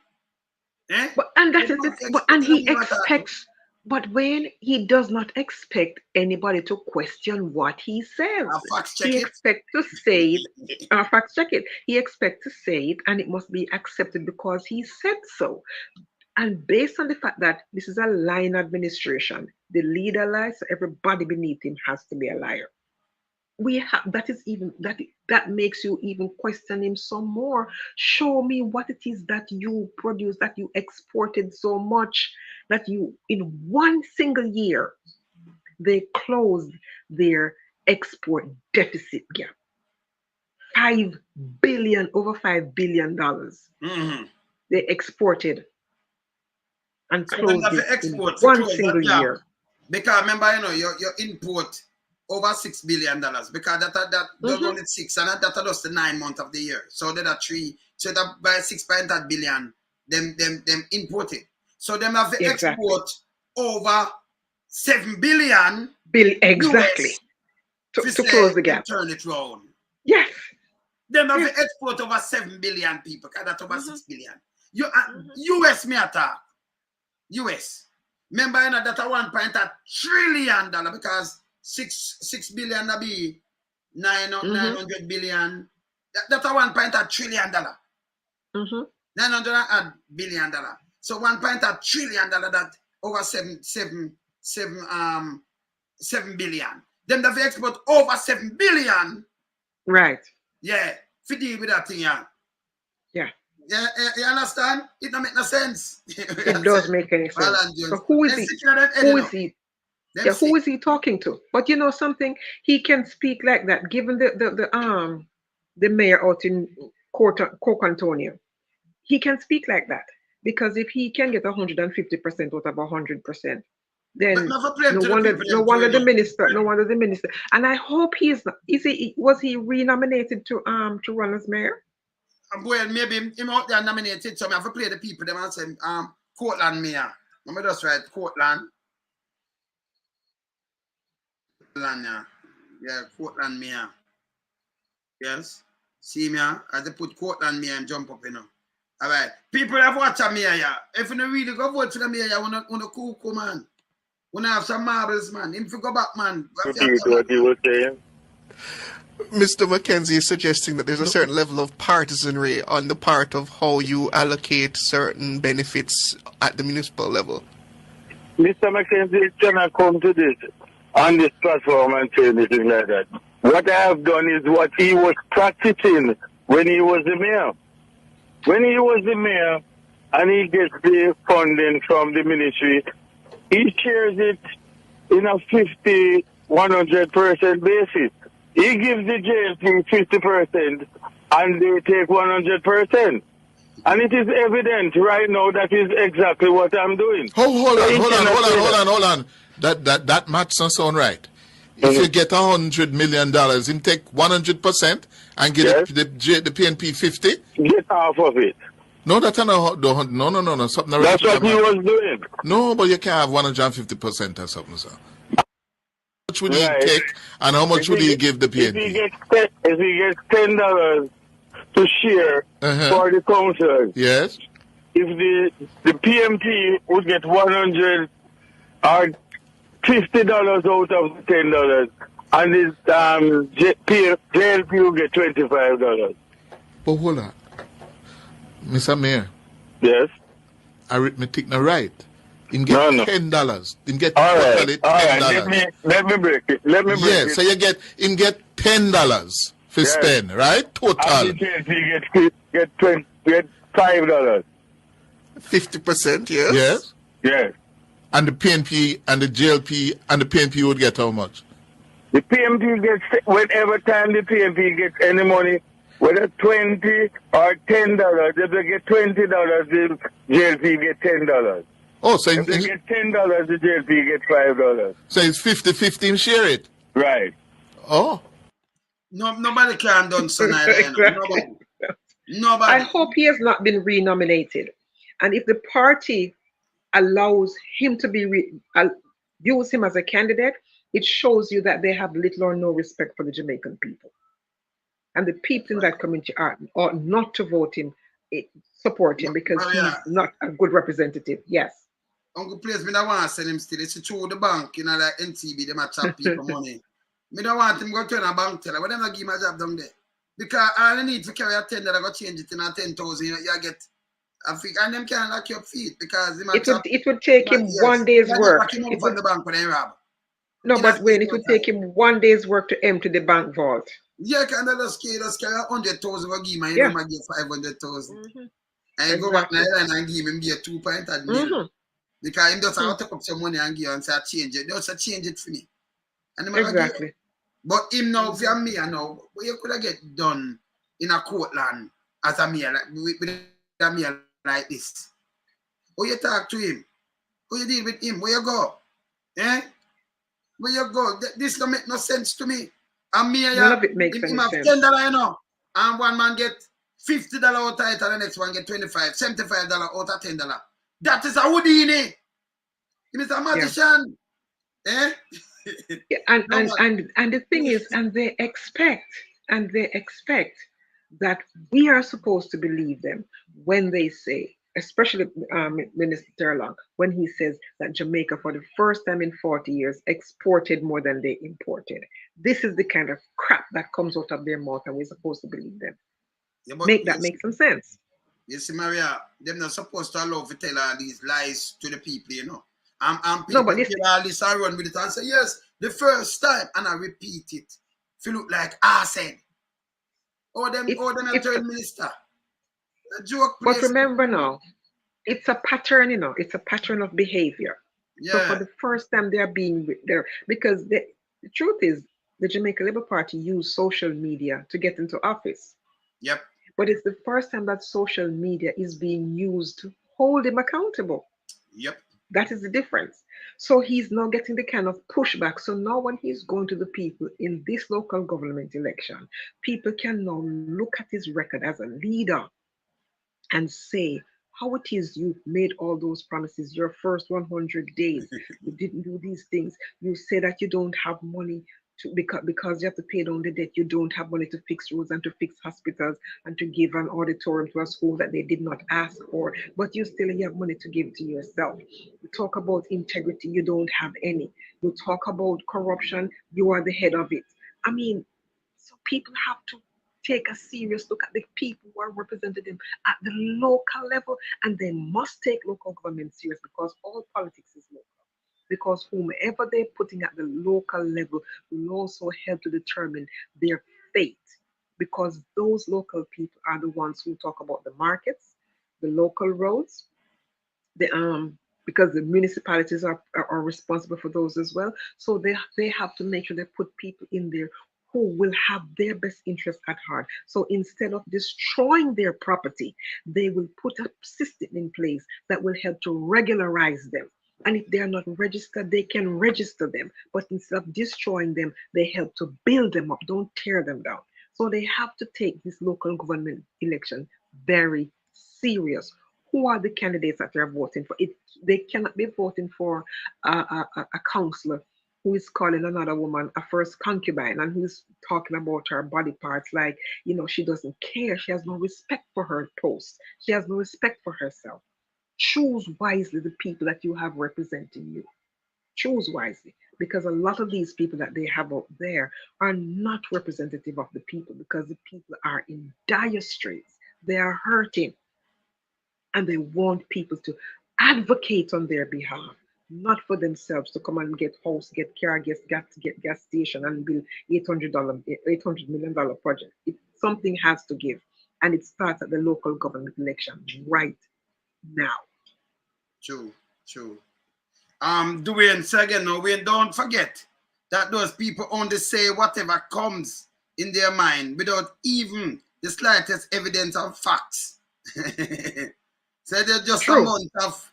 Eh? And that is it. And he expects. But when he does not expect anybody to question what he says, he expects to say it. Fact check it. He expects to say it, and it must be accepted because he said so. And based on the fact that this is a lying administration, the leader lies, so everybody beneath him has to be a liar. That makes you even question him some more. Show me what it is that you produce, that you exported so much, that you, in one single year, they closed their export deficit gap. Over $5 billion. They exported and closed it in one single year. Because remember, you know, your import over $6 billion because that only 6 and that lost the 9 months of the year. So there are 3. So that by 6.8 billion, them imported. So them have the export over 7 billion. Exactly. To close the gap. Turn it round. Yes. Them have the export over 7 billion people. Because that's over 6 billion. US me attack. US. Remember, you know, that $1.1 trillion because 6 billion will be 900 billion That's a $1.1 trillion. Mm-hmm. $900 billion. So $1.1 trillion that over 7 billion. Then they export over 7 billion. Right. Yeah, to deal with that thing, yeah. Yeah. Yeah, you understand? It don't make no sense. It does make any sense. So who is he? Who is he? Yeah, who is he talking to? But you know something, he can speak like that. Given the mayor out in Cork Antonio, he can speak like that because if he can get 150% out of 100%, then no wonder the minister. And I hope he is not. Was he renominated to run as mayor? Well, maybe him out there nominated, so I have to play the people them and say Cortland mayor. Let me just write Cortland. Yeah, Cortland mayor. Yes. See me, I have to put Cortland mayor and jump up, you know. All right. People have watched a mayor, yeah. If you don't really go vote for the mayor, you want to cool, man. We have some marbles, man. If you go back, man. Repeat what you were saying. Mr. McKenzie is suggesting that there's a certain level of partisanry on the part of how you allocate certain benefits at the municipal level. Mr. McKenzie cannot come to this on this platform and say anything like that. What I have done is what he was practicing when he was the mayor. When he was the mayor and he gets the funding from the ministry, he shares it in a 100% basis. He gives the JLP 50% and they take 100%. And it is evident right now that is exactly what I'm doing. Hold on. That maths doesn't sound right. If you get $100 million, him take 100% and get the PNP 50? Get half of it. No, that's no. Something that's what he was doing. No, but you can't have 150% or something, sir. How much would he take and how much would he give the PNP? If he gets $10 to share for the council, yes. If the PNP would get 100 or $50 out of the $10, and the JLP will get $25. But hold on, Mr. Mayor. Yes. Arithmetic not right. Him get $10. Him get all right. $10. Let me break it. Yes, so you get $10 for spend, right? Total. And the JLP get $5. 50%, yes. Yes. Yes. And the PNP and the JLP and the PNP would get how much? The PNP gets, whenever time the PNP gets any money, whether $20 or $10, if they get $20, the JLP get $10. Oh, so if they get $10, the JLP get $5. So it's 50-50 share it? Right. Oh. No, nobody can done so neither. Exactly. Nobody. I hope he has not been renominated. And if the party allows him to be use him as a candidate, it shows you that they have little or no respect for the Jamaican people. And the people in that community ought not to vote him, support him, because he's not a good representative. Yes. Uncle Place, me don't want to send him still. It's through the bank, you know, like NTB, they might chop people money. Me don't want him go turn a bank teller, but them not give him a job down there. Because all you need to carry a $10, go change it in a 10,000, you get. I think, and them can't lock your feet because it would take him 1 day's work. It would, the bank when they rob. No, but when it would take him 1 day's work to empty the bank vault. Yeah, can just carry 100,000 for give man, you might get 500,000. And you go back now and give him a 2.8 million. Because him just have to take up some money and give and say change it. Just change it for me. And exactly. But him now, if you're mayor now, what you could have get done in a Cortland as a mayor, like with a mayor like this. How you talk to him? How you deal with him? Where you go? Eh? Where you go? This don't make no sense to me. And me, none of it makes any sense. $10, you know, and one man get $50 out of it, and the next one get $75 out of $10. That is a Houdini. It is a magician. Yeah. Yeah, and the thing is, and they expect that we are supposed to believe them when they say especially Minister Long, when he says that Jamaica, for the first time in 40 years, exported more than they imported. This is the kind of crap that comes out of their mouth, and we're supposed to believe them. Yeah, but Make that make some sense. You see, Maria, they're not supposed to allow to tell all these lies to the people, you know. And No, people but hear all this and run with it and say, yes, the first time, and I repeat it. If you look like I said, then a third minister. A joke But place. remember now, it's a pattern, you know, it's a pattern of behavior. So for Yeah. the first time they're being there, because the truth is the Jamaica Labour Party used social media to get into office. Yep. But it's the first time that social media is being used to hold him accountable. Yep. That is the difference. So he's now getting the kind of pushback. So now when he's going to the people in this local government election, people can now look at his record as a leader and say how it is you made all those promises your first 100 days. You didn't do these things. You say that you don't have money to, because you have to pay down the debt. You don't have money to fix roads and to fix hospitals and to give an auditorium to a school that they did not ask for, but you still have money to give to yourself. You talk about integrity, you don't have any. You talk about corruption, you are the head of it. I mean, so people have to take a serious look at the people who are represented them at the local level, and they must take local government serious because all politics is local. Because whomever they're putting at the local level will also help to determine their fate. Because those local people are the ones who talk about the markets, the local roads, the because the municipalities are responsible for those as well. So they have to make sure they put people in there who will have their best interest at heart. So instead of destroying their property, they will put a system in place that will help to regularize them. And if they are not registered, they can register them. But instead of destroying them, they help to build them up, don't tear them down. So they have to take this local government election very serious. Who are the candidates that they're voting for? They cannot be voting for a councillor who is calling another woman a first concubine and who's talking about her body parts like, she doesn't care. She has no respect for her post. She has no respect for herself. Choose wisely the people that you have representing you. Choose wisely, because a lot of these people that they have out there are not representative of the people, because the people are in dire straits. They are hurting, and they want people to advocate on their behalf, not for themselves to come and get house, get car, get gas station, and build $800 million project. Something has to give, and it starts at the local government election right now. True. Dwayne Sagan, no, Wayne, don't forget that those people only say whatever comes in their mind without even the slightest evidence of facts. So they're just a bunch of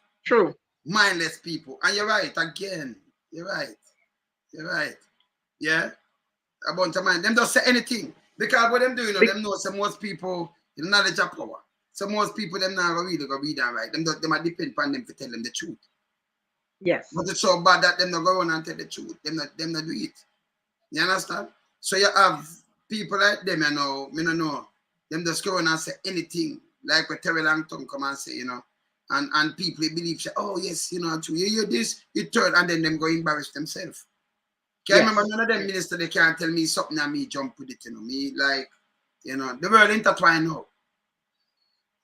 mindless people. And you're right, again. You're right. Yeah? A bunch of mind. Them don't say anything. Because what them doing, them know some most people, the knowledge of power. So most people, them not really go read and write. Them might depend on them to tell them the truth. Yes. But it's so bad that them not go around and tell the truth. Them not do it. You understand? So you have people like them, me don't know. Them just go around and say anything. Like what Terry Langton come and say, and people believe, say, oh yes, true. You hear this, you turn, and then them go embarrass themselves. Can I remember none of them minister, they can't tell me something and me jump with it, Me like, the world intertwined now.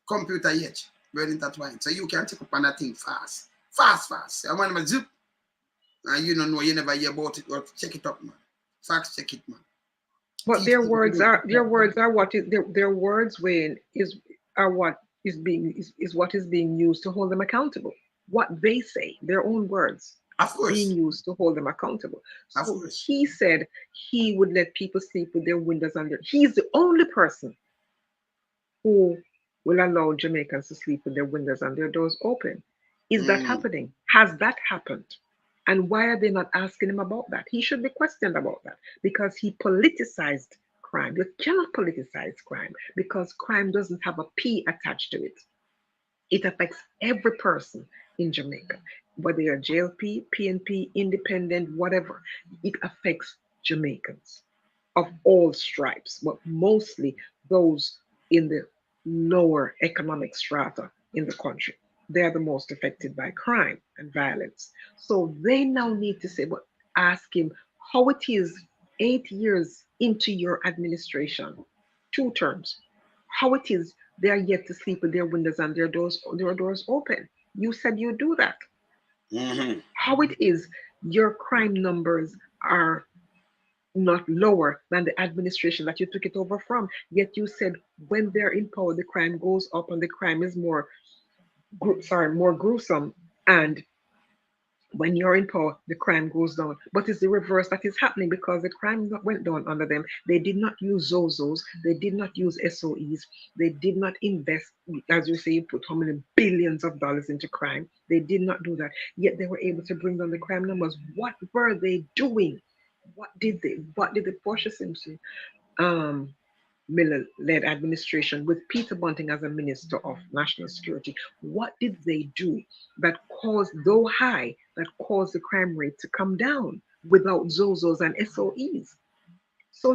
Computer yet, world intertwined. So you can check up on that thing fast. And when I zip, and you don't know, you never hear about it, or check it up, man. Facts, check it, man. But their words, Wayne, are what is being used to hold them accountable. What they say, their own words, of course, being used to hold them accountable. So he said he would let people sleep with their windows under. He's the only person who will allow Jamaicans to sleep with their windows and their doors open. Is that happening? Has that happened? And why are they not asking him about that? He should be questioned about that, because he politicized crime. You cannot politicize crime, because crime doesn't have a P attached to it. It affects every person in Jamaica, whether you're JLP, PNP, independent, whatever. It affects Jamaicans of all stripes, but mostly those in the lower economic strata in the country. They are the most affected by crime and violence. So they now need to say, but ask him how it is 8 years into your administration, 2 terms, how it is they are yet to sleep with their windows and their doors open. You said you do that. How it is your crime numbers are not lower than the administration that you took it over from. Yet you said when they're in power, the crime goes up and the crime is more gruesome. And when you're in power, the crime goes down. But it's the reverse that is happening because the crime went down under them. They did not use Zozos. They did not use SOEs. They did not invest, as you say, you put how many billions of dollars into crime. They did not do that. Yet they were able to bring down the crime numbers. What were they doing? What did the Portia Simpson Miller-led administration with Peter Bunting as a Minister of National Security, what did they do that caused, though high, that caused the crime rate to come down without Zozos and SOEs? So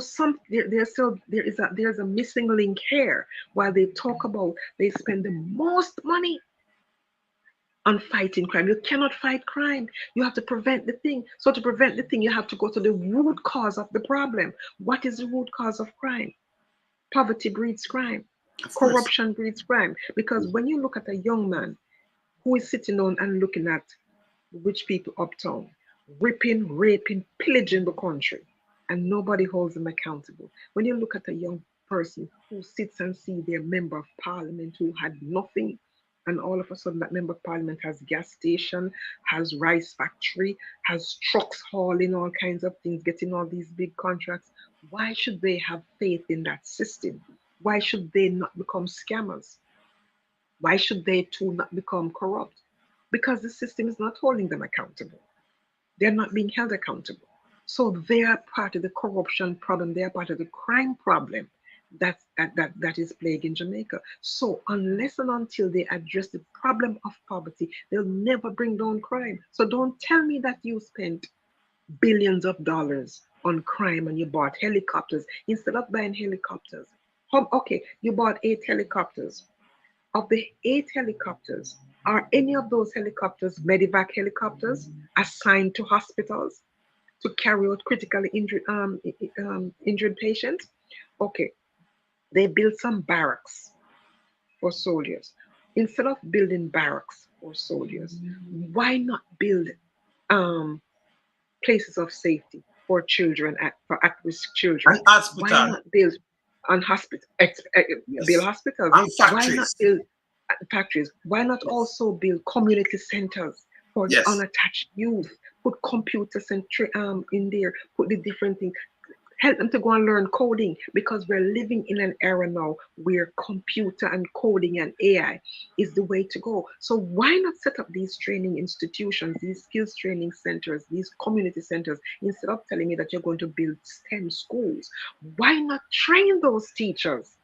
there's a missing link here. While they talk about they spend the most money on fighting crime. You cannot fight crime. You have to prevent the thing. So to prevent the thing, you have to go to the root cause of the problem. What is the root cause of crime? Poverty breeds crime. Corruption breeds crime. Because when you look at a young man who is sitting down and looking at rich people uptown, ripping, raping, pillaging the country, and nobody holds them accountable. When you look at a young person who sits and sees their member of parliament who had nothing, and all of a sudden that member of parliament has gas station, has rice factory, has trucks hauling all kinds of things, getting all these big contracts. Why should they have faith in that system? Why should they not become scammers? Why should they too not become corrupt? Because the system is not holding them accountable. They're not being held accountable. So they are part of the corruption problem. They are part of the crime problem that is plaguing Jamaica. So unless and until they address the problem of poverty, they'll never bring down crime. So don't tell me that you spent billions of dollars on crime and you bought helicopters instead of buying helicopters. Okay, you bought 8 helicopters. Of the 8 helicopters, are any of those helicopters medevac helicopters assigned to hospitals to carry out critically injured patients? Okay, they built some barracks for soldiers. Instead of building barracks for soldiers, why not build places of safety for children, for at-risk children? And hospital. Why not build build hospitals? And factories. Why not build factories? Why not also build community centers for the unattached youth? Put computers in there, put the different things. Help them to go and learn coding, because we're living in an era now where computer and coding and AI is the way to go. So why not set up these training institutions, these skills training centers, these community centers, instead of telling me that you're going to build STEM schools? Why not train those teachers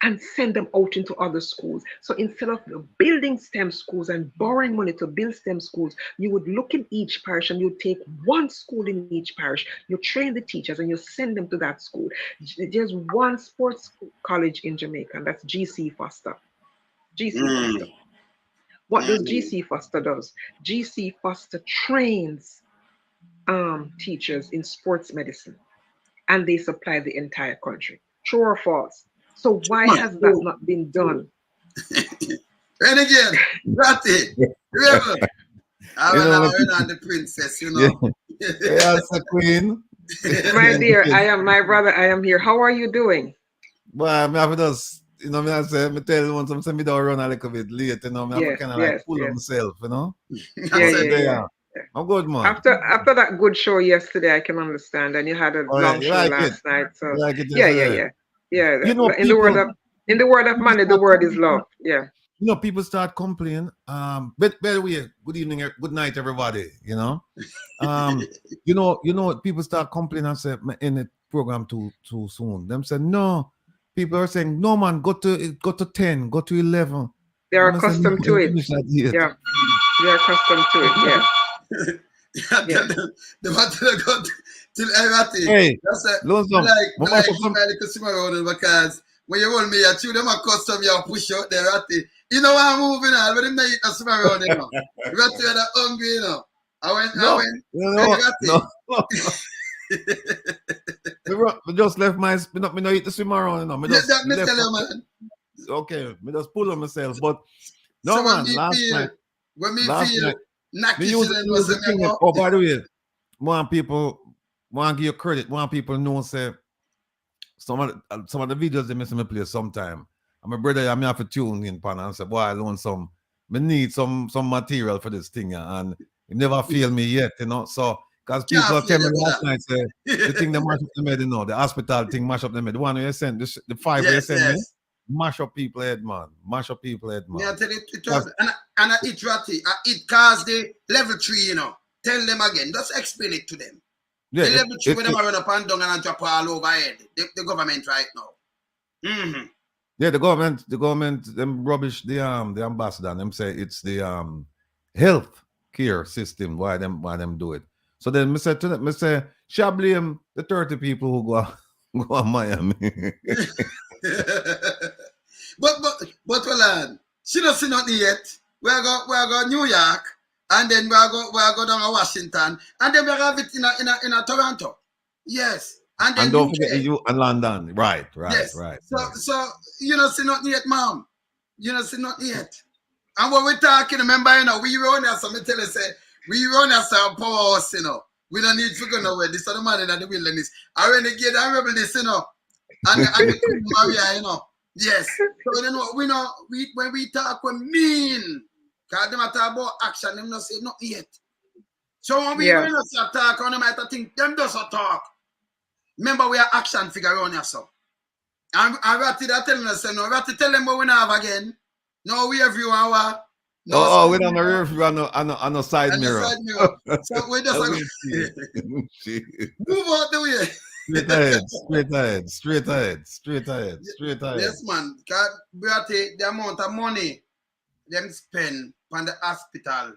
and send them out into other schools? So instead of building STEM schools and borrowing money to build STEM schools, you would look in each parish and you take one school in each parish, you train the teachers and you send them to that school. There's one sports college in Jamaica, and that's GC Foster. Foster. What does GC Foster does? GC Foster trains teachers in sports medicine, and they supply the entire country. True or false? So why has that not been done? Renegade, Ratty, Rebel. I'm the princess, you know. Yes, queen. My dear, my brother, I am here. How are you doing? Well, I'm having those, you know, I tell you once I'm don't run a little bit late, you know, I'm kind of like full of myself, you know. Yeah. I'm good, man. After that good show yesterday, I can understand, and you had a long show last night. So yeah. You know, in the word of money, the word is love. Yeah. You know, people start complaining. But by the way, good evening, good night, everybody. You know, you know, people start complaining and say in the program too soon. Them say no. People are saying no, man. Go to 10, go to 11. They are accustomed to it. Yeah, they are accustomed to it. Yeah. The matter got till Erati. Hey, because when you hold me, you them a custom you push out there, Erati. You know I'm moving on, but him not eat a swim around, you know. Ratty are hungry, you know. I went. Me just left my, me not eat the swim around, you know. Me just That me left tell you, man. okay, me just pull on myself. But no, So man, last night, when me last feel night, knock me you use, then use was the thing. Oh, by the way, more people, want to give you credit. More people know, say, some of the videos they miss me play sometime. And my brother, I me have to tune in pan and say, boy, I learn some, me need some material for this thing, yeah. And it never failed me yet, you know. So, because people tell me last night, say, the thing they mash up the head, you know, the hospital thing mash up the head. The one where you sent, the five where you sent me, mash up people head, man. Mash up people head, man. Me I tell you, and I eat ratty, I eat cars the level 3, you know. Tell them again, just explain it to them. Yeah, the level 3 when them run up and down and drop all over head. The government right now. Mm-hmm. Yeah, the government, them rubbish the ambassador, and them say it's the health care system why them do it. So then me say to them, shall blame the 30 people who go on Miami. but well, she don't see nothing yet. We are go New York, and then we are go down to Washington, and then we have it in a Toronto. Yes. And don't forget you and London. Right. Yes. Right. So you don't see nothing yet, ma'am. You don't see nothing yet. And when we're talking, remember, you know, we run as me tell you, say, we run as our power house, you know. We don't need to go nowhere. This other man in the wilderness. I renegade and rebel this, you know. And the Maria, you know. Yes. So you know, when we talk, we mean. Because they talk about action, them not say nothing yet. So when we run as a talk, on them might think them does a talk. Remember, we are action figure around here, so. And Ratty that telling us, no, Ratty tell them what we have again. No, we everyone want. No, we don't have a rear view on a side mirror. So we just move out the way. Straight ahead. Yes, man. Because Ratty, the amount of money them spend on the hospital.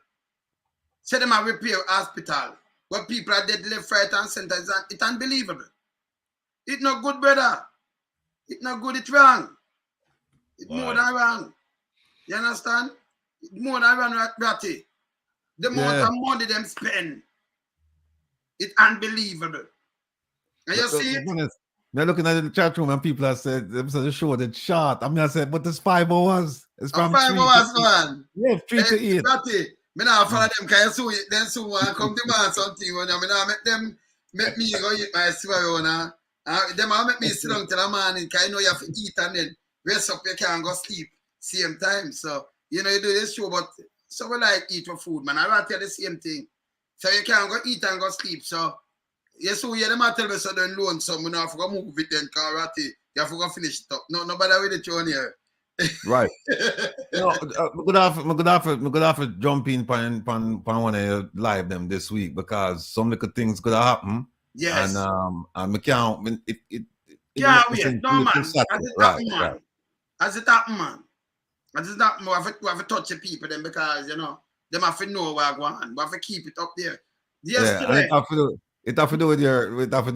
Say them a repair hospital where people are dead left, right, and center. It's unbelievable. It's not good, brother. It's not good, it's wrong. It's more than wrong. You understand? It's more than wrong, Ratty. The amount of money them spend. It's unbelievable. And you see it? They're looking at the chat room and people have said, the show that's short. I mean, I said, but it's 5 hours. It's from 5 hours, man. Yeah, 3 to 8. Ratty, me not follow them because you see then soon want come demand something when I not make them make me go eat my sivarona. Them all make me sit down till the morning because you know you have to eat and then rest up, you can't go sleep same time. So you know you do this show, but so we like eat for food, man. I rather the same thing. So you can't go eat and go sleep. So yes, so yeah, them tell me so then loan some, we have to go move it then because Ratty, you have to go finish it up. Nobody with the show here. Right. No, I'm gonna have to jump in on one of your live them this week because some little things could happen. Yes. And we can't it can't wait. No, man. Right. As it happen, man. As it happen, we have to touch the people then because you know them have to know where I go on. We have to keep it up there. Yesterday. Yeah, it have to do with Yeah. It have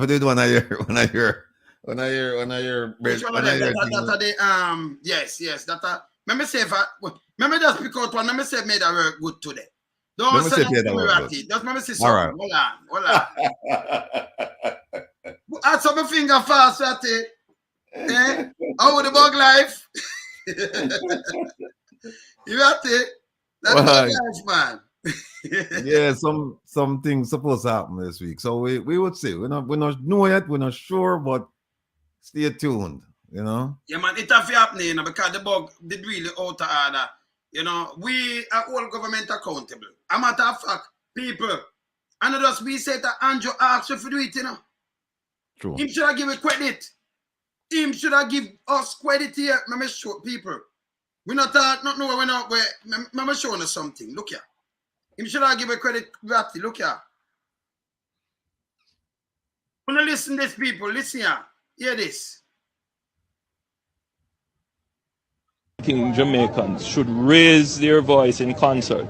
to do with when I hear Which one of them? Yes. Let me say let me just pick out one. Let me say made a work good today. Don't say that to me, Ratty. Just let me say something. Right. Hold on. Add some finger fast, Ratty. How the bug life? You Ratty? That's bug life, man. Yeah, some things supposed to happen this week. So we would see. We're not know yet, we're not sure, but stay tuned, you know. Yeah, man, it have to happen, you know, because the bug did really out of order. You know, we are all government accountable. A matter of fact, people, and not just we say that Andrew asked you to do it, you know. True. Him should have given credit. Him should have give us credit here. Let me show people. We not know we're not where. Let me show you something. Look here. Him should have given credit, Ratty. Look here. When you listen to this, people, listen here. Hear this. Jamaicans should raise their voice in concert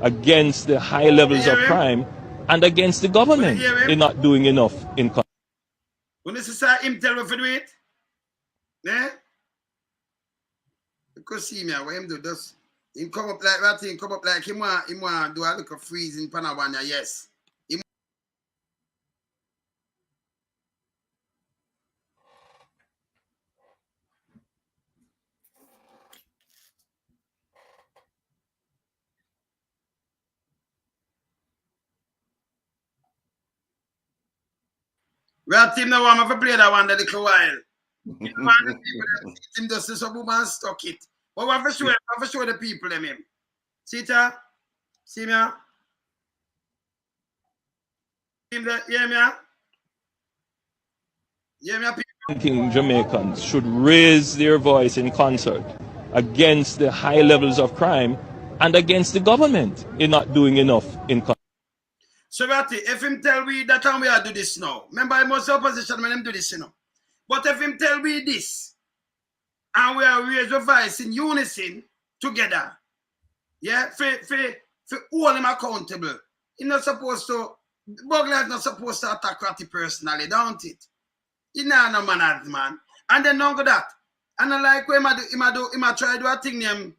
against the high levels of crime and against the government in not doing enough in concert. When this is him tell me to do it, yeah? Because see me, what him do, just him come up like that, him come up like him want do a little freeze in Panavania, yes. That team now want to play that one a little while. Him just some woman stuck it. But we have to show the people them him. See it? See me? Hear me? Hear me? I think Jamaicans should raise their voice in concert against the high levels of crime and against the government in not doing enough in country. So Ratty, if him tell we that time we are do this now. Remember I must opposition when him do this, you know. But if him tell we this and we are raise the voice in unison together, yeah, for hold him accountable. He's not supposed to Bugler is not supposed to attack Ratty personally, don't it? He not no man. And then don't go that. And I like when he try to do a thing named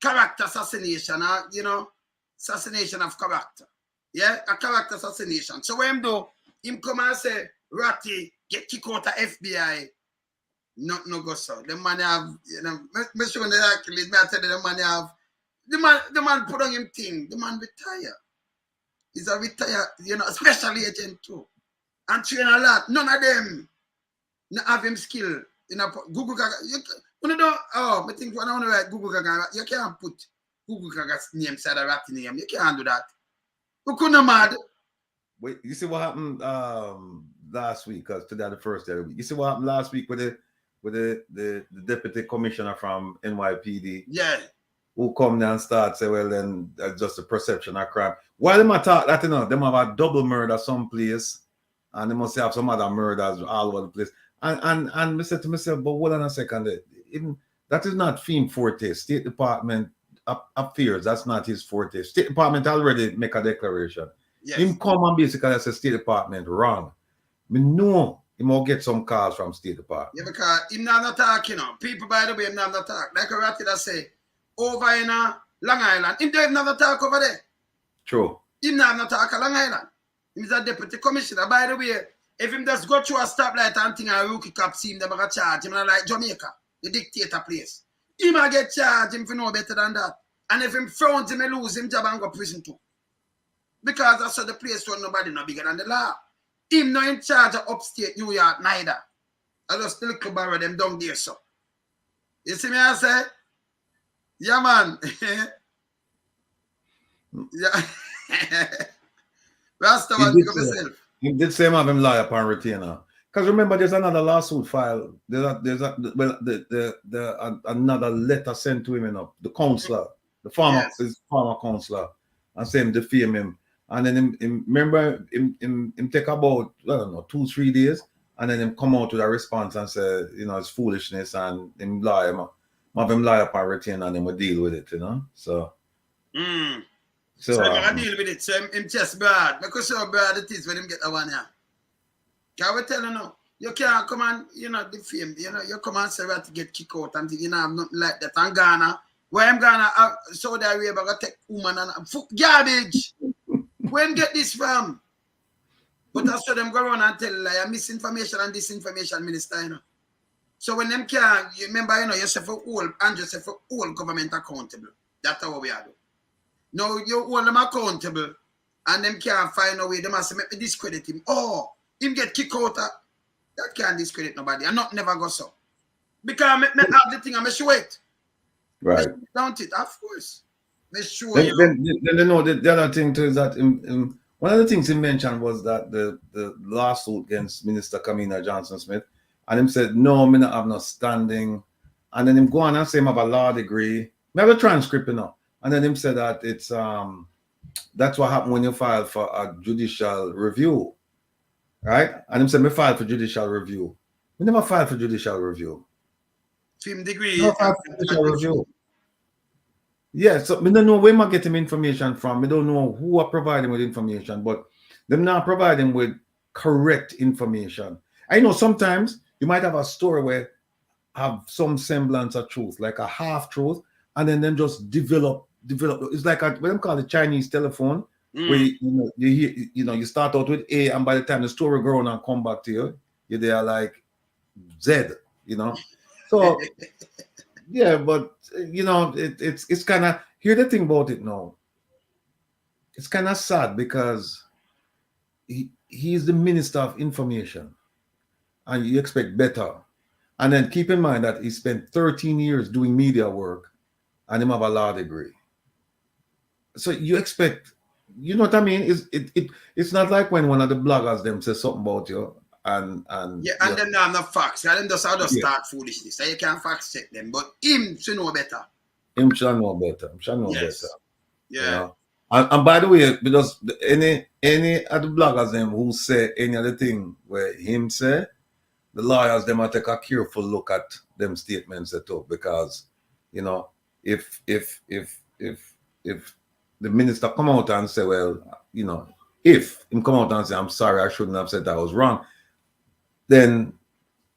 character assassination, you know, assassination of character. Yeah, a character assassination. So when him do, him come and say, Ratty, get kicked out of FBI. No go so. The man have, you know, me sure the actually, me I tell you, the man have, the man put on him thing, the man retire. He's a retired, you know, special agent too. And train a lot. None of them not have him skill. You know, Google Gaga. You know, I think when I want to write Google Gaga, you can't put Google Gaga's name inside a Ratty name. You can't do that. You couldn't mad. Wait, you see what happened last week? Because today the first day of the week. You see what happened last week with the deputy commissioner from NYPD? Yeah. Who come down and start say, well, then that's just a perception of crime. Why them attack that, you know, them have a double murder someplace, and they must have some other murders all over the place. And I said to myself, but hold on a second, even that is not FEMA forte. State Department affairs, that's not his forte. State Department already make a declaration. Yes. Him come and basically say State Department wrong. Me know he will get some calls from State Department. Yeah, because him not attack, you know. People, by the way, him not attack. Like a Ratty that say, over in Long Island, him don't have attack over there. True. Him not attack at Long Island. He's a deputy commissioner. By the way, if him just go through a stoplight and think a rookie cop see him, they going to charge him like Jamaica, the dictator place. He might get charged him for no better than that. And if him frowns him, he lose him job and go prison too. Because that's how the place where nobody no bigger than the law. Him not in charge of upstate New York neither. I just still could borrow them down there, so. You see me I say? Yeah, man. Yeah. Rasta man, pick up yourself. He did say have him lie upon retainer. Because remember, there's another lawsuit file. There's another letter sent to him, you know, the counselor, the former counselor, and say him defame him. And then him remember him take about, I don't know, 2-3 days, and then him come out with a response and say, you know, it's foolishness, and him lie, have him lie upon retainer, and him will deal with it, you know. So So I'm gonna deal with it. So him just bad. Because how bad it is when him get the one here. Can we tell you now? You can't come and, you know, defame, you know, you come and say to get kicked out and you know, nothing like that. And Ghana, where I'm Ghana, Saudi Arabia, gonna take woman and garbage. Where him get this from? But I saw them go around and tell like misinformation and disinformation minister, you know. So when them can't, you remember, you know, you say for all, and you say for all government accountable. That's how we are doing. Now you hold them accountable and them can't find a way. They must make me discredit him. Oh, him get kicked out. That can't discredit nobody. And not never go so. Because me have the thing and me show it. Right. Don't it? Of course. Me show then you know the other thing too is that one of the things he mentioned was that the lawsuit against Minister Kamina Johnson Smith, and him said, no, me not have no standing. And then him go on and say him have a law degree. Me have a transcript, you know. And then him said that it's that's what happened when you file for a judicial review. Right? And him said me filed for judicial review. We never filed for judicial review. Film degree. No, judicial review. Yeah, so we don't know where I get him information from. We don't know who are providing with information, but them not providing with correct information. I know sometimes you might have a story where have some semblance of truth, like a half truth, and then just develop. It's like what them call the Chinese telephone, where you start out with A, and by the time the story grow on and come back to you, you're there like Z, So yeah, but it's kind of, here's the thing about it now. It's kind of sad because he's the Minister of Information, and you expect better. And then keep in mind that he spent 13 years doing media work, and he have a law degree. So you expect, you know what I mean? It's not like when one of the bloggers them says something about you and then they have no facts. And then just start foolishness. So you can't fact check them. But him should know better. Him should know better. Better. Yeah. And by the way, because any of the bloggers them who say any other thing where him say, the lawyers them might take a careful look at them statements at all, because if the minister come out and say, well, if him come out and say, I'm sorry, I shouldn't have said that, I was wrong, then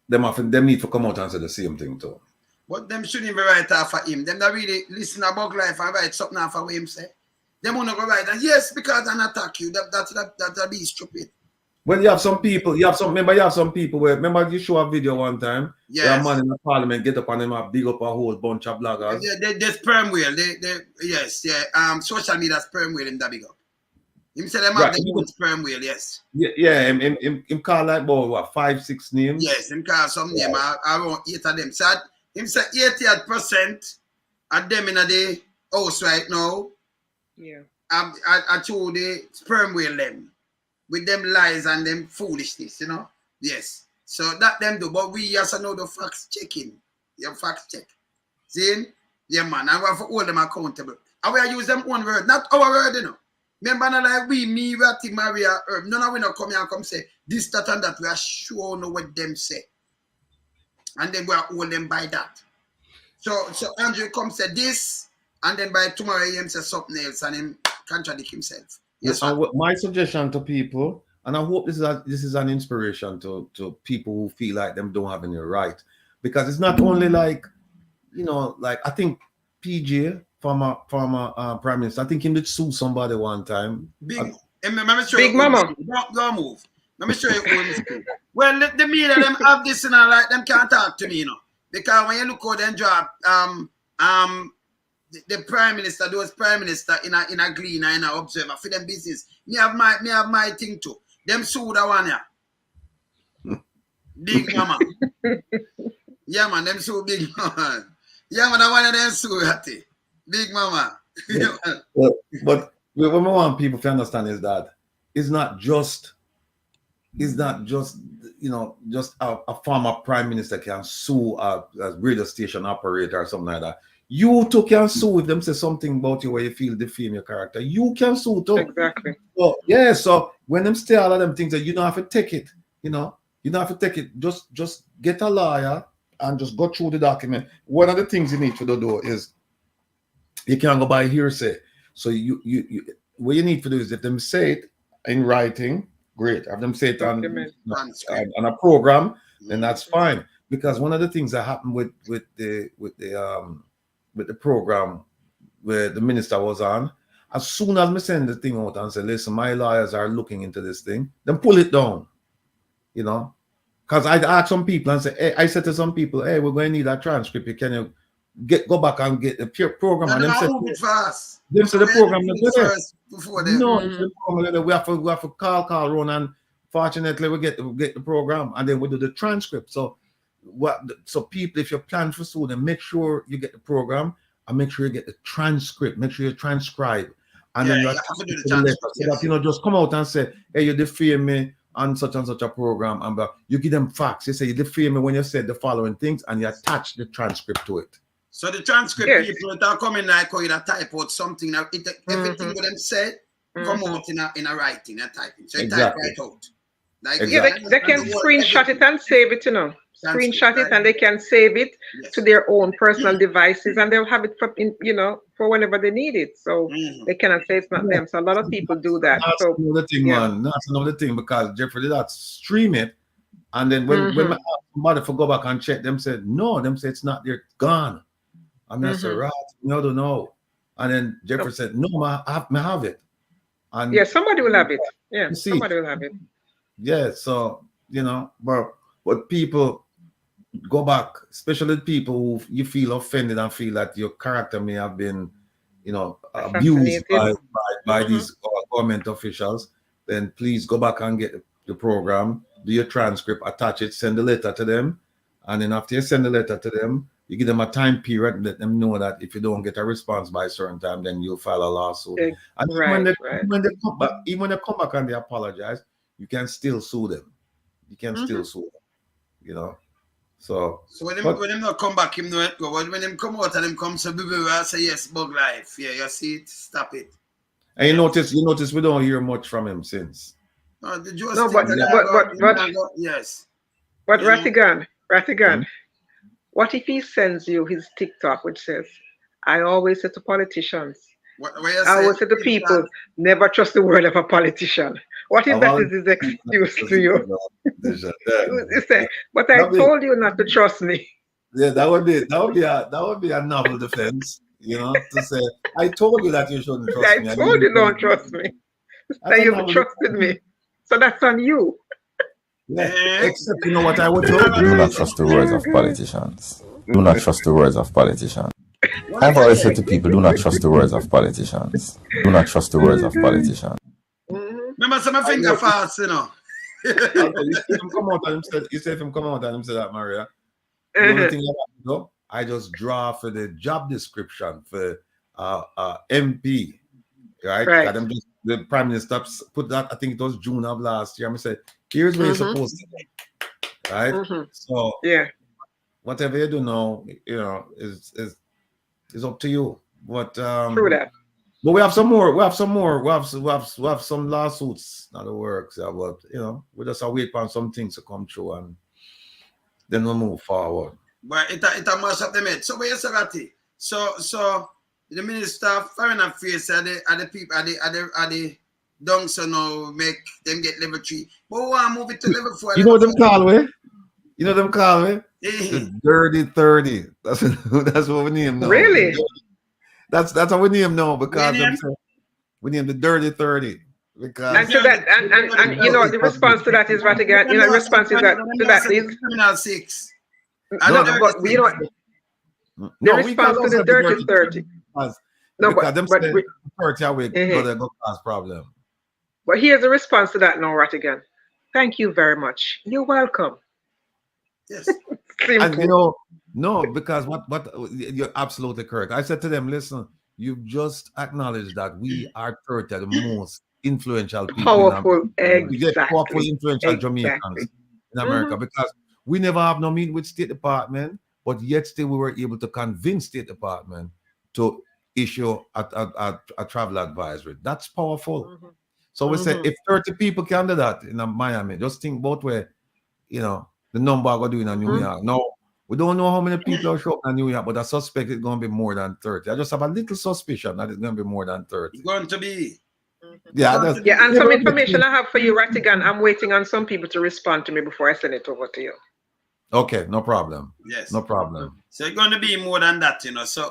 them need to come out and say the same thing too. But them shouldn't be right off of him. Them that really listen about life and write something off of what him say. Them want to go right and yes, because I attack you. That be stupid. Well, you have some people where, remember you show a video one time, a man in the parliament get up and them big up a whole bunch of bloggers. They sperm whale. Social media sperm whale in that big up. Him say them have the sperm whale, yes. Yeah, him call like about what, 5-6 names? Yes, him call some name around 8 of them. So him say 88% of them in the house right now. Yeah. I told the sperm whale them with them lies and them foolishness, Yes. So that them do, but we also know the facts checking. Your facts check. See? Yeah, man. I have to hold them accountable. I will use them one word, not our word, Remember, not like me, Ratty, Maria, Herb. None of we not come here and come say this, that, and that. We are sure know what them say. And then we are hold them by that. So Andrew come say this, and then by tomorrow he say something else and him contradict himself. Yes, and my suggestion to people, and I hope this is an inspiration to people who feel like them don't have any right, because it's not only like, like I think PJ, former prime minister, I think he did sue somebody one time. Big Mama. Don't move. Let me show you who. Well, the media them have this and all, like them can't talk to me, because when you look how them drop the prime minister, those prime minister in a gleaner, in a observer for them business. Me have my thing too. Them sue that one Big Mama. Yeah man, them sue Big Mama. Yeah man, that one of them sue that Big Mama. But what we want people to understand is that it's not just just a former prime minister can sue a radio station operator or something like that. You too can sue if them say something about you where you feel defame your character. You can sue too. Exactly. So yeah, so when them say all of them things that you don't have to take it, you don't have to take it. Just get a lawyer and just go through the document. One of the things you need to do is you can't go by hearsay. So you what you need to do is if them say it in writing, great. Have them say it on a program, then that's fine. Because one of the things that happened with the program where the minister was on, as soon as me send the thing out and say, listen, my lawyers are looking into this thing, then pull it down. Because I asked some people and say, hey, I said to some people, hey, we're going to need a transcript. Can you go back and get the program? And them said, fast. Them said the program before them. No, we have to call run, and fortunately we get the program and then we do the transcript. So people, if you plan for sue, then make sure you get the program and make sure you get the transcript. Make sure you transcribe, and then you have to do the transcript. So that just come out and say, hey, you defame me on such and such a program, and you give them facts. You say you defame me when you said the following things, and you attach the transcript to it. So the transcript people that are coming like you type out something. Everything what them said come out in a writing and typing. So you type right out. Like they can screenshot it and save it, Screenshot it and they can save it to their own personal devices, and they'll have it for whenever they need it. So they cannot say it's not them. So a lot of people do that. That's another thing, man. That's another thing, because Jeffrey did that stream it, and then when I ask somebody for go back and check. Them said no. Them said it's not there. It's gone. I mean, I said, right, no, don't know. And then Jeffrey said, no, I have it. And yeah, somebody will have it. Yeah, somebody will have it. Yeah, so but people go back, especially people who you feel offended and feel that your character may have been, abused by these government officials. Then please go back and get the program, do your transcript, attach it, send the letter to them, and then after you send the letter to them, you give them a time period and let them know that if you don't get a response by a certain time, then you'll file a lawsuit. And when they come back, even when they come back and they apologize, you can still sue them. You can still sue them, So when him not come back, him know it go. But when him come out and him come so I say yes, bug life. Yeah, you see it, stop it. And you notice we don't hear much from him since. But yes. But Rattigan, what if he sends you his TikTok which says, I always say to politicians, I always say to people, never trust the word of a politician. What if that is his excuse to you? You say, but I told you not to trust me. Yeah, that would be a novel defense, to say, I told you that you shouldn't trust me. I told you don't trust me. That you've trusted me. So that's on you. Yeah. Except you know what I would do? Do not trust the words of politicians. Do not trust the words of politicians. I've always said to people, do not trust the words of politicians. Do not trust the words of politicians. Remember some finger fast, You see him come out and him said that, Maria. The only thing I do, I just draw for the job description for MP, right? And just, the Prime Minister put that, I think it was June of last year. I said, here's where you're supposed to go, right? So whatever you do now, is up to you. But true that. But we have some more. We have some lawsuits in the works. Yeah, but we just wait for some things to come through and then we'll move forward. But it mash up the head. So where you say that? So the Minister of Foreign Affairs are the people are the dunks now make them get level 3. But we want to move it to level 4. You know them call me? The Dirty 30. That's what we name now. Really? That's how we name now because we name the Dirty 30. Because and to that and the response to that is Rattigan. The response is that to that is criminal 6. But we don't. The response to the Dirty 30. Because them 30 away go cause problem. But here's the response to that now, Rattigan. Thank you very much. You're welcome. Yes. And no, because what you're absolutely correct. I said to them, listen, you've just acknowledged that we are 30 the most influential people. Powerful, powerful, influential Jamaicans in America because we never have no meeting with State Department, but yet still we were able to convince State Department to issue a travel advisory. That's powerful. So we say if 30 people can do that in Miami, just think about where the number we're doing in New York. No, we don't know how many people are showing up in New York, but I suspect it's going to be more than 30. I just have a little suspicion that it's going to be more than 30. It's going to be. Yeah, and some information I have for you, Rattigan. I'm waiting on some people to respond to me before I send it over to you. Okay, no problem. Yes. No problem. So it's going to be more than that, So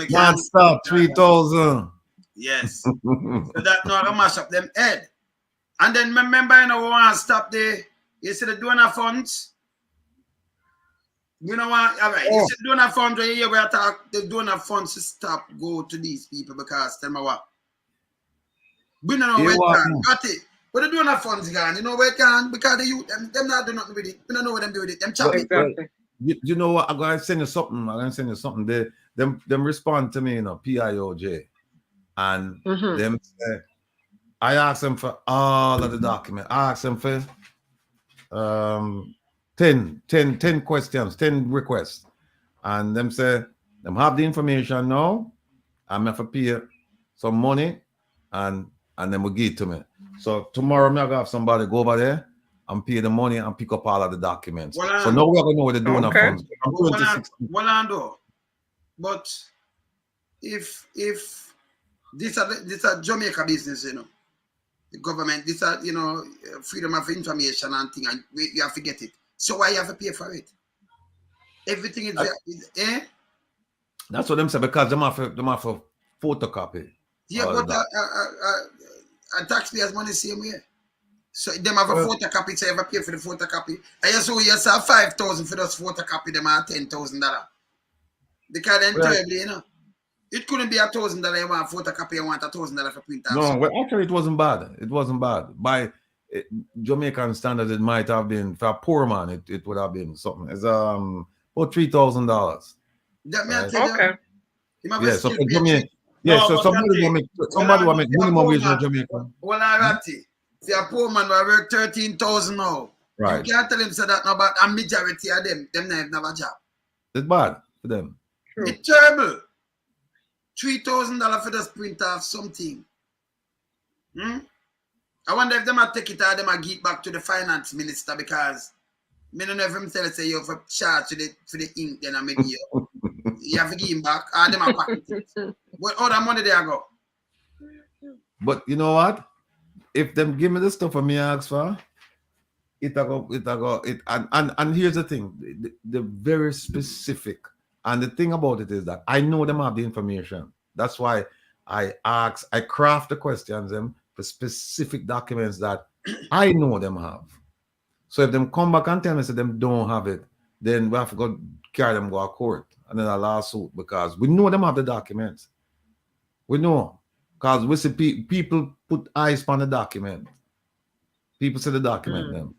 can't stop 3,000. Yes. So that now I mash up them head. And then remember, we want to stop you see the donor funds. You know what? All right. You see the donor funds when you hear we talk the donor funds to stop go to these people because tell me what. We don't know where it can. Got it. But the donor funds gone. You know where it can because the youth them not do nothing with it. We don't know what them do with it. Them chop it. You know what? I'm gonna send you something. Them respond to me, PIOJ. And them say, I asked them for all of the documents. I asked them for 10 questions, 10 requests. And them say, them have the information now. I'm going to pay some money and then we'll give it to me. So tomorrow I'm going to have somebody go over there and pay the money and pick up all of the documents. So now we're going to know what they're doing. But if this are Jamaica business, the government, this are freedom of information and thing, and you have to get it. So why you have to pay for it? Everything is eh? That's what them say because them have a photocopy. Yeah, but taxpayers' money same way. So them have a photocopy, so you have to pay for the photocopy. And you saw you have 5,000 for those photocopy, them are $10,000. Because then terribly, you know. It couldn't be $1,000 you want photocopy, you want $1,000 for print. No, well, actually, it wasn't bad. It wasn't bad. By Jamaican standards, it might have been for a poor man. It would have been something. It's about $3,000. That may I tell you? Okay. Yeah, so for Jamaica, so somebody will make minimum wage in Jamaica. Well, alrighty. See, a poor man will work 13,000 now. Right. You can't tell him so that no, but a majority of them never have a job. It's bad for them. True. It's terrible. $3,000 for the print off something. I wonder if they might take it or they might give back to the finance minister because me don't know if him tell say you have to charge for the ink then I make you. You have to give him back or they might pack it. What other money they go? But you know what? If them give me the stuff for me ask for, and here's the thing, the very specific. And the thing about it is that I know them have the information. That's why I craft the questions them for specific documents that I know them have. So if them come back and tell me that them don't have it, then we have to go carry them go to court and then a lawsuit because we know them have the documents. We know. Because we see people put eyes on the document. People see the document them.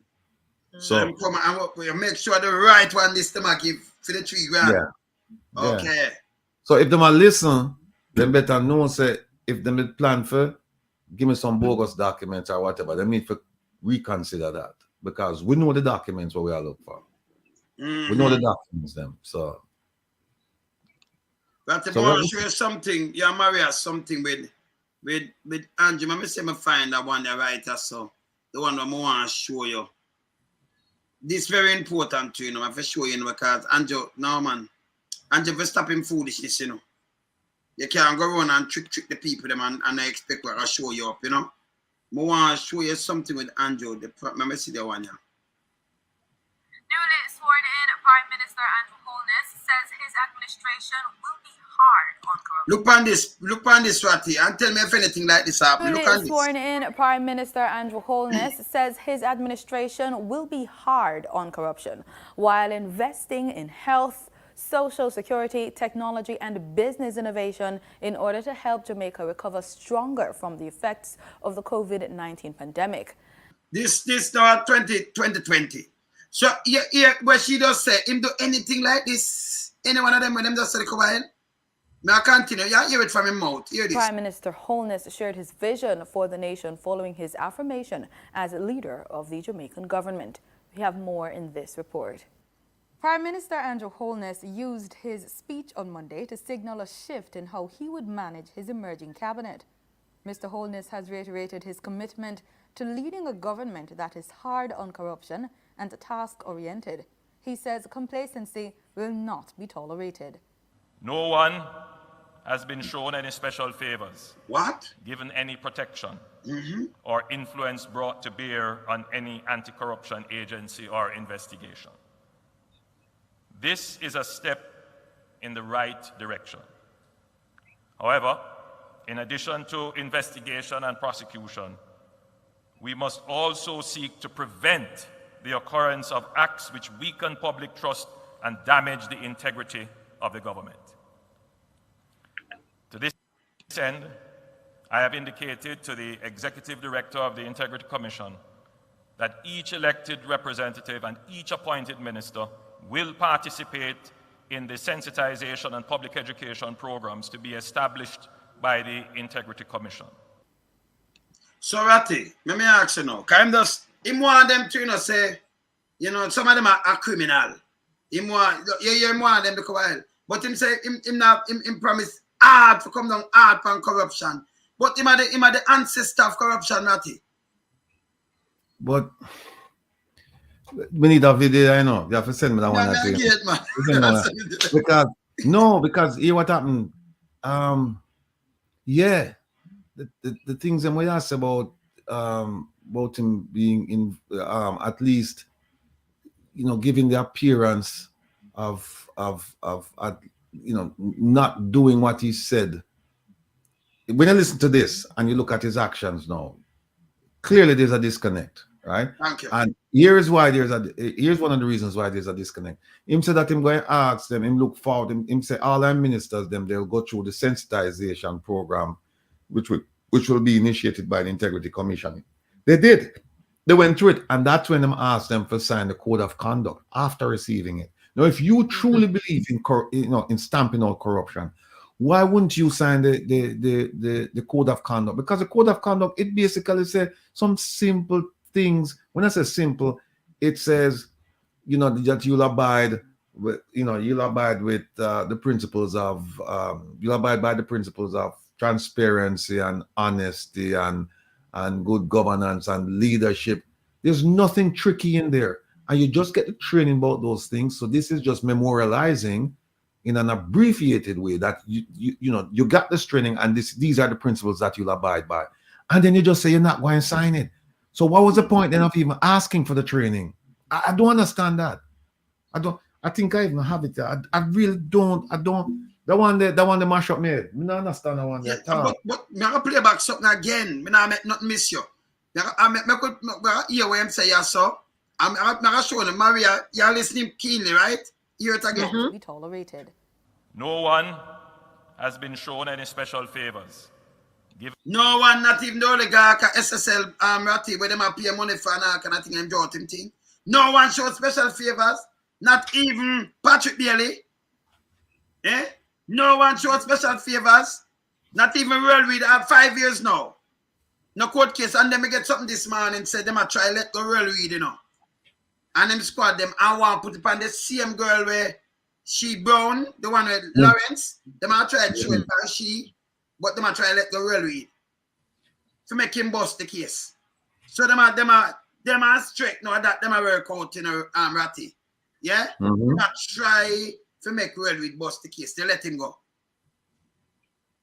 So come and make sure the right one this time I give for the $3,000. Yeah. Okay. Yeah. So if them a listen, them better know say if them plan for give me some bogus documents or whatever, they need to reconsider that because we know the documents what we are looking for. We know the documents them. So but if I want to show you something, you marry something with Andrew. Let me see me find that one the writer so the one that I want to show you. This is very important to you know. I have to show you because Andrew, no man. And if you stop him foolishness, you know. You can't go around and trick the people them and I expect what I show you up, you know. I want to show you something with Andrew. Let me see the one here. Newly sworn in, Prime Minister Andrew Holness says his administration will be hard on corruption. Look on this, Ratty, and tell me if anything like this happens. Look on this. Sworn in, Prime Minister Andrew Holness says his administration will be hard on corruption while investing in health, social security, technology, and business innovation in order to help Jamaica recover stronger from the effects of the COVID-19 pandemic. This now 2020. So yeah, where she does say him do anything like this. Any one of them when them just say come ahead. May I continue? You hear it from his mouth. Hear this. Prime Minister Holness shared his vision for the nation following his affirmation as leader of the Jamaican government. We have more in this report. Prime Minister Andrew Holness used his speech on Monday to signal a shift in how he would manage his emerging cabinet. Mr. Holness has reiterated his commitment to leading a government that is hard on corruption and task-oriented. He says complacency will not be tolerated. No one has been shown any special favors. What? Given any protection or influence brought to bear on any anti-corruption agency or investigation. This is a step in the right direction. However, in addition to investigation and prosecution, we must also seek to prevent the occurrence of acts which weaken public trust and damage the integrity of the government. To this end, I have indicated to the Executive Director of the Integrity Commission that each elected representative and each appointed minister will participate in the sensitization and public education programs to be established by the Integrity Commission. So Ratty, let me ask you now. Can him want them to say, some of them are criminal. Him want them to come out. But him say him promise hard to come down hard on corruption. But him are the ancestor of corruption, Ratty. But we need a video, I know. You have to send me that one. Because hear what happened. Yeah. The things that we asked about him being in at least giving the appearance of not doing what he said. When you listen to this and you look at his actions now, clearly there's a disconnect, right? Thank you. And here's why here's one of the reasons why there's a disconnect. Him said that him going to ask them, him look forward, him say all our ministers, they'll go through the sensitization program, which will be initiated by the Integrity Commission. They did. They went through it, and that's when them asked them to sign the code of conduct after receiving it. Now, if you truly believe in stamping out corruption, why wouldn't you sign the code of conduct? Because the code of conduct, it basically says some simple things. When I say simple, it says, that you'll abide with, the principles of, you'll abide by the principles of transparency and honesty and good governance and leadership. There's nothing tricky in there, and you just get the training about those things. So this is just memorializing in an abbreviated way that you got this training, and these are the principles that you'll abide by, and then you just say you're not going to sign it. So what was the point then of even asking for the training? I don't understand that. I think I even have it. I really don't. The one that mash up me. I don't understand the one that. But me I play back something again. Me not make nothing miss you. I could hear what I'm saying. Yeah, so I'm showing you, Maria. You're listening keenly, right? Hear it again. Be tolerated. No one has been shown any special favors. No one, not even the oligarch, SSL, Ratty, where them pay money for and kind of thing and do thing. No one showed special favors. Not even Patrick Daly. No one showed special favors. Not even Royal Reid. 5 years now. No court case. And then we get something this morning said them a try let go Royal Reid, And them squad them. I want to put it on the same girl where she Brown, the one with Lawrence. Them a try to show it by she, but them a try let go Royal Reid to make him bust the case. So them a strict now that them a work out in Ratty. Yeah? Not try to make Royal Reid bust the case. They let him go.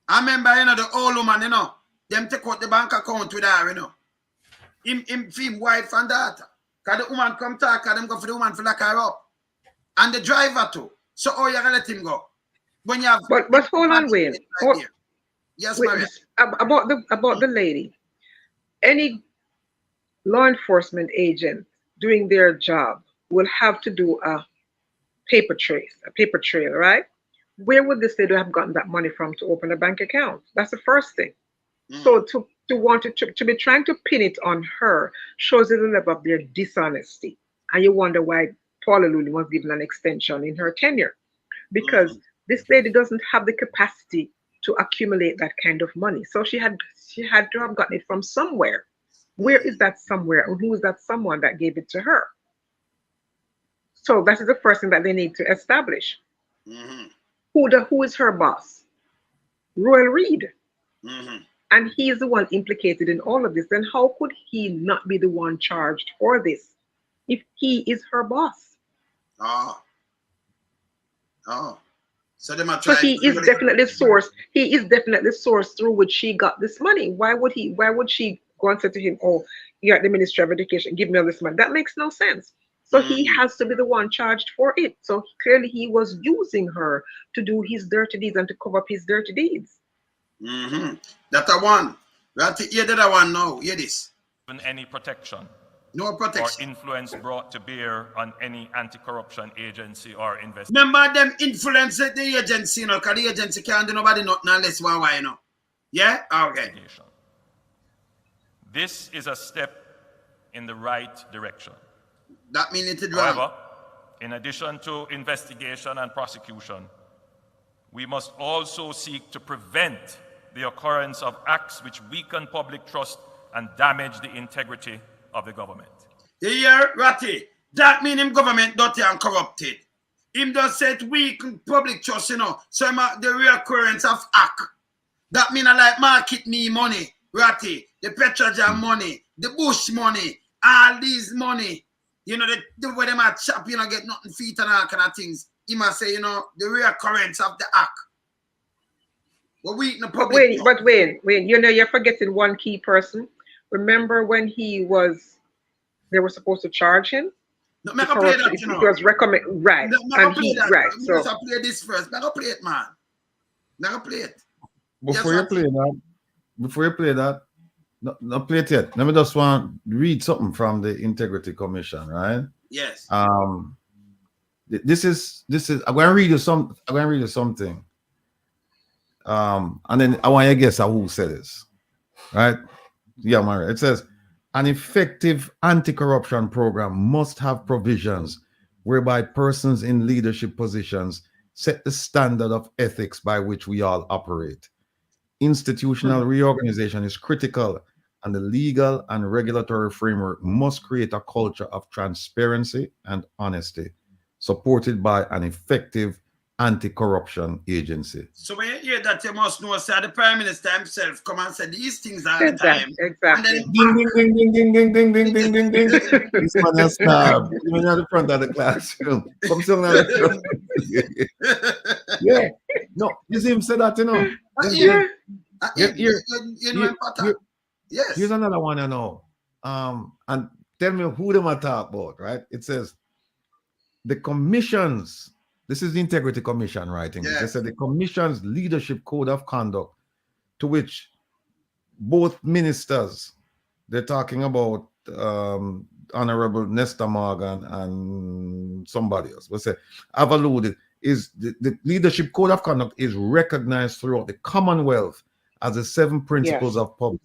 I remember, the old woman, them take out the bank account with her, Him wife and daughter. Because the woman come talk, them go for the woman to lock her up. And the driver too. So, you gotta let him go. When you have but hold on, Wayne. Yes, Wait, Maria. About the lady. Any law enforcement agent doing their job will have to do a paper trail, right? Where would this lady have gotten that money from to open a bank account? That's the first thing. So to want to be trying to pin it on her shows you the level of their dishonesty. And you wonder why Paula Luli was given an extension in her tenure. Because this lady doesn't have the capacity to accumulate that kind of money. So she had to have gotten it from somewhere. Where is that somewhere? And who is that someone that gave it to her? So that is the first thing that they need to establish. Who is her boss? Royal Reid. And he is the one implicated in all of this. Then how could he not be the one charged for this if he is her boss? So they might So try. he is definitely source. He is definitely source through which she got this money. Why would she go and say to him, "Oh, you're at the Ministry of Education, give me all this money"? That makes no sense. So he has to be the one charged for it. So clearly he was using her to do his dirty deeds and to cover up his dirty deeds. That's a one. We have to hear that one now. Hear this. Any protection. No protection. Or influence brought to bear on any anti-corruption agency or investigation. Remember them influence the agency, because the agency can't do nobody nothing unless why, Yeah? Okay. This is a step in the right direction. That means it's However, in addition to investigation and prosecution, we must also seek to prevent the occurrence of acts which weaken public trust and damage the integrity of the government. You hear, Ratty? That means him government dirty and corrupted. Him just said weaken public trust, So the reoccurrence of act. That means I like market me money, Ratty, the Petrojan money, the Bush money, all these money. The way them are chop, get nothing feet and all kind of things. He must say, the reoccurrence of the act. But Wayne, you're forgetting one key person. Remember when they were supposed to charge him? No, me play that, it was recommend right. No, And he, play that. right. So play this first. Me play it, man. Me play it. Before you play that, no play it yet. Let me just want to read something from the Integrity Commission, right? Yes. This is I'm going to read you something. And then I want you to guess who said this, right? Yeah, Maria. It says an effective anti-corruption program must have provisions whereby persons in leadership positions set the standard of ethics by which we all operate. Institutional reorganization is critical, and the legal and regulatory framework must create a culture of transparency and honesty, supported by an effective anti-corruption agency. So when you hear that, you must know, sir, the Prime Minister himself come and say these things all the time. Exactly. And then ding, ding, ding, ding, ding, ding, ding, ding, ding, ding, ding. This man is snob. Even at the front of the classroom. Come sit down. Yeah. No, you see him say that, you know. Yes. Here's another one I know. And tell me who them I talk about, right? It says the commissions, this is the Integrity Commission writing. They said the commission's leadership code of conduct, to which both ministers, they're talking about Honorable Nestor Morgan and somebody else, but say, I've alluded, is the leadership code of conduct is recognized throughout the Commonwealth as the 7 principles of public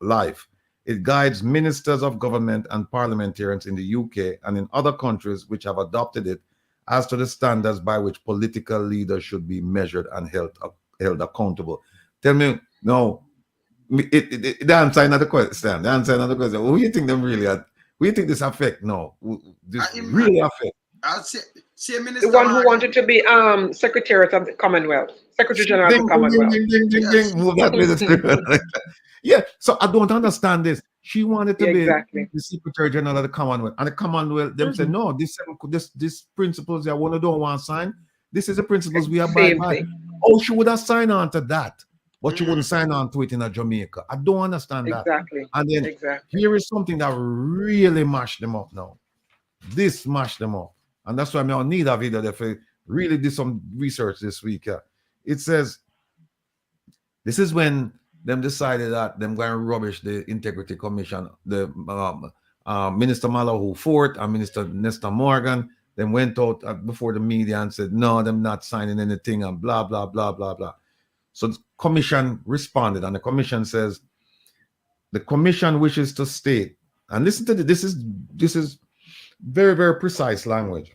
life. It guides ministers of government and parliamentarians in the UK and in other countries which have adopted it as to the standards by which political leaders should be measured and held accountable. Tell me, no, the answer another question. The answer another question. Who do you think them really are? Who do you think this affect? No, this really affect. I'll say Minister the one who wanted to be Secretary of the Commonwealth, Secretary General of the Commonwealth. Move that. Yeah, so I don't understand this. She wanted to be the Secretary General of the Commonwealth, and the Commonwealth them said no. This principles that one don't want to sign. This is the principles we abide by. Oh, she would have signed on to that, but she wouldn't sign on to it in Jamaica. I don't understand that. And then here is something that really mashed them up now. This mashed them up. And that's why I need a video that really did some research this week. It says, this is when them decided that them going to rubbish the Integrity Commission. The Minister Malahoo Fort and Minister Nestor Morgan, then went out before the media and said, no, them not signing anything and blah, blah, blah, blah, blah. So the commission responded, and the commission says, the commission wishes to state, and listen to this is very, very precise language.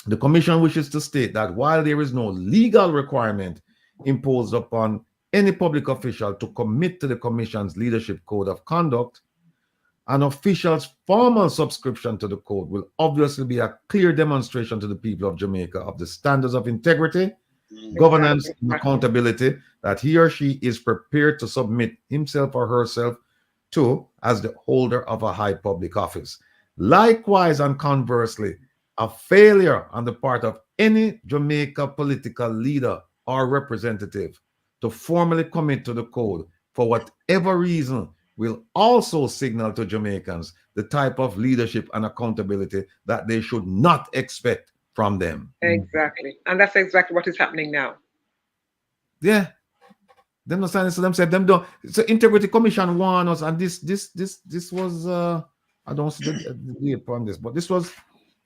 The commission wishes to state that while there is no legal requirement imposed upon any public official to commit to the commission's leadership code of conduct, an official's formal subscription to the code will obviously be a clear demonstration to the people of Jamaica of the standards of integrity, governance, and accountability that he or she is prepared to submit himself or herself to as the holder of a high public office. Likewise and conversely, a failure on the part of any Jamaica political leader or representative to formally commit to the code for whatever reason will also signal to Jamaicans the type of leadership and accountability that they should not expect from them. Exactly. And that's exactly what is happening now. Yeah. Them not signing, so them said them don't. So Integrity Commission warned us, and this was I don't see the date on this, but this was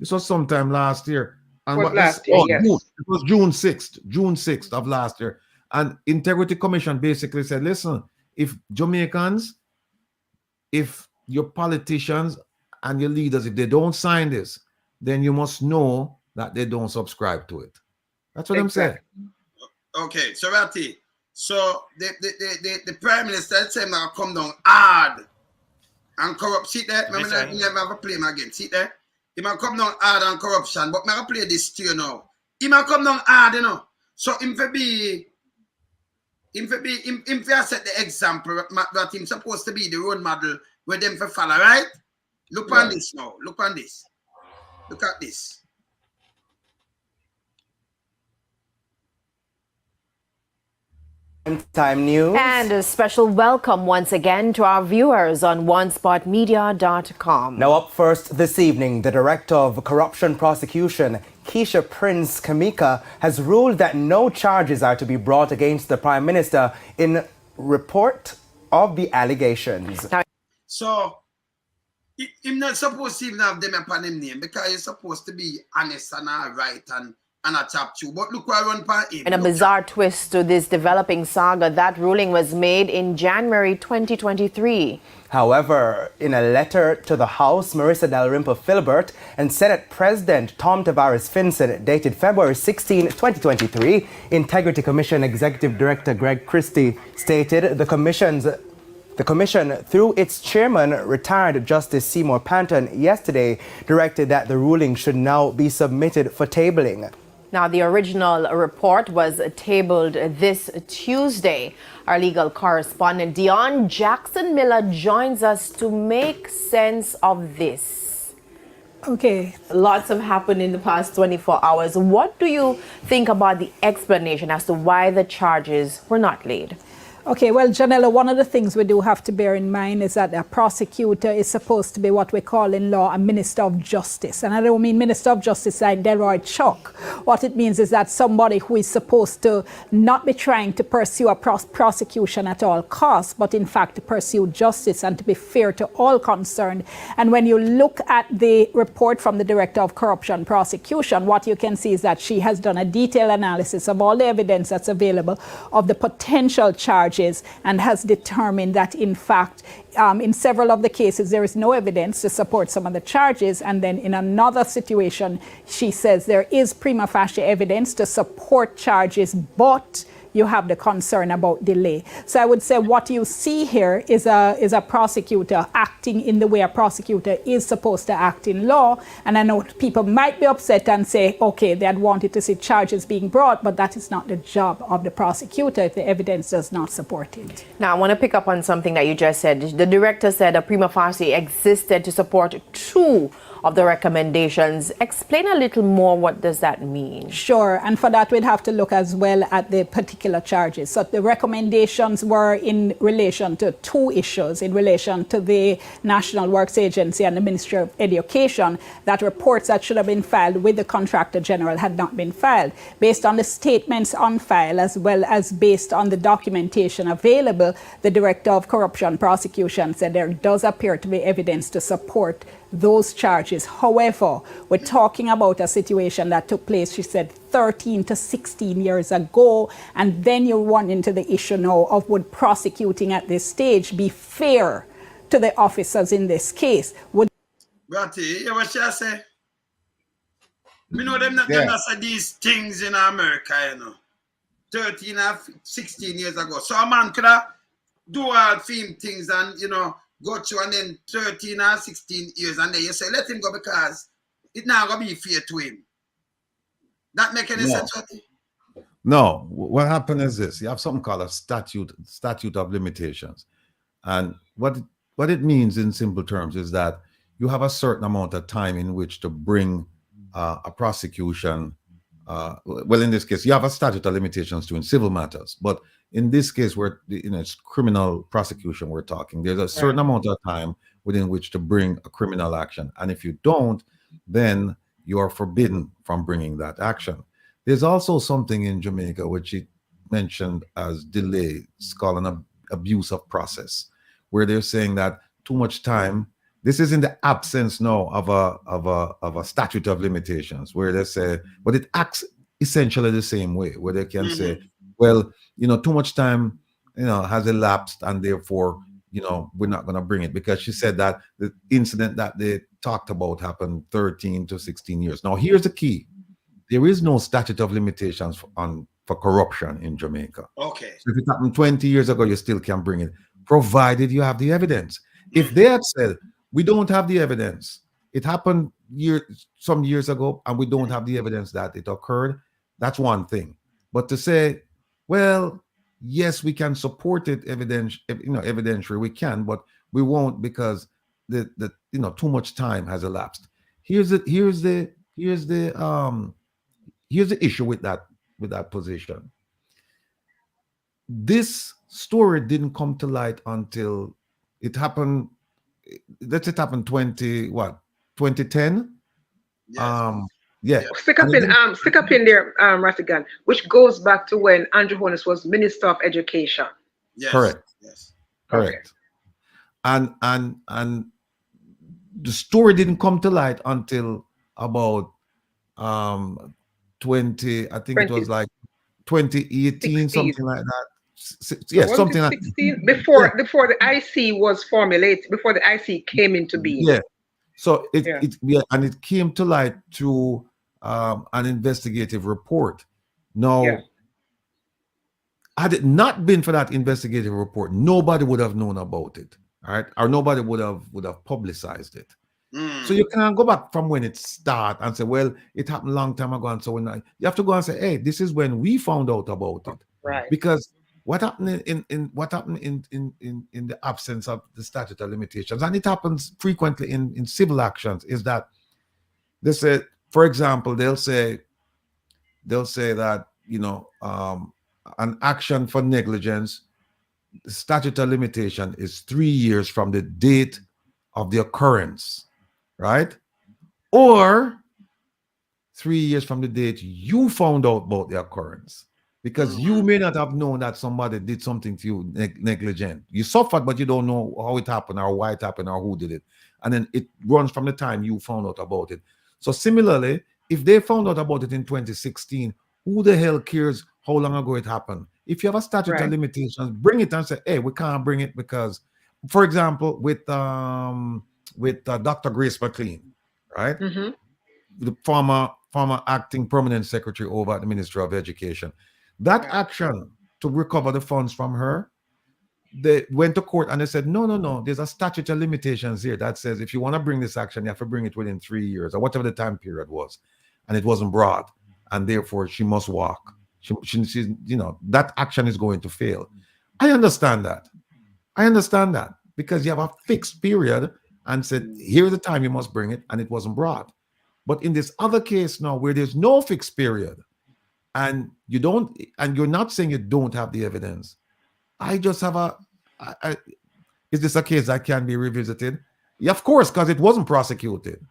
sometime last year. And what last year, yes. It was June 6th of last year. And Integrity Commission basically said, listen, if Jamaicans, if your politicians and your leaders, if they don't sign this, then you must know that they don't subscribe to it. That's what I'm saying. Okay, so Ratty, so the Prime Minister said now come down hard and corrupt. See there? I'm never have to play him again. See there? He might come down hard on corruption, but I'm going to play this to you now. He might come down hard, you know. So him for set the example that him supposed to be the role model where them for follow, right? Look on this now. Look on this. Look at this. Time news. And a special welcome once again to our viewers on onespotmedia.com. Now up first this evening, the Director of Corruption Prosecution, Keisha Prince Kamika, has ruled that no charges are to be brought against the Prime Minister in report of the allegations. So, I'm not supposed to even have them upon him name because he's supposed to be honest and all right and a chap too. But look what I run by him. In a bizarre twist to this developing saga, that ruling was made in January 2023. However, in a letter to the House, Marissa Dalrymple Filbert and Senate President Tom Tavares Finson, dated February 16, 2023, Integrity Commission Executive Director Greg Christie stated the Commission, through its chairman, retired Justice Seymour Panton, yesterday directed that the ruling should now be submitted for tabling. Now, the original report was tabled this Tuesday. Our legal correspondent, Dion Jackson Miller, joins us to make sense of this. Okay. Lots have happened in the past 24 hours. What do you think about the explanation as to why the charges were not laid? Okay, well, Janella, one of the things we do have to bear in mind is that a prosecutor is supposed to be what we call in law a Minister of Justice. And I don't mean Minister of Justice like Delroy Chuck. What it means is that somebody who is supposed to not be trying to pursue a prosecution at all costs, but in fact to pursue justice and to be fair to all concerned. And when you look at the report from the Director of Corruption Prosecution, what you can see is that she has done a detailed analysis of all the evidence that's available of the potential charge and has determined that, in fact, in several of the cases, there is no evidence to support some of the charges. And then in another situation, she says there is prima facie evidence to support charges, but you have the concern about delay. So I would say what you see here is a prosecutor acting in the way a prosecutor is supposed to act in law. And I know people might be upset and say, okay, they had wanted to see charges being brought, but that is not the job of the prosecutor if the evidence does not support it. Now, I want to pick up on something that you just said. The director said a prima facie existed to support two of the recommendations. Explain a little more, what does that mean? Sure, and for that we'd have to look as well at the particular charges. So the recommendations were in relation to two issues, in relation to the National Works Agency and the Ministry of Education, that reports that should have been filed with the Contractor General had not been filed. Based on the statements on file, as well as based on the documentation available, the Director of Corruption Prosecution said there does appear to be evidence to support those charges. However, we're talking about a situation that took place, she said, 13 to 16 years ago. And then you run into the issue now of would prosecuting at this stage be fair to the officers in this case? Would Bratty, you what she say? We know them not say these things in America, you know. 13 or 16 years ago. So a man could have do all film things and, you know, go through and then 13 or 16 years and then you say, let him go because it's not going to be fair to him. That make any sense? No. What happened is this. You have something called a statute of limitations. And what it means in simple terms is that you have a certain amount of time in which to bring a prosecution. Well, in this case, you have a statute of limitations too in civil matters. But in this case, where it's criminal prosecution we're talking, there's a certain amount of time within which to bring a criminal action. And if you don't, then you are forbidden from bringing that action. There's also something in Jamaica which it mentioned as delay. It's called an abuse of process, where they're saying that too much time. This is in the absence now of a statute of limitations, where they say, but it acts essentially the same way, where they can say, well, too much time, has elapsed, and therefore, we're not going to bring it, because she said that the incident that they talked about happened 13 to 16 years. Now, here's the key: there is no statute of limitations for corruption in Jamaica. Okay. So if it happened 20 years ago, you still can bring it, provided you have the evidence. If they had said, we don't have the evidence, it happened some years ago, and we don't have the evidence that it occurred, that's one thing. But to say, well, yes, we can support it evidentiary, we can, but we won't because the too much time has elapsed. Here's the issue with that position. this story didn't come to light until it happened. Let it happen 2010. Yes. Yeah. Stick up in there, Ratigan, which goes back to when Andrew Holness was Minister of Education. Yes. Correct. Yes. Correct. Okay. And the story didn't come to light until about 20, I think it was like 2018, 16. something like that. Yeah, something like 16 before the IC was formulated, before the IC came into being. Yeah. So and it came to light through an investigative report. Now, had it not been for that investigative report, nobody would have known about it, all right? Or nobody would have publicized it. So you can't go back from when it started and say, well, it happened a long time ago, and so when you have to go and say, hey, this is when we found out about it, right? Because what happened in the absence of the statute of limitations, and it happens frequently in civil actions, is that they say, for example, they'll say that, you know, an action for negligence, the statute of limitation is 3 years from the date of the occurrence, right? Or 3 years from the date you found out about the occurrence, because you may not have known that somebody did something to you negligent. You suffered, but you don't know how it happened or why it happened or who did it. And then it runs from the time you found out about it. So similarly, if they found out about it in 2016, who the hell cares how long ago it happened? If you have a statute of limitations, bring it and say, hey, we can't bring it because, for example, with Dr. Grace McLean, right? The former acting permanent secretary over at the Ministry of Education. That action to recover the funds from her, they went to court and they said, no, there's a statute of limitations here that says if you want to bring this action, you have to bring it within 3 years or whatever the time period was. And it wasn't brought. And therefore, she must walk. She's, you know, that action is going to fail. I understand that. Because you have a fixed period and said, here's the time you must bring it, and it wasn't brought. But in this other case now, where there's no fixed period, and you're not saying you don't have the evidence, I just have is this a case that can be revisited? Yeah, of course, because it wasn't prosecuted.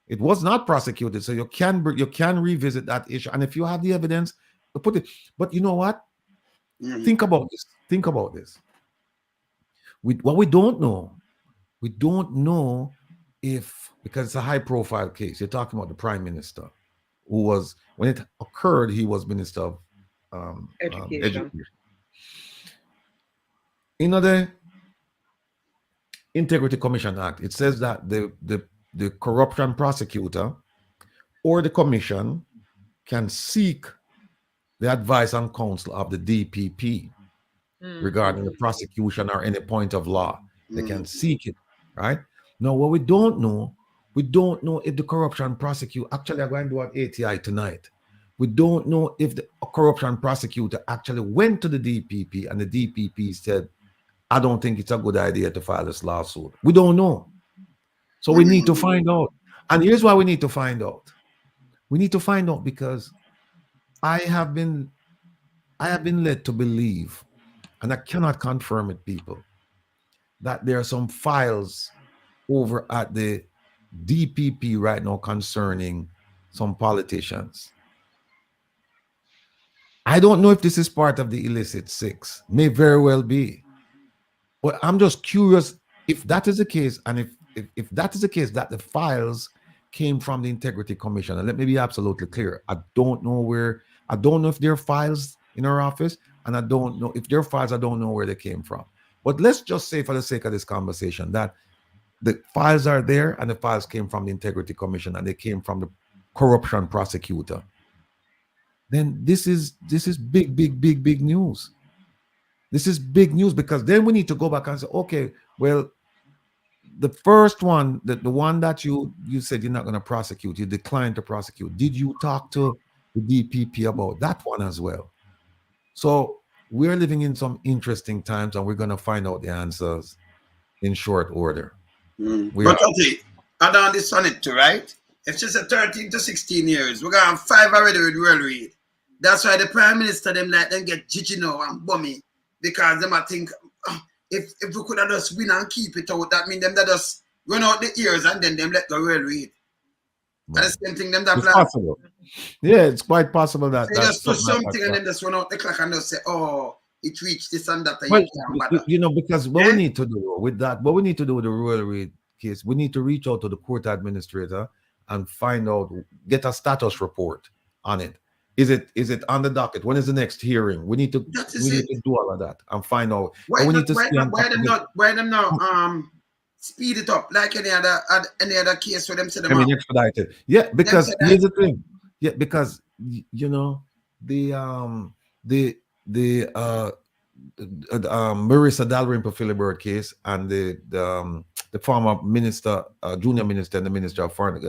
It was not prosecuted, so you can revisit that issue, and if you have the evidence, put it. But you know what? Think about this. What we don't know if, because it's a high-profile case. You're talking about the Prime Minister, who was, when it occurred, he was Minister of Education. In the Integrity Commission Act, it says that the corruption prosecutor or the commission can seek the advice and counsel of the DPP regarding the prosecution or any point of law. They can seek it, right? Now, what we don't know if the corruption prosecutor, actually I'm going to do an ATI tonight. We don't know if the corruption prosecutor actually went to the DPP and the DPP said, I don't think it's a good idea to file this lawsuit. We don't know. So we need to find out. And here's why we need to find out. We need to find out because I have been led to believe, and I cannot confirm it, people, that there are some files over at the DPP right now concerning some politicians. I don't know if this is part of the illicit six. May very well be. But I'm just curious if that is the case, and if that is the case, that the files came from the Integrity Commission. And let me be absolutely clear. I don't know if there are files in our office, and I don't know if there are files, I don't know where they came from. But let's just say, for the sake of this conversation, that the files are there and the files came from the Integrity Commission and they came from the corruption prosecutor. Then this is big news. This is big news, because then we need to go back and say, okay, well, the first one, the one that you said you're not going to prosecute, you declined to prosecute. Did you talk to the DPP about that one as well? So we're living in some interesting times, and we're going to find out the answers in short order. But okay, add on this on it too, right? If she said 13 to 16 years, we're going to have 5 already with World Read. That's why the Prime Minister, them get judgy now and bummy because them I think if we could have just win and keep it out, that mean them that just run out the ears and then them let the world read. And the same thing them that It's plan. possible. Yeah, it's quite possible that They that's just do something like something that. and then just run out the clock and just say, oh, it reached this and that. And Well, you can't bother. you know, because what we need to do with that, what we need to do with the royal read case, we need to reach out to the court administrator and find out, get a status report on it. Is it on the docket? When is the next hearing? We need to do all of that and find out. Why and we not, need to why them not speed it up like any other case where them say them I mean, out? expedited. Yeah, because here's the thing. Yeah, because you know the Marissa Dalrymple Philibert case and the former minister, junior minister, and the minister of foreign,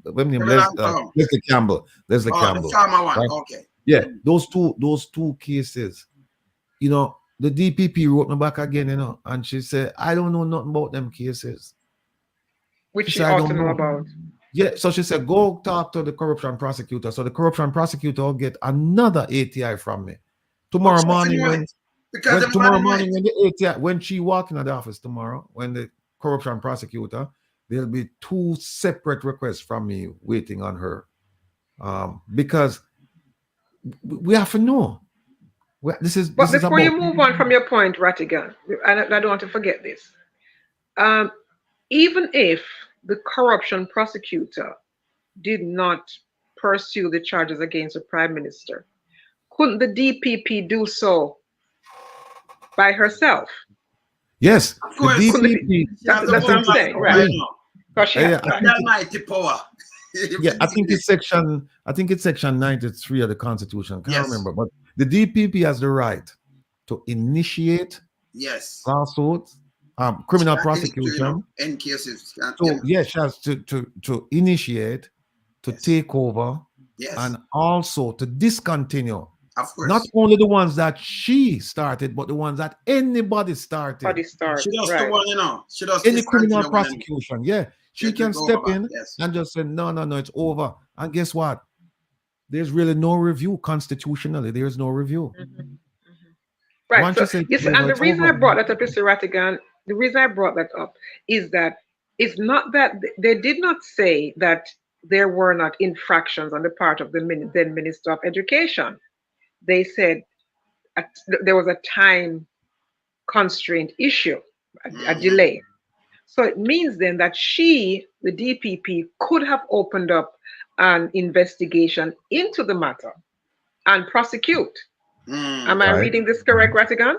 Leslie Campbell. Leslie Campbell. The former one. Right? Okay. Yeah, those two cases. You know, the DPP wrote me back again, you know, and she said, I don't know nothing about them cases. Which she said, ought to know about. Yeah, so she said, go talk to the corruption prosecutor. So the corruption prosecutor will get another ATI from me. Tomorrow morning, when the ATI, when she walk in the office tomorrow, when the corruption prosecutor, there'll be two separate requests from me waiting on her. Because we have to know. But before you move on from your point, Rattigan, and I don't want to forget this. Even if the corruption prosecutor did not pursue the charges against the Prime Minister, couldn't the DPP do so by herself? Yes, of course. The DPP. That's what I'm saying, right? Because she has almighty power. Yeah, I think it's section 93 of the Constitution. Can't remember, but the DPP has the right to initiate lawsuits, criminal prosecution, in cases. So she has to initiate, to take over, and also to discontinue. Of course. Not only the ones that she started, but the ones that anybody started. She does the one, you know. She does any criminal prosecution. She can step in and just say, no, it's over. And guess what? There's really no review constitutionally. There's no review. Right. So, and the reason I brought that up, Mr. Rattigan, the reason I brought that up is that it's not that they did not say that there were not infractions on the part of the then Minister of Education. They said there was a time constraint issue, a delay. So it means then that the DPP, could have opened up an investigation into the matter and prosecute. Am I reading this correct, Rattigan?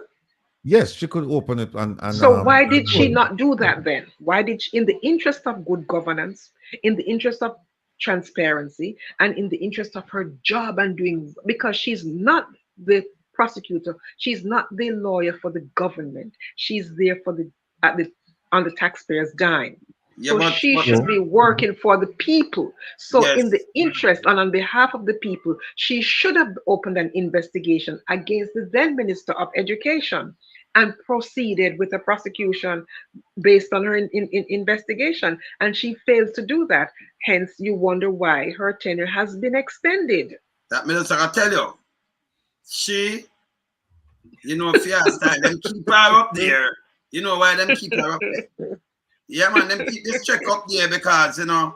Yes, she could open it. So why did she not do that then? Why did she, in the interest of good governance, in the interest of transparency, and in the interest of her job and doing, because she's not the prosecutor, she's not the lawyer for the government, she's there for on the taxpayer's dime. So she should be working for the people. So in the interest and on behalf of the people, she should have opened an investigation against the then Minister of Education and proceeded with a prosecution based on her investigation. And she fails to do that. Hence, you wonder why her tenure has been extended. That minister, I tell you, she, if you ask time, them keep her up there. You know why them keep her up there? Yeah, man, them keep this check up there because, I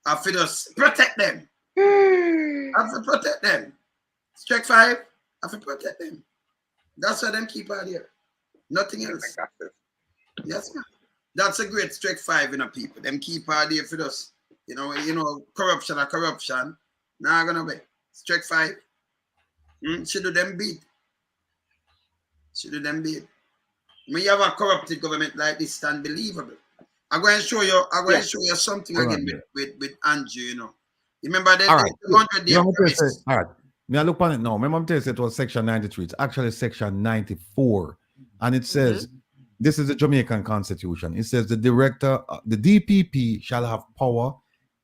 have to just protect them. I have to protect them. Check 5, I have to protect them. That's why them keep her there. Nothing else. Yes, man. That's a great strike 5, people. Them keep her there for us. Corruption. Now gonna be strike 5. She do them beat. When you have a corrupted government like this, it's unbelievable. I'm going to show you something again with Andrew, You remember that 100-day promise? All right. Me I look on it now. Remember I'm telling you it was section 93. It's actually section 94. And it says, this is the Jamaican Constitution. It says the director, the DPP shall have power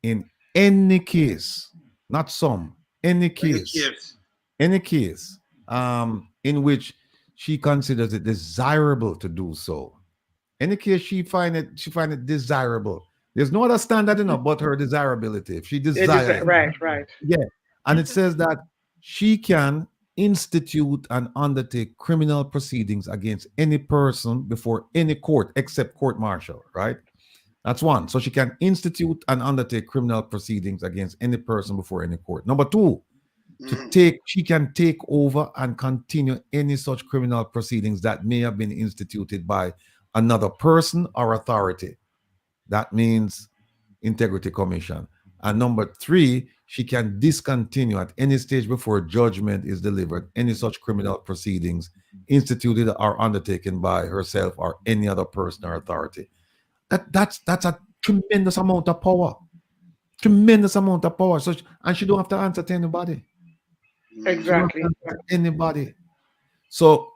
in any case, not some, any case, in which she considers it desirable to do so. Any case she find it desirable. There's no other standard but her desirability. If she desires, right. Yeah. And it says that she can institute and undertake criminal proceedings against any person before any court except court martial, right? That's one. So she can institute and undertake criminal proceedings against any person before any court. Number two, she can take over and continue any such criminal proceedings that may have been instituted by another person or authority. That means Integrity Commission. And number three, she can discontinue at any stage before judgment is delivered any such criminal proceedings instituted or undertaken by herself or any other person or authority. That's a tremendous amount of power. Tremendous amount of power. So and she don't have to answer to anybody. Exactly. Anybody. So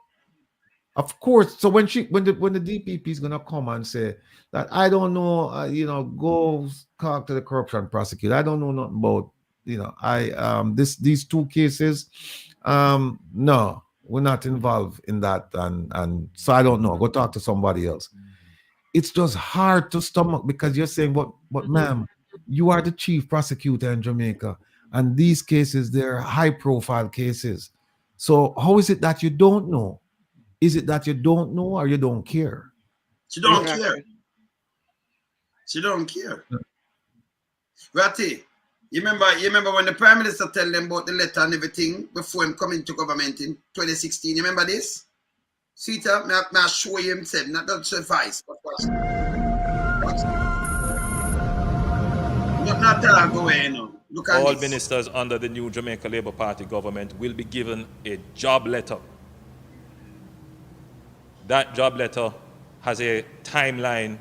of course, so when the DPP is gonna come and say that I don't know, go talk to the corruption prosecutor. I don't know nothing about, these two cases. No, we're not involved in that, and so I don't know. Go talk to somebody else. It's just hard to stomach because you're saying, but ma'am, you are the chief prosecutor in Jamaica, and these cases, they're high-profile cases. So how is it that you don't know? Is it that you don't know or you don't care? She don't care. She don't care. Ratty, you remember when the Prime Minister tell them about the letter and everything before him coming to government in 2016? You remember this? See it, I show you him said, not that suffice, but watch. Not tell her go away, Look at all this. ministers under the new Jamaica Labour Party government will be given a job letter. That job letter has a timeline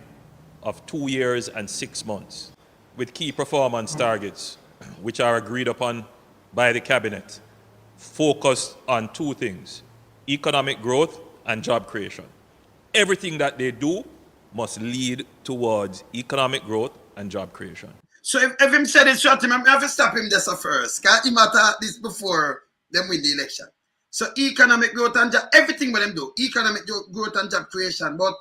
of 2 years and 6 months with key performance targets which are agreed upon by the cabinet, focused on two things: economic growth and job creation. Everything that they do must lead towards economic growth and job creation. So if him said it's short, I have to stop him this first. Because he matter this before them win the election. So economic growth and job, everything with them do, economic growth and job creation. But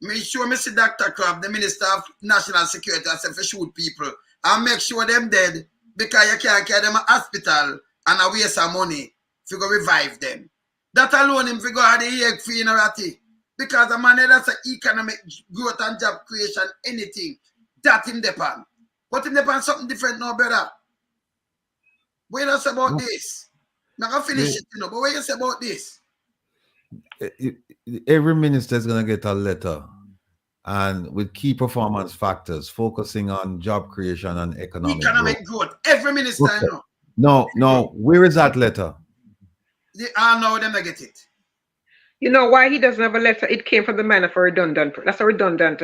make sure me see Dr. Kraft, the Minister of National Security, I said for shoot people and make sure them dead because you can't carry them to hospital and a waste of money if you go revive them. That alone him figure out the egg free in a ratty. Because the man that's economic growth and job creation, anything, that him depend. But him depend something different now, brother. What you say about this? I'm not gonna finish it, but what you say about this? Every minister is gonna get a letter and with key performance factors focusing on job creation and economic growth. Every minister I know. No, where is that letter? I know them not get it. You know why he doesn't have a letter? It came from the man of a redundant. That's a redundant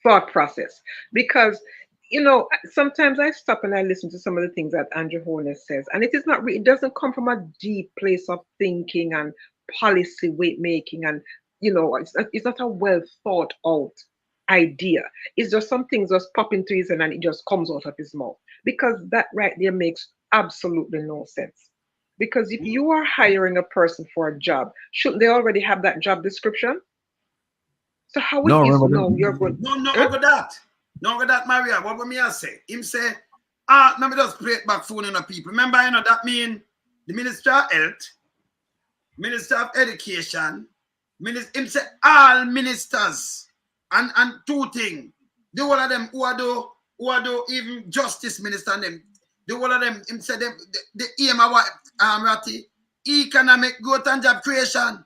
thought process. Because sometimes I stop and I listen to some of the things that Andrew Holness says, and it is not. It doesn't come from a deep place of thinking and policy weight making, and it's not a well thought out idea. It's just some things just pop into his head and it just comes out of his mouth. Because that right there makes absolutely no sense. Because if you are hiring a person for a job, shouldn't they already have that job description? So how you're going? No, over that. No, over that, Maria. What would me I say? Him say, let me just play it back phone on the people. Remember, that mean the Minister of Health, Minister of Education, him say all ministers and two things. The one of them who are do even justice minister and them. The one of them, him say them the aim of what Ratty, economic growth and job creation.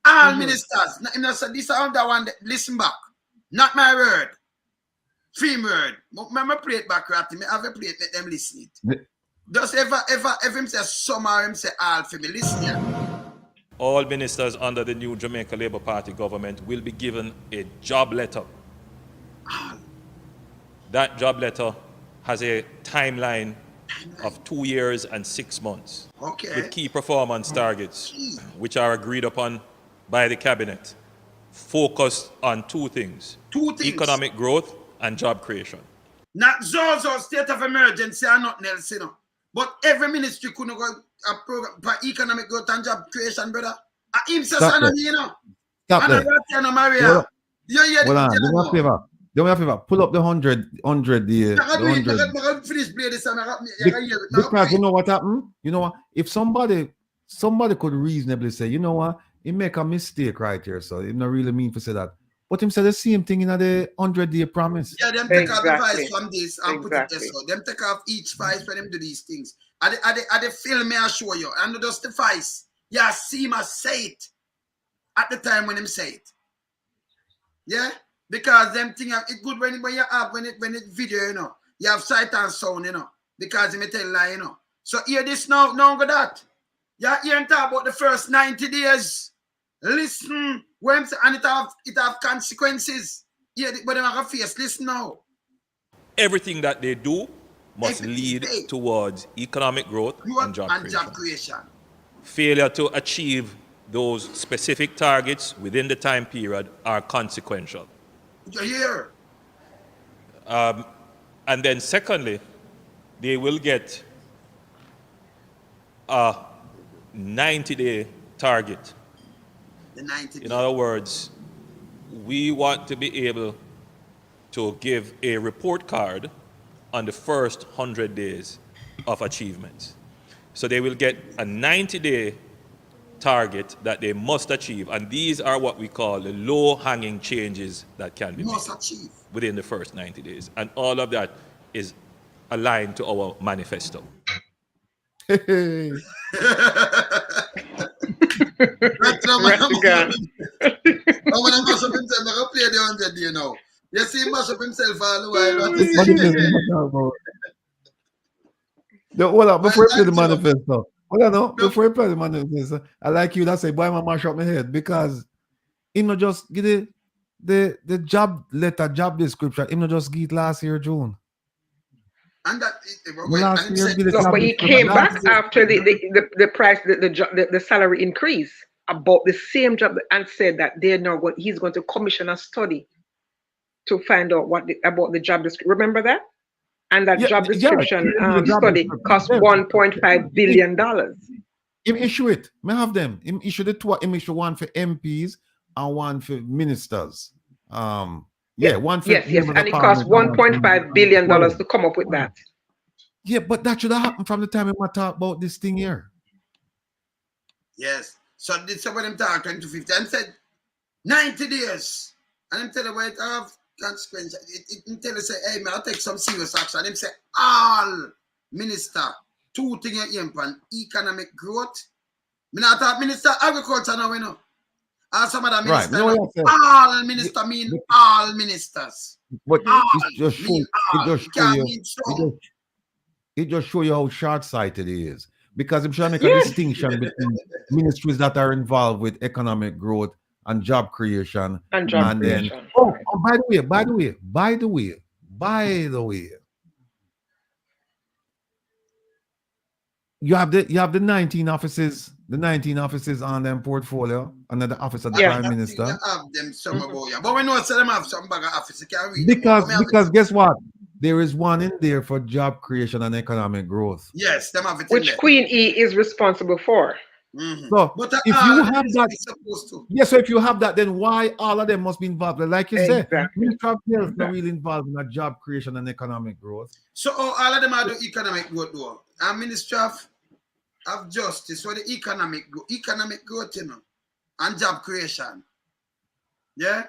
All ministers. Him not say this is the one that, listen back. Not my word. Free word. Remember play it back, Ratty. I have a play it, let them listen it. Just ever him say some or him say all for me. Listen here. All ministers under the new Jamaica Labour Party government will be given a job letter. That job letter has a timeline of 2 years and 6 months with key performance targets which are agreed upon by the cabinet, focused on two things: economic growth and job creation. Not Zozo state of emergency or nothing else, but every ministry couldn't go a program for economic growth and job creation, brother. Stop there. Maria. Hold on. Do me a favor. Pull up the 100 there. Finish play this. Because you know what happened? You know what? If somebody somebody could reasonably say, you know what, he make a mistake right here, so he not really mean to say that. But him said the same thing in the 100-day promise. Yeah, them take off the vice from this and put it there. So them take off each vice when them do these things. At the film, may I show you? And just the vice. Yeah, see him say it at the time when him say it. Yeah, because them thing it good when you have when it video, you know. You have sight and sound, you know, because he may tell lie, you know. So hear this now go that. Yeah, hear him talk about the first 90 days. Listen, when and it have consequences. Yeah, but them have a face. Listen now. Everything that they do must lead towards economic growth and job creation. Failure to achieve those specific targets within the time period are consequential. You hear? And then secondly, they will get a 90-day target. The 90 days. In other words, we want to be able to give a report card on the first 100 days of achievements. So they will get a 90-day target that they must achieve, and these are what we call the low-hanging changes that can be made within the first 90 days. And all of that is aligned to our manifesto. That's when I mash up himself, I play the 100 day now. You see him mash up himself all the while. Hold on, before I play the manifesto. Hold on, no. Before I play the manifesto, I like you that say, boy, I mash up my head, because him not just get the job letter, job description, him not just get it last year, June. And that but he came back after the price, the salary increase about the same job, and said that he's going to commission a study to find out about the job description. Remember that? And that job description study cost $1.5 billion. Him issue it. May have them. Him issue the two. Him issue one for MPs and one for ministers. One for yes, and it cost $1.5 billion to come up with that. Yeah, but that should have happened from the time we talk about this thing here. Yes. So this is what I'm talking to 50 and said 90 days. And I'm telling you what it have consequences. It tell you say, hey man, I'll take some serious action. And him say all minister, two things you aim on economic growth. Me not talk minister agriculture now, you know. And some other minister, all minister mean all ministers. But all it just show you how short-sighted he is. Because I'm trying to make a distinction between ministries that are involved with economic growth and job creation. And creation. Then, oh, by the way, you have the 19 offices, on them portfolio under the office of the Prime Minister. You have them some about you. But we know them have some bag of office. You can read because guess what? There is one in there for job creation and economic growth. Yes, them have it. Which Queen E is responsible for. Mm-hmm. So if you have that, so if you have that, then why all of them must be involved? Like you said, Minister of Health is not really involved in that job creation and economic growth. So all of them are the economic growth though. And Minister of Justice for the economic growth, you know, and job creation. Yeah.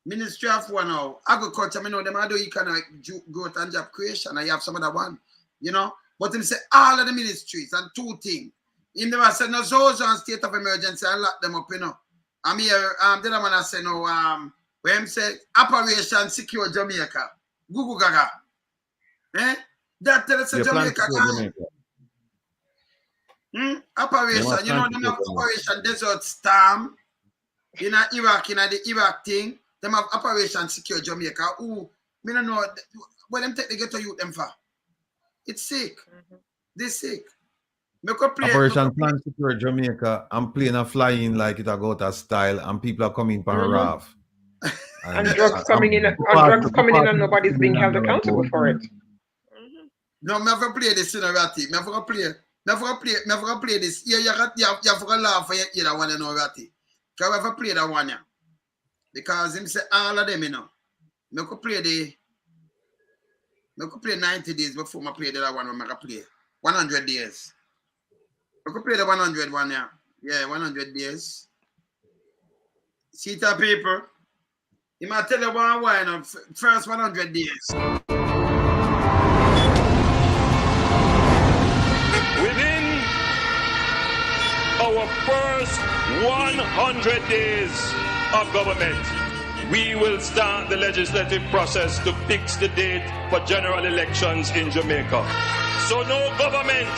Ministry of one now, agriculture, I know them are the economic growth and job creation. I have some other one, you know. But them say all of the ministries and two things. In never said no zones on state of emergency and lock them up, you know. I'm here, the other one I say no, where him say Operation Secure Jamaica. Google Gaga. Eh? That tells us Jamaica. Operation, you know, them have Operation Desert Storm in Iraq, in the Iraq thing. Them have Operation Secure Jamaica. Ooh, me don't know what them take the ghetto youth them for. It's sick. They sick. Operation Plan Secure Jamaica. I'm playing a flying like it a go to style, and people are coming from RAF. And drugs coming in, and nobody's being held accountable for it. No, me have to play this in a ratty. Me have to play this. Yeah, you have to laugh for you that one in a ratty. Can we have to play that one? Yeah? Because him say all of them, you know. Me could play 90 days before I play the other one when I play 100 days. I could play the 100 one, yeah. Yeah, 100 days. See that people? He might tell you why now, first 100 days. Within our first 100 days of government, we will start the legislative process to fix the date for general elections in Jamaica. So no government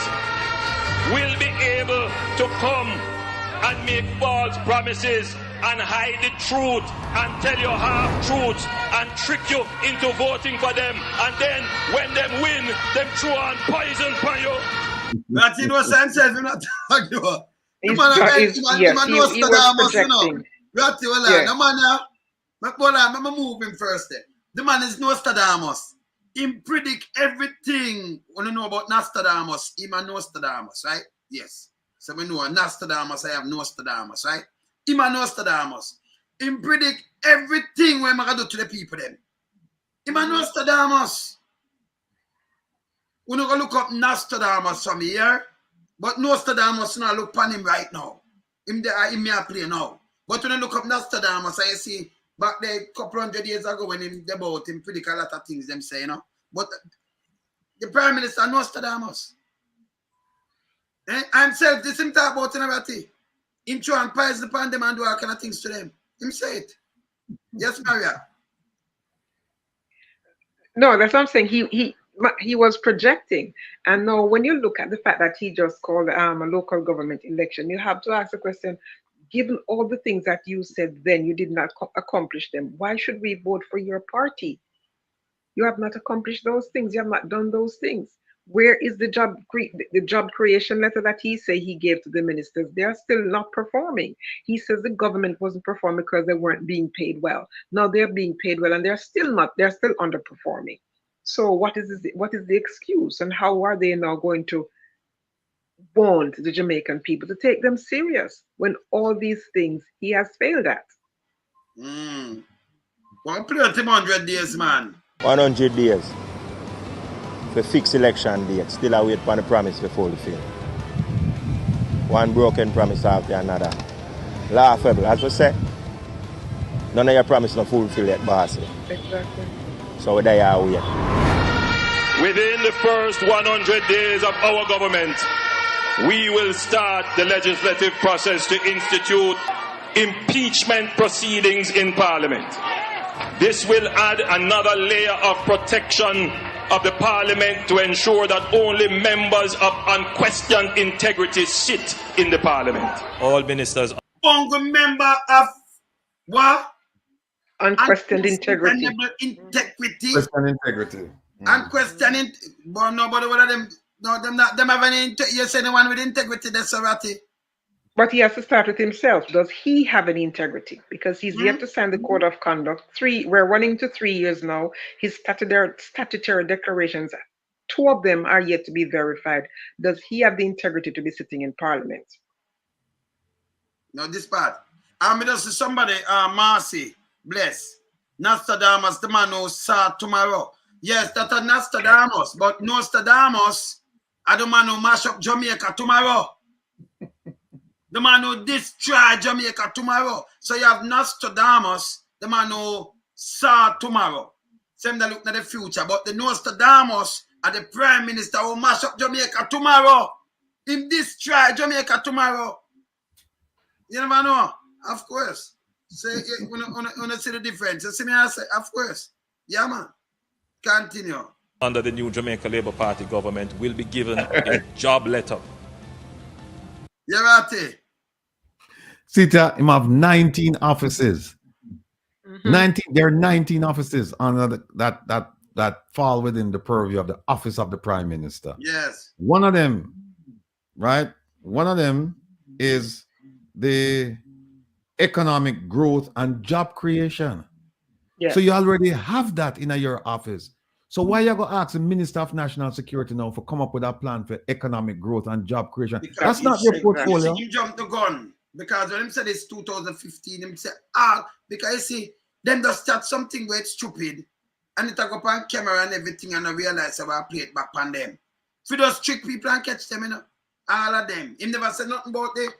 will be able to come and make false promises and hide the truth and tell you half-truths and trick you into voting for them. And then when them win, them throw on poison for you. But you know, himself, you're not talking about. The man, he was projecting. The man, I'm move him first there. The man is Nostradamus. He predict everything. When you know about Nostradamus, he man Nostradamus, right? Yes. So we know Nostradamus, I have Nostradamus, right? He man Nostradamus. He predict everything when I do to the people then. He man Nostradamus. We're not going to look up Nostradamus from here, but Nostradamus not look upon him right now. Him may play now. But when you look up Nostradamus, I see back there a couple 100 years ago when him about him predict a lot of things them say, you know. But the Prime Minister Nostradamus. And himself, this him talk about everything. Him try and pies upon them and do all kind of things to them. Him say it. Yes, Maria. No, that's what I'm saying. He was projecting. And now when you look at the fact that he just called a local government election, you have to ask the question, given all the things that you said then, you did not accomplish them. Why should we vote for your party? You have not accomplished those things. You have not done those things. Where is the job creation letter that he said he gave to the ministers? They are still not performing. He says the government wasn't performing because they weren't being paid well. Now they're being paid well and they're still underperforming. So what is the excuse, and how are they now going to want the Jamaican people to take them serious when all these things he has failed at? Well, play 100 days, man. 100 days. For fixed election date, still I wait for the promise to fulfill. One broken promise after another. Laughable, as we say. None of your promise not fulfill yet, boss. Exactly. So there are wait. Within the first 100 days of our government, we will start the legislative process to institute impeachment proceedings in Parliament. This will add another layer of protection of the Parliament to ensure that only members of unquestioned integrity sit in the Parliament. All ministers. Only member of what? Unquestioned integrity. Unquestioned integrity. Unquestioned. But nobody one of them. No, them have any. You say the one with integrity. That's alright. But he has to start with himself. Does he have any integrity? Because he's yet to sign the code of conduct. We're running to 3 years now. His statutory declarations, 2 of them are yet to be verified. Does he have the integrity to be sitting in Parliament? No, this part. I'm just somebody, Marcy, bless. Nostradamus, the man who saw tomorrow. Yes, that's a Nostradamus, but Nostradamus, I the man who mash up Jamaica tomorrow. The man who destroy Jamaica tomorrow. So you have Nostradamus, the man who saw tomorrow. Same that look at the future. But the Nostradamus are the Prime Minister who mash up Jamaica tomorrow. Him destroy Jamaica tomorrow. You never know. Of course. So you want to see the difference. You see me I say, of course. Yeah, man. Continue. Under the new Jamaica Labour Party government will be given a job letter. Yeah, right. Sita, him have 19 offices. 19. There are 19 offices under that fall within the purview of the office of the Prime Minister. Yes. One of them, right? One of them is the economic growth and job creation. Yes. So you already have that in your office. So why you go ask the Minister of National Security now for come up with a plan for economic growth and job creation? Because that's not your portfolio. You jumped the gun. Because when him said it's 2015, him said, because you see, them just start something where it's stupid, and it go up on camera and everything, and I realize I will play it back on them. If you just trick people and catch them, you know. All of them. He never said nothing about the.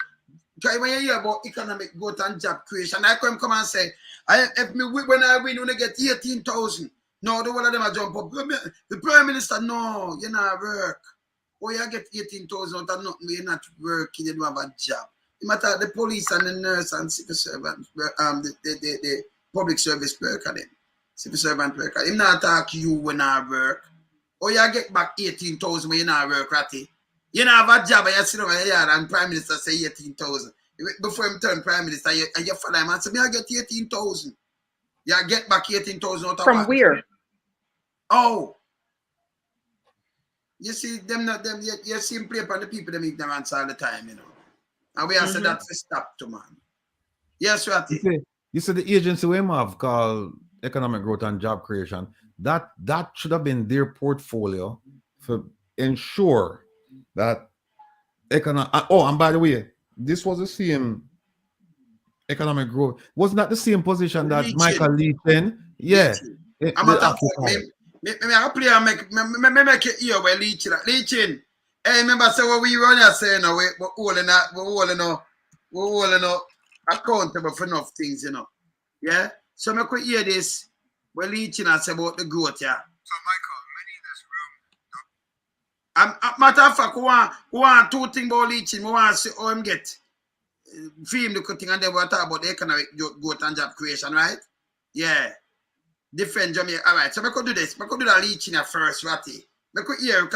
Because when you hear about economic growth and job creation, I come and say, when I win, when I get 18,000, no, the one of them are jump up. The Prime Minister, no, you're not work. Or you get 18,000 out of nothing, you're not working, you don't have a job. No matter the police and the nurse and civil servant, the public service worker, them, civil servant worker, him not talk to you when I work. Or you get back 18,000 when you not work, ratty. You don't have a job and you sit over here and Prime Minister say 18,000. Before him turn Prime Minister, and you follow him and say, me I get 18,000. You get back 18,000 out of From what? where? Oh. You see them not them you see him play upon the people them ignorance all the time, you know. And we have said that to stop to man. Yes, Ratty. You see the agency we have called Economic Growth and Job Creation, that should have been their portfolio to ensure that and by the way, this was the same economic growth. Wasn't that the same position that Michael Lee in? Yeah. I'm a talk I play and make it here where leeching. Hey, remember say what we run here saying now we're all accountable for enough things, you know. Yeah? So I could hear this. We're leeching us about the growth, yeah. So Michael, many in this room. Matter of fact, we want two things about leeching. We want to see how him get film the good thing and then we'll talk about the economic growth and job creation, right? Yeah. Different Jamaica. All right, so I could do this. I could do that leeching at first, Ratty. I could hear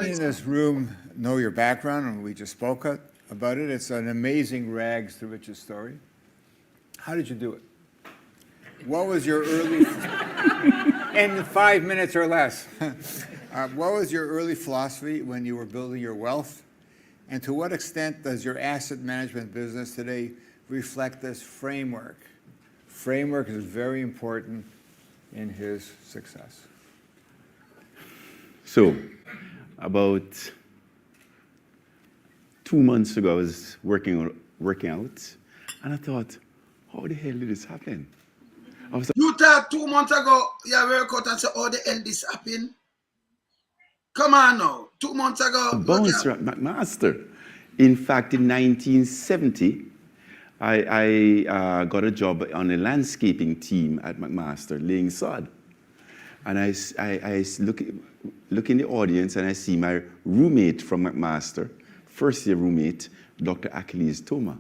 in this room know your background, and we just spoke about it. It's an amazing rags to riches story. How did you do it? What was your early, in 5 minutes or less, what was your early philosophy when you were building your wealth? And to what extent does your asset management business today reflect this framework? Framework is very important in his success. So, about 2 months ago, I was working out, and I thought, how the hell did this happen? You thought 2 months ago, you work out and say, how the hell this happened? Come on now, 2 months ago. Bouncer at McMaster. In fact, in 1970, I got a job on a landscaping team at McMaster, laying sod. And I look in the audience and I see my roommate from McMaster, first year roommate, Dr. Achilles Thoma.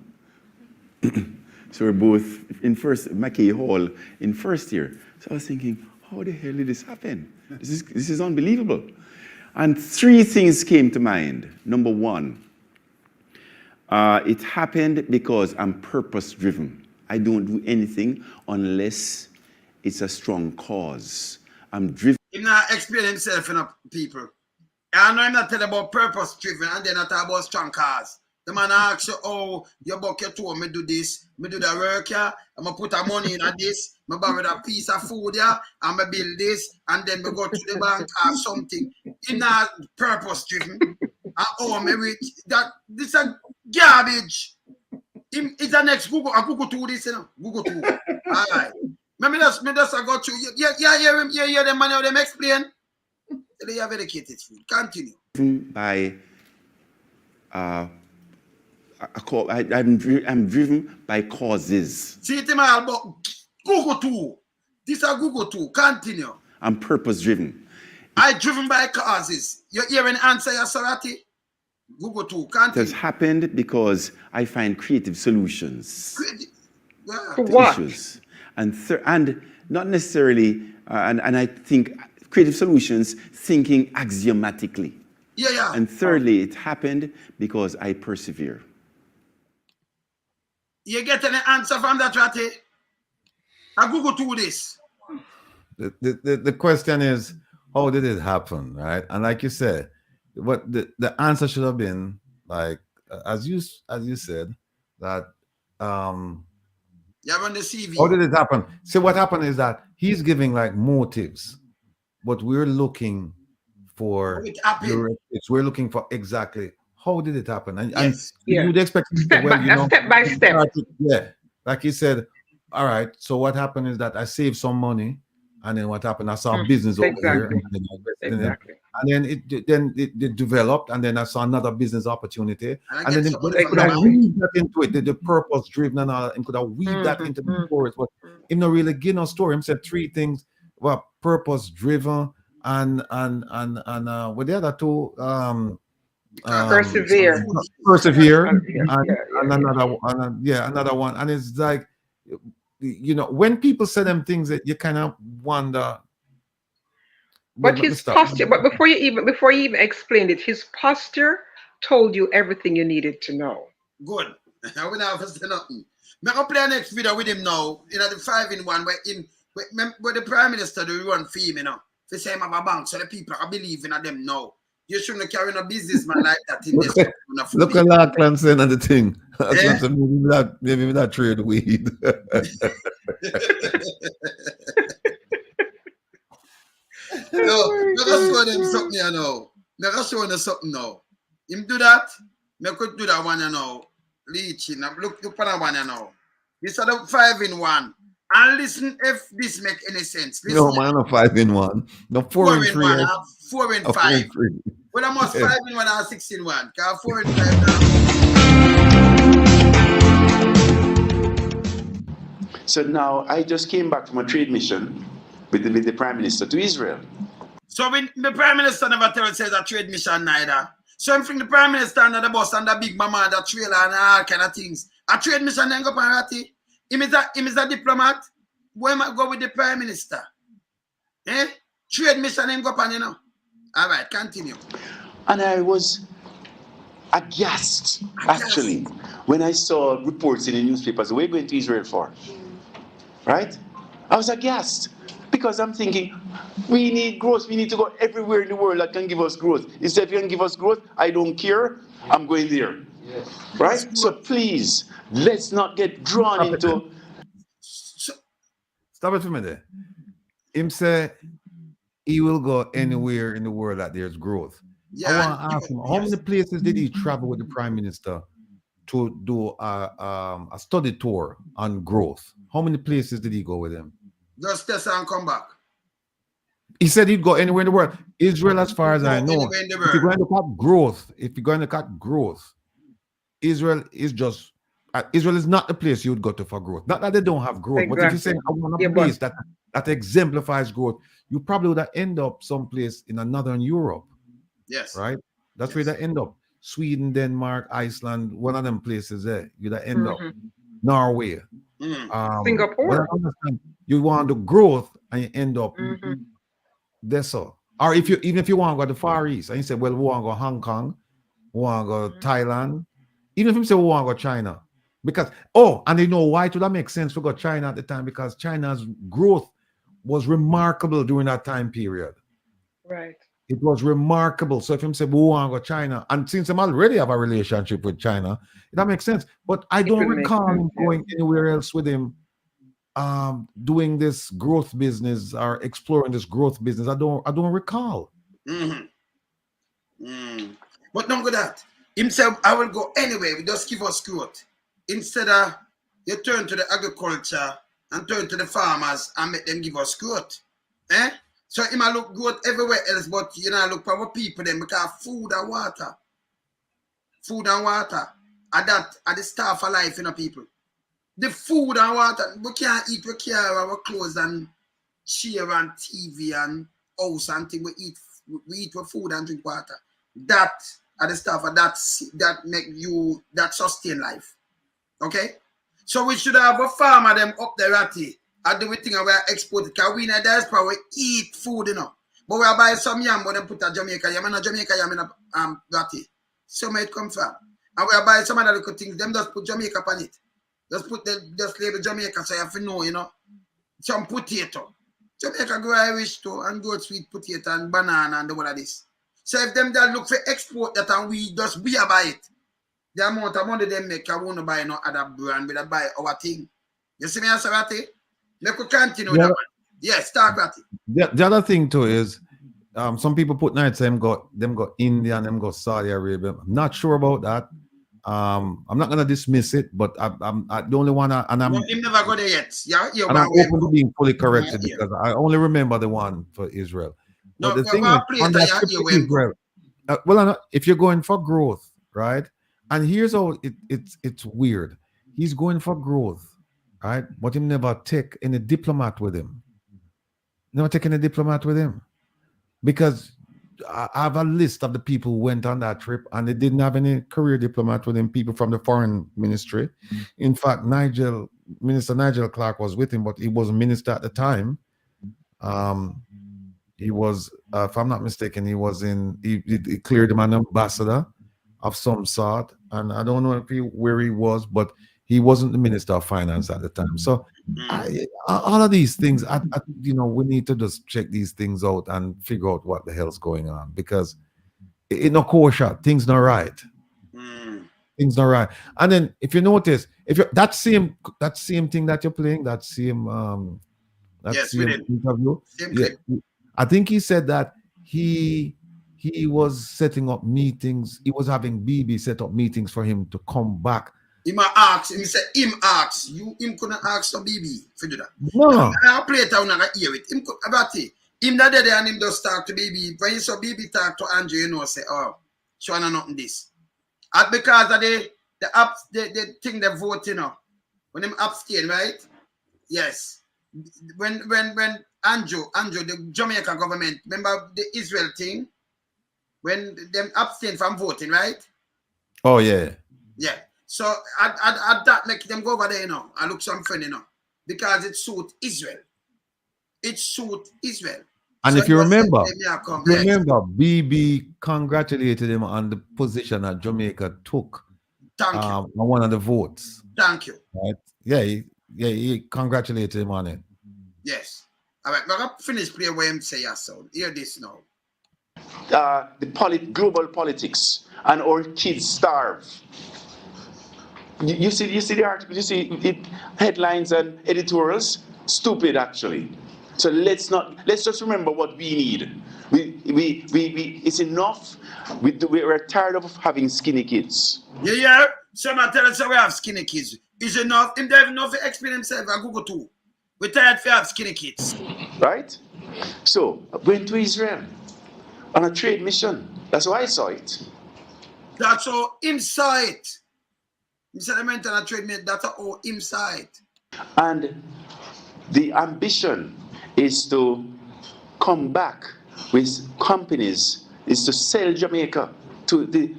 So we're both in Mackay Hall in first year. So I was thinking, how the hell did this happen? This is unbelievable. And 3 things came to mind. Number one, it happened because I'm purpose-driven. I don't do anything unless it's a strong cause. I'm driven. He not explain himself enough, people. I know I'm not telling about purpose-driven and then not about strong cause. The man asks you, oh, you book your tour, me do this, me do the work, yeah, I'm going to put a money in this, me borrow a piece of food, yeah, and me build this, and then me go to the bank or something. It's not purpose-driven. And oh, me rich. This is a garbage. It's the next Google. I Google to this, you know. Google to. All right. Me just I got you. Yeah, hear him. Yeah, hear them man. Them explain. They have educated food. Continue. By I'm driven by causes. See it, man. But Google to. This is Google to. Continue. I'm purpose-driven. I driven by causes. You hear an answer, Sarati? Google to. Continue. It has happened because I find creative solutions. To what? Issues. And not necessarily, and I think creative solutions, thinking axiomatically. Yeah. And thirdly, it happened because I persevere. You get any answer from that, Ratty? I Google to this. The question is, how did it happen, right? And like you said, what the answer should have been, like as you said, that you run the CV. How did it happen? See, what happened is that he's giving like motives, but we're looking for we're looking for exactly how did it happen, and you'd expect step by step. Yeah, like he said. All right, so what happened is that I saved some money, and then what happened? I saw business over here, And then it developed, and then I saw another business opportunity, and then something they could have Exactly. weaved that into it, the purpose driven and all, and could have weaved that into the stories. But him not really give no story. Him said three things: well, purpose driven and with the other two, Persevere. and another one, another one. And it's like, you know, when people say them things, that you kind of wonder. But his posture, but before you even explained it, his posture told you everything you needed to know. Good. I will have to say nothing. I'm going to play next video with him now, in the 5-in-1, where the Prime Minister do run for him, you know. They say him have a bank, so the people are believing in them now. You shouldn't carry no businessman like that in this. Look at Lachlan saying on the thing. Maybe not trade weed. No, let's show them something, you know. Let's show them something now. Him do that, me could do that one, you know. Leeching. Look for that one, you know. This are the 5-in-1. And listen if this make any sense. Listen. No, man, no 5-in-1. No 4-in-3. 4-in-5. Well, I must 5-in-1 or 6-in-1. Because 4-in-5 now. So now I just came back from a trade mission with the Prime Minister to Israel. So when the Prime Minister never tell us a trade mission neither. So I'm from the Prime Minister under the bus and the big mama, the trailer and all kind of things. A trade mission then go up and ratty. Him is a diplomat. Where am I go with the Prime Minister? Eh? Trade mission then go up and you know. All right, continue. And I was aghast, actually, when I saw reports in the newspapers, we're going to Israel for. Right? I was aghast because I'm thinking, we need growth. We need to go everywhere in the world that can give us growth. Instead, if you can give us growth, I don't care. I'm going there. Yes. Right? So please, let's not get drawn into... Stop it for a minute. Him say he will go anywhere in the world that there's growth. Yeah, I want to ask him, how many places did he travel with the Prime Minister to do a study tour on growth? How many places did he go with him? Just test and come back. He said he'd go anywhere in the world. Israel, as far as I know, if you're going to look at growth, Israel is just Israel is not the place you would go to for growth. Not that they don't have growth, but if you say I want a place that exemplifies growth, you probably would end up someplace in northern Europe. Yes. Right? That's where they end up. Sweden, Denmark, Iceland, one of them places there. You'd end up. Norway. Singapore. I understand. You want the growth and you end up there. So. Or even if you want to go to the Far East and you say, well, we want to go Hong Kong, we want to go Thailand. Even if you say we want to go China. Because, and you know why? That makes sense to go China at the time, because China's growth was remarkable during that time period. Right. It was remarkable. So if him say, we want to go China, and since I'm already have a relationship with China, that makes sense. But I don't recall him going anywhere else with him doing this growth business or exploring this growth business. I don't recall. But not good that. Himself, I will go anyway. We just give us growth. Instead of you turn to the agriculture and turn to the farmers and make them give us growth. Eh? So it might look growth everywhere else, but you know, look for our people then, because food and water are the staff of life, you know, people. The food and water, we can't eat, we care our clothes and chair and TV and house and thing. We eat with food and drink water. That are the stuff that make you, that sustain life. Okay? So we should have a farmer them up there ratty. I do we think we are exporting, because we in a diaspora, we eat food, you know. But we are buy some yam, but them put a Jamaica yam, and a Jamaica yam in a ratty. So where it come from. And we are buy some other little things, them just put Jamaica on it. Just label Jamaica, so you have to know, you know. Some potato. Jamaica grow Irish too, and grow sweet potato and banana and all of this. So if them that look for export that and we just be buy it, the amount of money they make, I won't buy no other brand, but I buy our thing. You see me answer that? They could continue that one. Yes, start that. The other thing too is some people put nights them go India and them go Saudi Arabia. I'm not sure about that. I'm not gonna dismiss it, but I'm the only one, and I'm never go there yet. Yeah, and I'm open to being fully corrected because I only remember the one for Israel. But No, the but thing is, play on it that and trip you to hear him go. Israel, if you're going for growth, right? And here's how it's weird. He's going for growth, right? But he never take any diplomat with him. Never take any diplomat with him. Because I have a list of the people who went on that trip and they didn't have any career diplomat with him, people from the foreign ministry. In fact, Minister Nigel Clark was with him, but he wasn't minister at the time. He was, if I'm not mistaken, he cleared him an ambassador of some sort. And I don't know where he was, but he wasn't the Minister of Finance at the time. So all of these things, we need to just check these things out and figure out what the hell's going on, because it's no kosher, things not right. Things not right. And then if you notice, that same thing that you're playing, that same interview, I think he said that he was setting up meetings. He was having BB set up meetings for him to come back. Him ask, him say him ask. Him couldn't ask some BB for do that. No. I'll play it out and I hear it. Him could about it. Him that day and him just talk to BB. When you saw BB talk to Andrew, you know, say, oh, she wanna nothing this. And because of the thing they vote, you know, when him abstain, right? Yes. When Andrew, the Jamaican government, remember the Israel thing? When them abstain from voting, right? Oh yeah. Yeah. So at that make them go over there, you know, and look some friend, you know, because it suit Israel. It suit Israel. And so if you remember, yes. BB congratulated him on the position that Jamaica took. Thank you. On one of the votes. Thank you. Right? Yeah, he congratulated him on it. Yes. All right, we're going to finish playing what him say so. Hear this now. The global politics, and our kids starve. You see the article, you see it, headlines and editorials, stupid actually. So let's just remember what we need. It's enough. We're tired of having skinny kids. Yeah. Someone tell us we have skinny kids. Is enough. Him they have enough to explain himself. I Google too. We're tired to have skinny kids. Right? So I went to Israel on a trade mission. That's why I saw it. That's all inside. He said I went on a trade mission. That's all inside. And the ambition is to come back with companies, is to sell Jamaica to the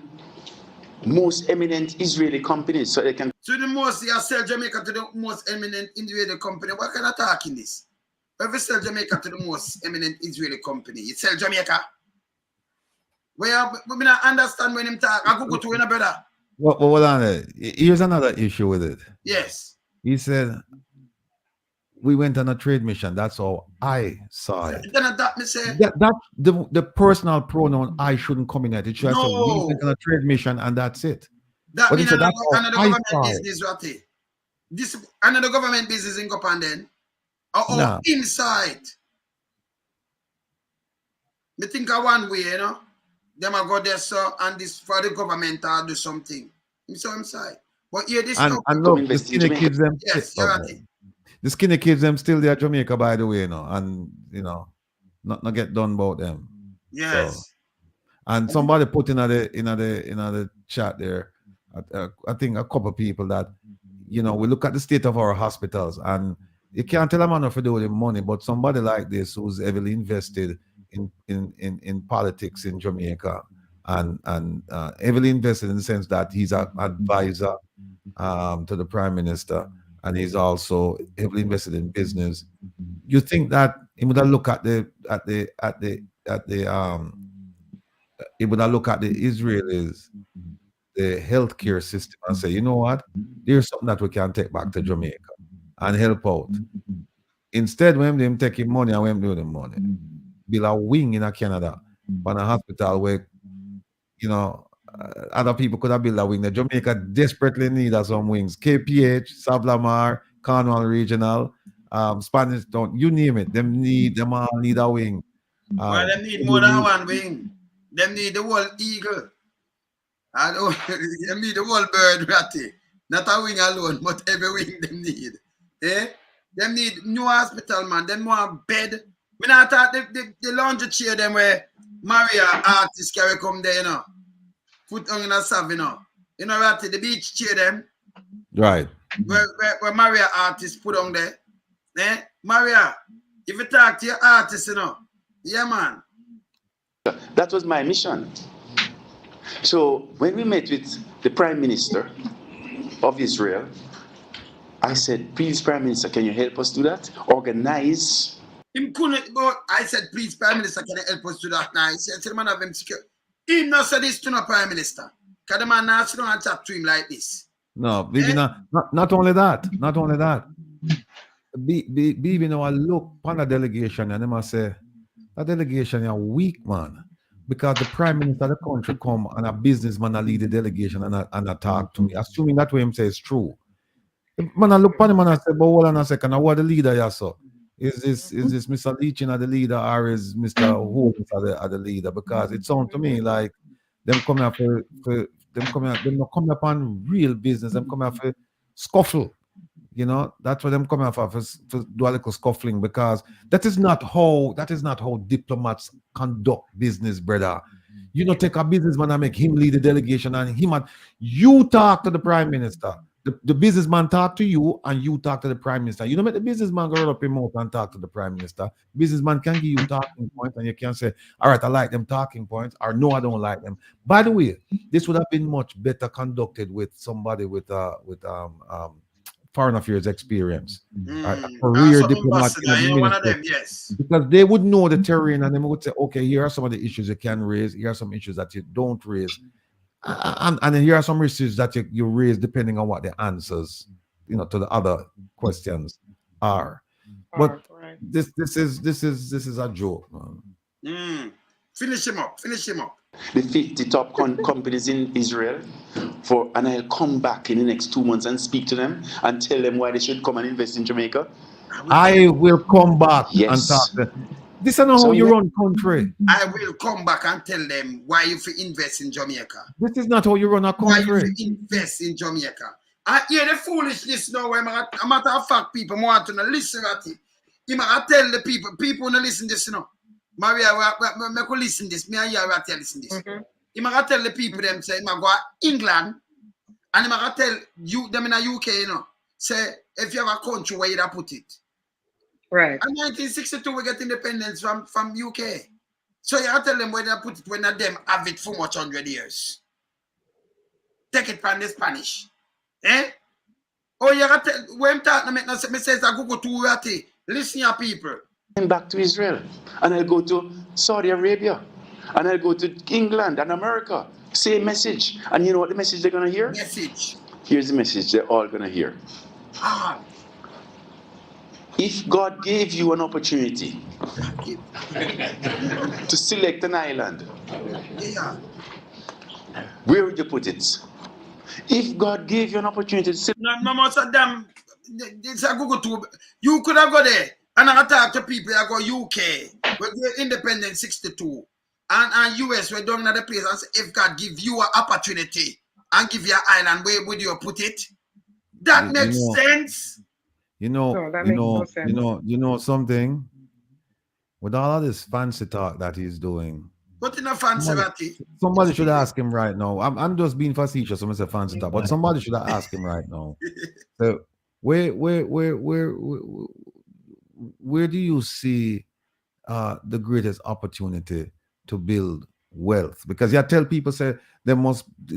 most eminent Israeli companies so they can. So you sell Jamaica to the most eminent Israeli company. What kind of talking this? If you sell Jamaica to the most eminent Israeli company, you sell Jamaica. We not understand when him talk. I go to you, brother. Well, hold on. Here's another issue with it. Yes. He said, we went on a trade mission. That's how I saw it. The personal pronoun I shouldn't come in at it. Should I say we went on a trade mission and that's it. That means another government business, right? This another government business in Japan then. Or inside. Me think of one way, you know. Them a go there so and this for the government to do something. So inside. But here this and look, the skinny kids them. Yes, you're right. The skinny kids them still there Jamaica, by the way, you know, and you know, not get done about them. Yes. So, and somebody put in the chat there, I think a couple of people that, you know, we look at the state of our hospitals and you can't tell a man if you do with the money, but somebody like this who's heavily invested in politics in Jamaica and heavily invested in the sense that he's an advisor to the Prime Minister. And he's also heavily invested in business. You think that he would have looked at he would have looked at the Israelis, the healthcare system, and say, you know what, there's something that we can take back to Jamaica and help out. Instead, when them taking money and when them doing the money, build a wing in Canada, on a hospital where, you know, other people could have built a wing. The Jamaica desperately need some wings. KPH, Sablamar, Cornwall Regional, Spanish Town, you name it. Them all need a wing. Well, them need more than one wing. Them need the whole eagle. And them need the whole bird, ratty. Not a wing alone, but every wing them need. Them need new hospital, man. Them want bed. Me not thought the laundry chair them where Maria artists carry come there, you know. Put on in a sav, you know. You know, right, the beach chair them. Right. Where Maria artists put on there. Eh? Maria, if you talk to your artist, you know. Yeah, man. That was my mission. So when we met with the Prime Minister of Israel, I said, please, Prime Minister, can you help us do that? Organize. Him couldn't, but I said, please, Prime Minister, can you help us do that now? He said, the man have him secure. He not said this to no Prime Minister. Because the man not sit down and chat to him like this. No, Bibi, not only that. Bibi, now I look on the delegation and they must say, that delegation is weak, man. Because the Prime Minister of the country come and a businessman lead the delegation and talk to me. Assuming that way him say it's true. Man, I look upon him and I say, but hold on a second, now what the leader here, so? Is this Mr. Leachin as the leader or is Mr. Holness as the leader? Because it sounds to me like them coming up them not coming upon real business, them coming up for scuffle. You know, that's what them coming up for do a little scuffling, because that is not how diplomats conduct business, brother. You know, take a businessman and make him lead the delegation and you talk to the Prime Minister. The businessman talk to you and you talk to the Prime Minister. You don't make the businessman go up his mouth and talk to the Prime Minister. Businessman can give you talking points and you can say, all right, I like them talking points, or no, I don't like them. By the way, this would have been much better conducted with somebody with foreign affairs experience. A career diplomat. One of them, yes. Because they would know the terrain and they would say, okay, here are some of the issues you can raise, here are some issues that you don't raise. And then here are some issues that you raise depending on what the answers, you know, to the other questions are. But this is a joke, man. Finish him up. The 50 top companies in Israel, and I'll come back in the next 2 months and speak to them and tell them why they should come and invest in Jamaica. I will come back and talk to them. This is not how you run country. I will come back and tell them why you should invest in Jamaica. This is not how you run a country. Why you should invest in Jamaica. I hear the foolishness now. A matter of fact, people want to listen to it. You might tell the people to listen to this, you know. Maria, I could listen to this. Me and you are listen to this. You might tell the people them say, I go to England, and you might tell you them in the UK, you know, say if you have a country where you put it. Right. And 1962 we get independence from UK. So you tell them where they put it when them have it for much 100 years. Take it from the Spanish. Eh? Oh, you got when I'm talking me says I go to Rati. Listen your people. Back to Israel. And I'll go to Saudi Arabia. And I'll go to England and America. Same message. And you know what the message they're gonna hear? Message. Here's the message they're all gonna hear. If God gave you an opportunity to select an island, where would you put it? If God gave you an opportunity to select... No, most of them, it's a Google too. You could have go there and I talk to people that go UK, we're independent 62, and US, we're doing another place. And say, if God give you an opportunity and give you an island, where would you put it? That makes sense. You know something. With all of this fancy talk that he's doing, but in a fancy somebody should ask him right now. I'm just being facetious. I'm say fancy talk, but somebody should ask him right now. So where do you see the greatest opportunity to build wealth? Because you tell people say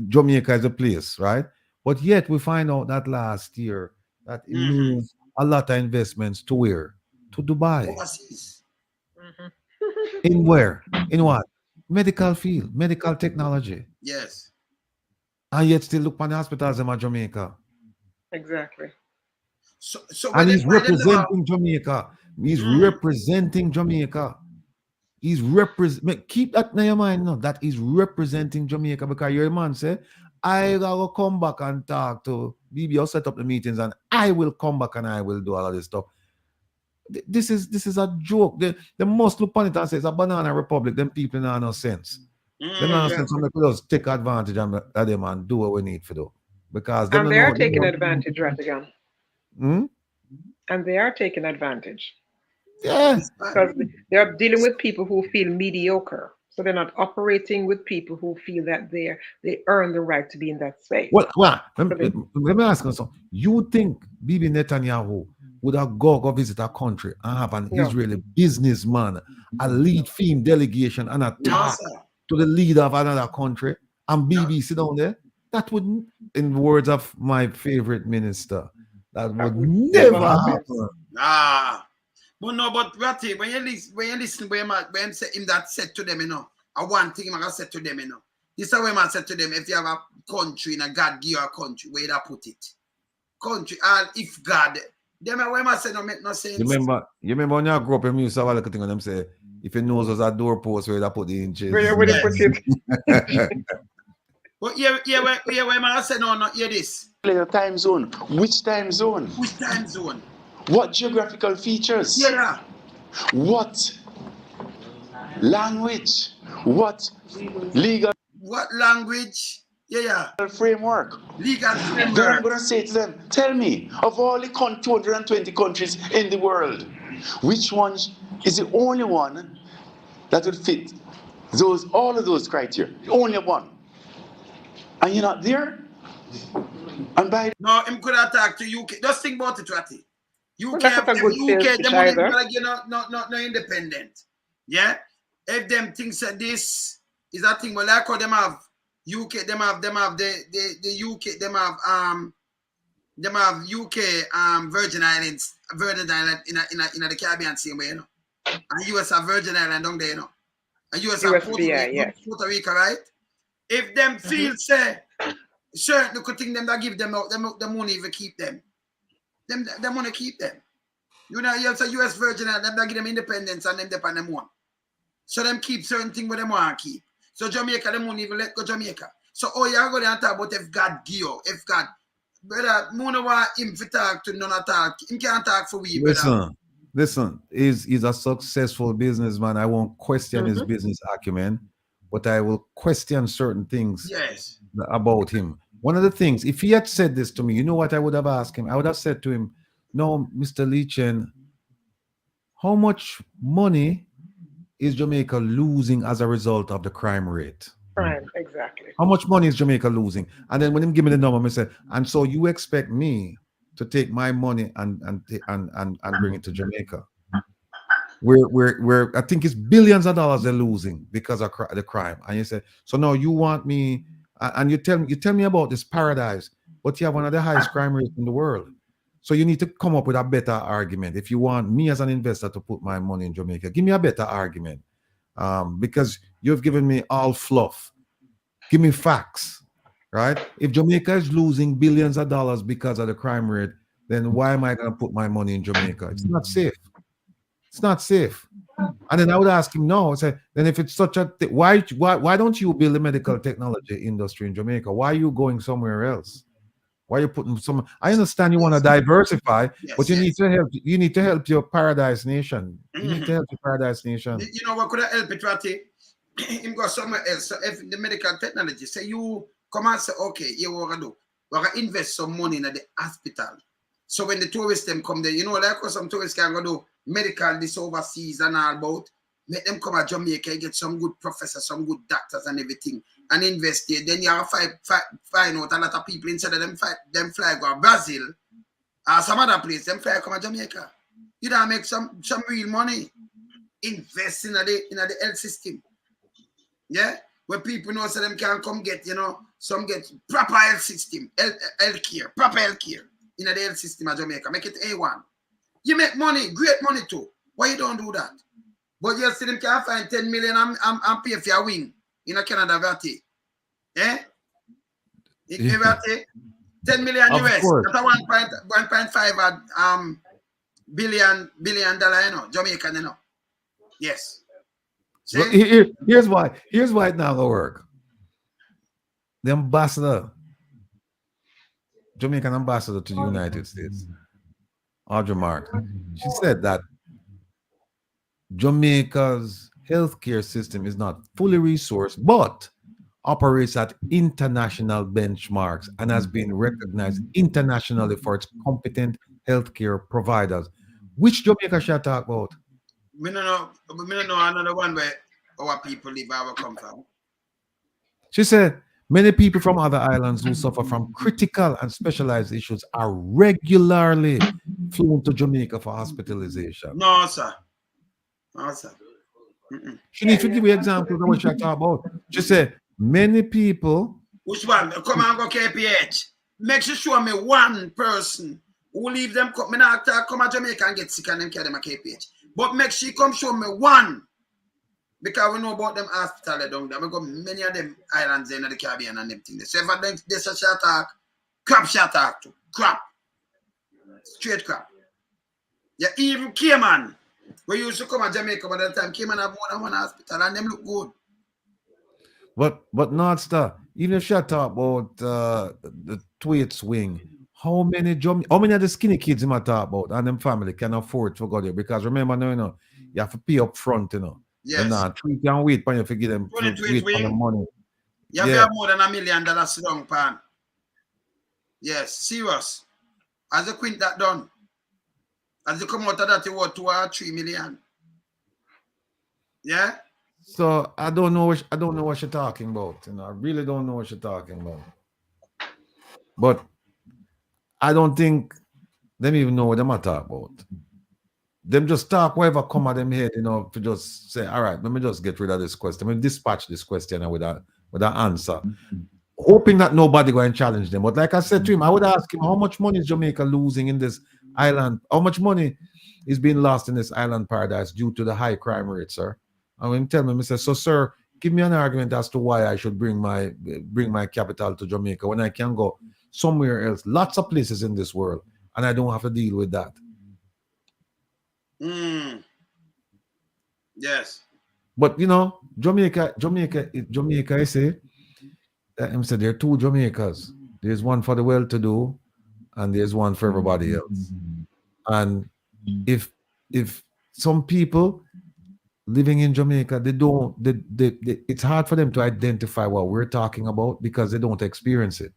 Jamaica is a place, right? But yet we find out that last year that it moves a lot of investments to where? To Dubai. Overseas. In where? In what? Medical field, medical technology. Yes. And yet still look on the hospitals in Jamaica. Exactly. So and he's representing Jamaica. He's representing Jamaica. He's keep that in your mind now. That is representing Jamaica, because your man said, I will come back and talk to BB. I'll set up the meetings and I will come back and I will do all of this stuff. This is a joke. The most look upon it and say it's a banana republic. Them people don't have no sense. They don't have sense. They could just take advantage of them and do what we need to do. Because they are taking advantage, right again. And they are taking advantage. Yeah. Because they're dealing with people who feel mediocre. So they're not operating with people who feel that they earn the right to be in that space. Well, let me ask you something. You think Bibi Netanyahu would have go visit a country and have an Israeli businessman, a lead theme delegation, and a talk to the leader of another country, and Bibi sit down there? That wouldn't, in the words of my favorite minister, that would never happen. But no, but Ratty, when you listen, when say him that said to them, I one thing I said to them, this is what I said to them. If you have a country and a God give you a country, where that put it? Country, and if God, them when I say no make no sense. You remember when you grew up in music, I was looking at them say, if your nose was a doorpost, where they put the inches. Where they put it? But when I say no, not hear this. Time zone. Which time zone? Which time zone? What geographical features? Yeah. What language? What legal? What language? Yeah. Framework. Legal framework. Then I'm going to say to them, tell me, of all the 220 countries in the world, which one is the only one that would fit all of those criteria? Only one. And you're not there? And by no, I'm going to attack to UK. Just think about it, Ratty. UK, the money no independent. Yeah? If them things that this is a thing, well, like how them have UK, them have the UK, them have UK Virgin Islands in the Caribbean same way, And US have Virgin Island down there, And US have Puerto Rico, right? If them feel say certain good thing them that give them out, the money if keep them. Them money keep them. You have a US Virgin Island, them that give them independence and them depend them one. So them keep certain things where them want to keep. So Jamaica, them won't even let go Jamaica. So you're going to talk about if God give you, if God, brother, Mona want him to talk to none at all. Him can't talk for we, brother. Listen, he's a successful businessman. I won't question his business acumen, but I will question certain things about him. One of the things, if he had said this to me, you know what I would have asked him? I would have said to him, no, Mr. Leechen, how much money is Jamaica losing as a result of the crime rate? Crime, exactly. How much money is Jamaica losing? And then when him give me the number, I said, and so you expect me to take my money and bring it to Jamaica? Where I think it's billions of dollars they're losing because of the crime. And you say, so now you want me, and you tell me about this paradise, but you have one of the highest crime rates in the world. So you need to come up with a better argument. If you want me as an investor to put my money in Jamaica, give me a better argument. Because you've given me all fluff. Give me facts, right? If Jamaica is losing billions of dollars because of the crime rate, then why am I going to put my money in Jamaica? It's not safe. It's not safe. And then I would ask him, no, I say, then if it's such a thing, why don't you build a medical technology industry in Jamaica? Why are you going somewhere else? Why are you putting some? I understand you want to diversify, but you need to help. You need to help your paradise nation. You need to help your paradise nation. You know what could have helped it, Ratty? Him go somewhere else. So if the medical technology, say you come and say, okay, you what to do? We're gonna invest some money in the hospital. So when the tourists them come there, you know, like some tourists can go do medical this overseas and all about. Make them come to Jamaica, get some good professors, some good doctors and everything, and invest there. Then you have find out a lot of people instead of them fly go to Brazil or some other place, them fly come to Jamaica. You don't make some real money. Invest in the health system. Yeah? Where people know so them can come get, some get proper health system, health care, proper health care in the health system of Jamaica. Make it A1. You make money, great money too. Why you don't do that? But you see them can find 10 million and pay for your win in a Canada Ratty. Eh? Ratty? 10 million Of US. course. That's a 1.5 billion dollar, Jamaican, Yes. So here's why it now will work. The ambassador, Jamaican ambassador to the United States, Audrey Marks, she said that Jamaica's healthcare system is not fully resourced, but operates at international benchmarks and has been recognized internationally for its competent healthcare providers. Which Jamaica should I talk about? Me no know another one where our people live, where we come from. She said, many people from other islands who suffer from critical and specialized issues are regularly flown to Jamaica for hospitalization. No, sir. No, sir. She needs to give you examples of what she talk about. She said, many people. Which one? Come and go KPH. Make sure show me one person who leave them. Me not come to Jamaica and get sick and them carry them a KPH. But make sure you come show me one. Because we know about them hospital down there. We got many of them islands in the Caribbean and them things. So if there's a shot talk, crap shot talk too. Crap. Straight crap. Yeah, even Cayman. We used to come to Jamaica by the time Cayman have more than one hospital and them look good. But North Star, even if she talk about the tweet swing, how many of the skinny kids him talk about and them family can afford to go there? Because remember now, you know, you have to pay up front, you know. Yes. They're not. You can wait for you to give them wait for the money. You have to have more than $1 million strong pan. Yes, serious. As a quint that done. As you come out of that, you want 2 or 3 million. Yeah? So I don't know what you're talking about. You know, I really don't know what you're talking about. But I don't think them even know what them are talking about. Them just talk whatever come at them head, you know, to just say, all right, let me just get rid of this question. Let me dispatch this question with an answer. Hoping that nobody go and challenge them. But like I said to him, I would ask him, how much money is Jamaica losing in this island? How much money is being lost in this island paradise due to the high crime rate, sir? And when he tell me, I say, so sir, give me an argument as to why I should bring my capital to Jamaica when I can go somewhere else. Lots of places in this world, and I don't have to deal with that. Yes. But you know, Jamaica, I say, I'm saying there are 2 Jamaicas. There's one for the well-to-do, and there's one for everybody else. And if some people living in Jamaica, it's hard for them to identify what we're talking about because they don't experience it.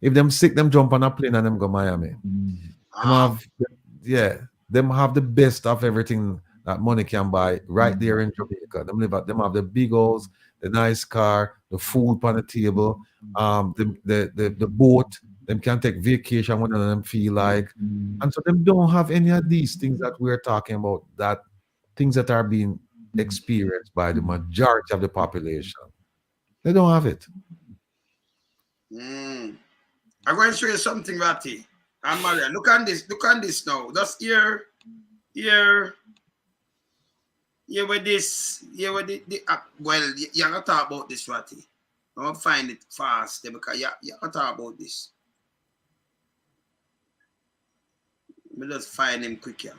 If them sick, them jump on a plane and them go Miami. Them have the best of everything that money can buy right there in Jamaica. Them have the big house, the nice car, the food on the table, the boat. Them can take vacation when them feel like. And so them don't have any of these things that we're talking about, that things that are being experienced by the majority of the population. They don't have it. I'm going to show you something, Ratty. And Maria, look on this now. Just here with this, well, you gotta talk about this, Ratty. I'm gonna find it fast because you gotta talk about this. Let me just find him quick here.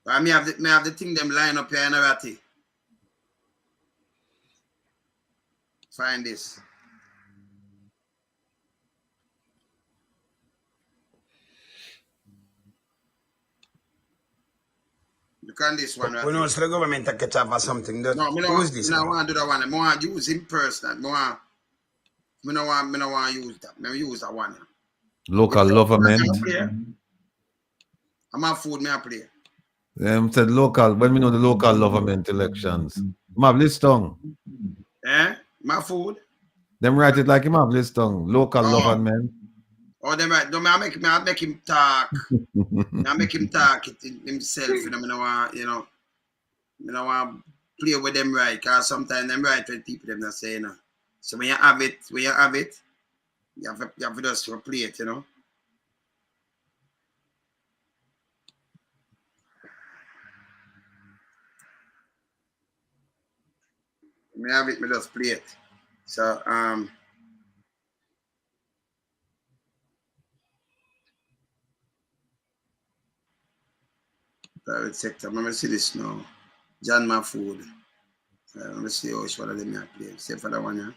I may have the thing them line up here in Ratty. Find this. Look on this one, right? We know it's the government that catch up or something. No, I don't want to do that one. I want to use him personal. I don't want to use that. I use that one. Local government. I'm a food me I play. Said local, when we know the local government elections. Mavlis tongue. My food. Them write it like him Mavlis tongue. Local government. Oh, them right. No, I make him talk. I make him talk it himself. You know, I don't want to play with them right. Because sometimes them right with people them not say, you know. So when you have it, you have to just play it, you know. When you have it, me just play it. So private sector. Let me see this now. John my food. Let me see which one of them I play. Say for that one, yeah.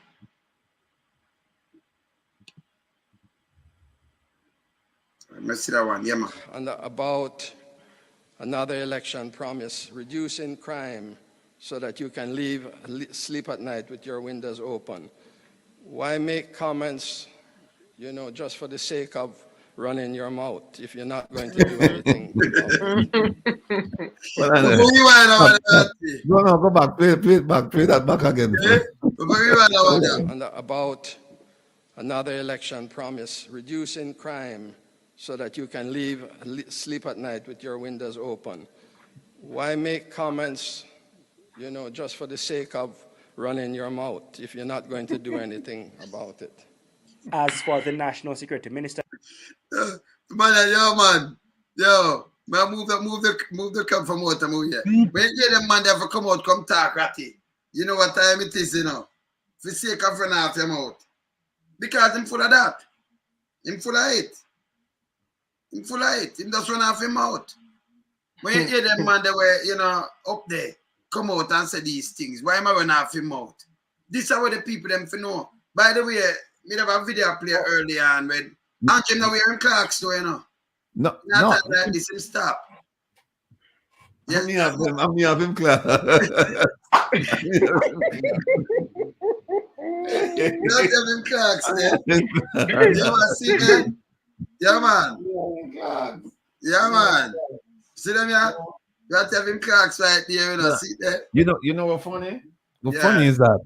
Let me see that one, yeah, man. And about another election promise, reducing crime so that you can sleep at night with your windows open. Why make comments, you know, just for the sake of running your mouth if you're not going to do anything about it. No, go back. Play it back. Play that back again. And about another election promise, reducing crime so that you can sleep at night with your windows open. Why make comments, just for the sake of running your mouth if you're not going to do anything about it? As for the National Security Minister, man, move the come from out of here. When you get them man there for come out, come talk, ratty. You know what time it is, For the sake of running off your mouth. Because him full of that. Him full of it. Him just run off him mouth. When you hear them man that were, up there, come out and say these things. Why am I run off him mouth? This is what the people them for know. By the way, we have a video play earlier on when Andrew now wearing Clarks though, No. Not like this, him stop. Yeah. I'm me have him Clarks. Not having Clarks there. You want to see them? Yeah, man. Yeah, man. See them, yeah? You have to have him Clarks right there, see there? You know what funny? What funny is that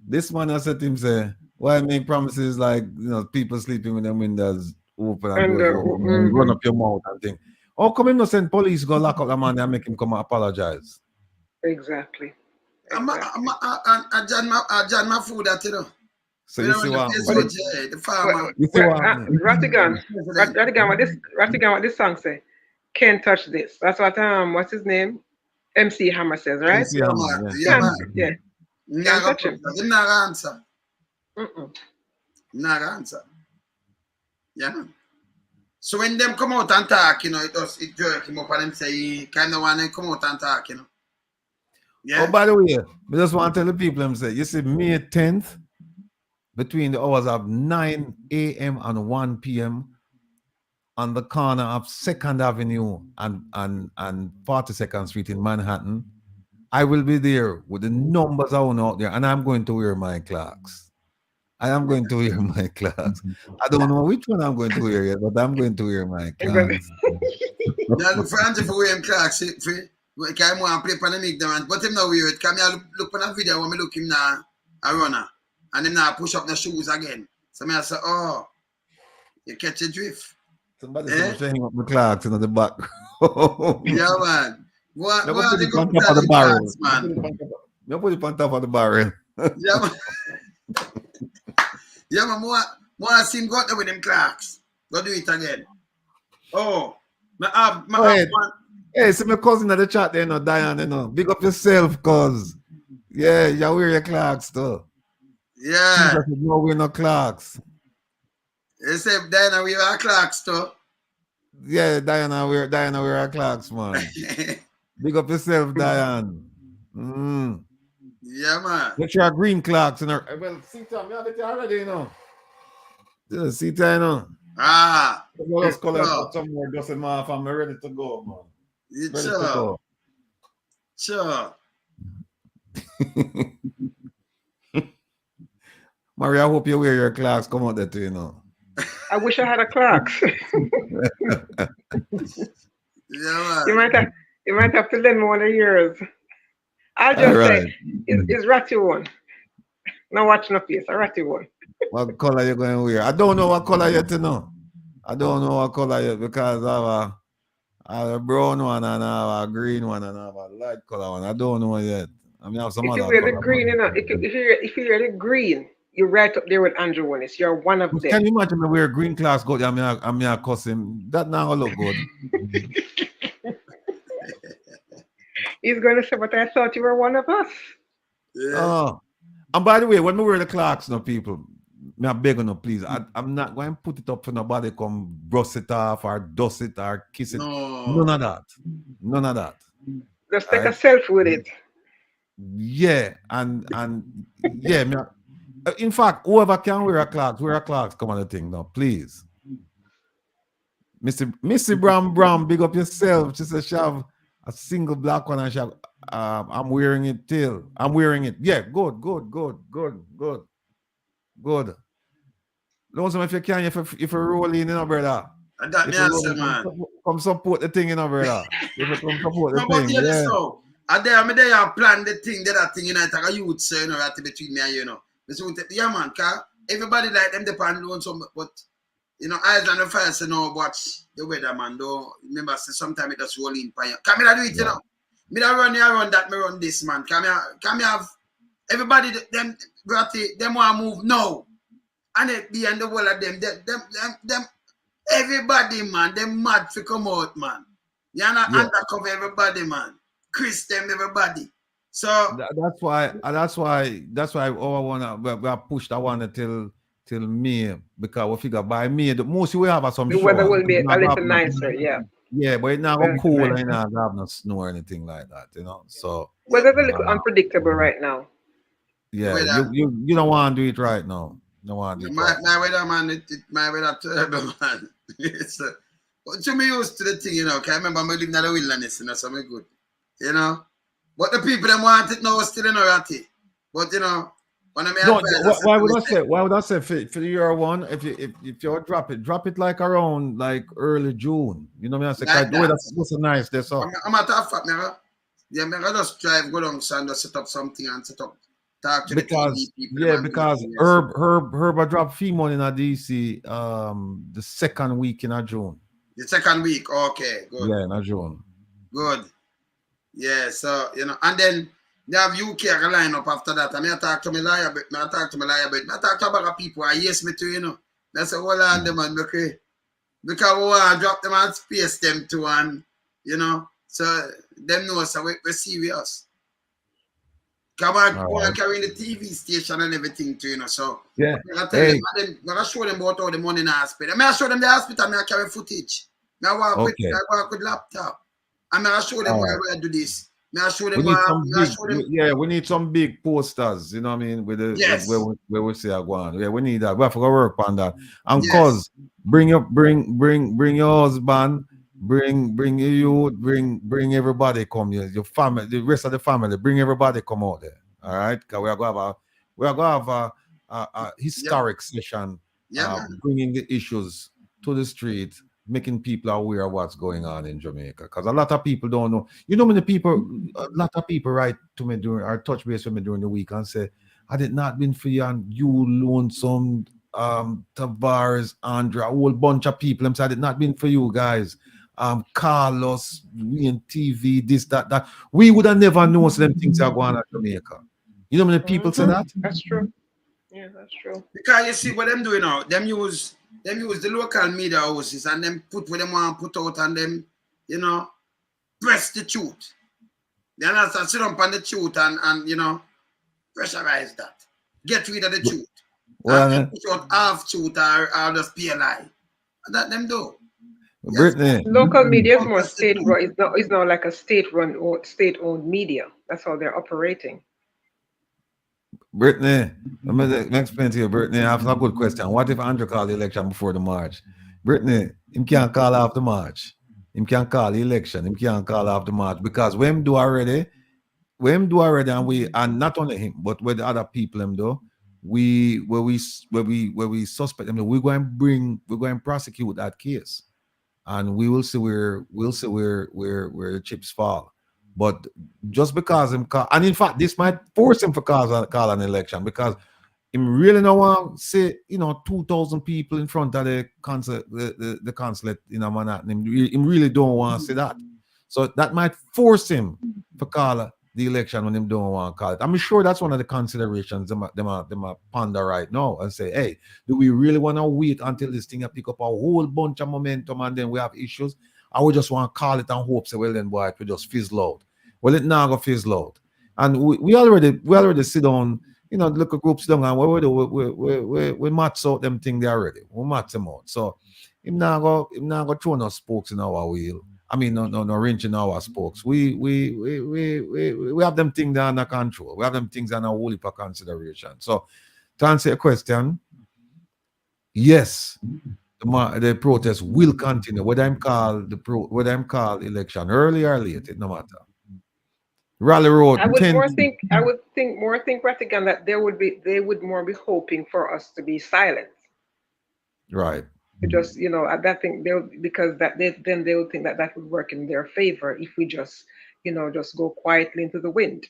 this man I said to him say, why make promises like people sleeping with their windows open and doors open, run up your mouth and thing. How come him not send police go lock up the man and make him come and apologize? Exactly. John my food that So you see what the farmer. Rattigan, what this song say? Can't touch this. That's what what's his name? MC Hammer says, right? MC Hammer, yeah. Can't touch him. Him not answer. Not answer. Yeah, man. So when them come out and talk, it jerk him up and them say he kind of want to come out and talk, Yeah. Oh, by the way, I just want to tell the people, them say, you see, May 10th, between the hours of 9 a.m. and 1 p.m., on the corner of 2nd Avenue and 42nd Street in Manhattan, I will be there with the numbers out there, and I'm going to wear my Clarks. I am going to wear my Clarks. I don't know which one I'm going to wear yet, but I'm going to wear my Clarks. Now, look for Andrew for wearing Clarks. I want to play for the make them, but him not wear it. Come here, look for that video when I look him now, a runner, and him now push up the shoes again. So I say, oh, you catch a drift. Somebody hang up my Clarks in the back. Yeah, man. What put it on top of the barrel, man. You put it on top of the barrel. Yeah, man. Yeah, man. More I see him go out there with them Clarks. Go do it again. Oh, Hey, see my cousin at the chat there, Diane, big up yourself, cuz. Yeah, you wear your Clarks too. Yeah. No, we're not Clarks. You say Diana wear her Clarks too? Yeah, Diana wear her Clarks, man. Big up yourself, Diane. Yeah, man. Make sure green Clarks in her. Well, see time, you have it already, Yeah, see time, Let's call it some more doesn't matter. I'm ready to go, man. Ready to go. Sure. Maria, I hope you wear your Clarks. Come out there too, I wish I had a Clarks. Yeah, man. You might have to lend me one of yours. I'll just say it's ratty one. Not watch no face, a ratty one. What color you going to wear? I don't know what color yet, I don't know what color yet because I have a brown one and I have a green one and I have a light color one. I don't know yet. I mean, I have some other color. If you wear the green, if you wear the green, you're right up there with Andrew Willis. You're one of them. Can you imagine me wear green Clarks go there? I'm a cousin. That now look good. He's going to say, but I thought you were one of us. Yeah. Oh. And by the way, when we wear the Clarks, people, me I beg you, please. I'm not going to put it up for nobody come brush it off or dust it or kiss it. No. None of that. None of that. Just take a selfie with it. Yeah, and yeah, in fact, whoever can wear a Clarks, come on the thing now, please. Missy Brown, big up yourself. She says she have a single black one and she have, I'm wearing it till. I'm wearing it. Yeah, good. Don't say if you can, if you roll in, brother. And that me answer, man. Come support the thing, you know, brother. If you come support the No, but thing, hear this yeah. now. And there, me there plan the thing, that thing, you know, like a youth, so, you know, that between me and you know. Yeah, man, cause everybody like them depend on some, but you know, eyes on the fire, so no, watch the weather, man. Though remember, sometimes it just roll in fire. Can me do it, you know? Me da run here, run that, me run this, man. Can me have everybody them want to move now, and it be and the whole of them everybody, man, them mad to come out, man. You're not undercover everybody, man. Chris them everybody. So that's why I wanna push that one till May, because we figure by May the most we have some The weather will be a little nicer, yeah. Yeah, but it's not gonna cool and not have no snow or anything like that, you know. So weather's a little unpredictable right now. Yeah, you don't want to do it right now. You don't want to do it right. My weather, man, my weather terrible, man. It's but to me used to the thing, you know. Cause I remember me living in the wilderness, you know, so me good, you know. But the people them want it now still, you know, ratty. But you know, one of me why would I say for the year one, if you drop it like around like early June. You know what I mean? I say, that's nice. That's all. I'm at a fact, man. Yeah, man, I just drive, go down and just set up something and set up. Talk to because the TV people. Because Herb I dropped fee money in a DC the second week in June. The second week, okay, good. Yeah, in June. Good. Yeah, so you know, and then they have UK line up after that. And I talk to my lawyer, but I talk to about people. I yes me too, you know. That's a whole lot of them, man, okay. Because we want to drop them and space them too, and you know, so them know so we're serious. Come on, go and carry the TV station and everything too, you know. So yeah, I tell them, I show them about all the money in the hospital. I show them the hospital, I carry footage. I work with laptop. I show them where I do this. I show them we need some big posters, you know what I mean? With the where we say I go on. Yeah, we need that. We have to go work on that. And cause bring your husband, bring your youth, bring everybody come here, your family, the rest of the family, bring everybody come out there. All right, because we are going to have a historic session, bringing the issues to the street, making people aware of what's going on in Jamaica. Because a lot of people don't know. You know, a lot of people write to me touch base with me during the week and say, had it not been for you and you lonesome, Tavares, Andra, a whole bunch of people, had it not been for you guys, Carlos, we in TV, this, that, we would have never known them things are going on in Jamaica. You know how many people say that? That's true. Yeah, that's true. Because you see what them doing now, them use the local media houses and them put what them want to put out and them, you know, press the truth. They understand, sit up on the truth and you know, pressurize that. Get rid of the truth. And put out half truth or just be a lie. And that them do. Brittany. Local media is more state-run. It's not like a state-run or state-owned media. That's how they're operating. Brittany, let me explain to you, Brittany. I have a good question. What if Andrew called the election before the March? Brittany, him can't call after March. Him can't call the election. Him can't call after March because when him do already, and not only him, but with the other people him do, where we suspect them, we're going to prosecute that case, and we will see where the chips fall. But just because him call, and in fact, this might force him to call an election because him really don't want to say, 2,000 people in front of the consulate in Manhattan. Him really don't want to say that. So that might force him to call the election when him don't want to call it. I'm sure that's one of the considerations them ponder right now and say, hey, do we really want to wait until this thing pick up a whole bunch of momentum and then we have issues? I would just want to call it and hope, say, well, then, boy, it will just fizzle out. Well, it now go fizzle out. And we already sit down, look at groups down and we match out them thing there already. We match them out. So him now go throw no spokes in our wheel. I mean, no wrench in our spokes. We have them things under control. We have them things under whole heap of consideration. So to answer your question, yes. The protest will continue. Whether I'm called election early or late, it no matter. Rally Road. I would think, Ratigan, that they would more be hoping for us to be silent. Right. Just, you know, that thing they'll, because then they'll think that that would work in their favor if we just, you know, just go quietly into the wind.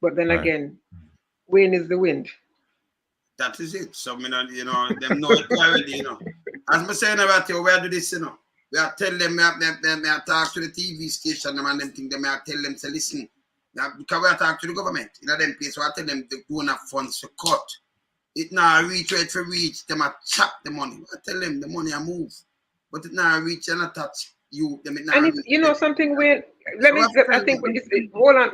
But then Right. again, wind is the wind. That is it. So, you know, them know it already, you know. As I'm saying about you, where do this, you know? We are tell them, me talk to the TV station, them and them thing, them I tell them to listen. Because we are talk to the government. In them place, we are tell them they don't have funds to cut. It now reach where it for reach, them a chop the money. I tell them the money a move. But it now reach and attach you. Them it now And it's, you know, something where, I think hold on,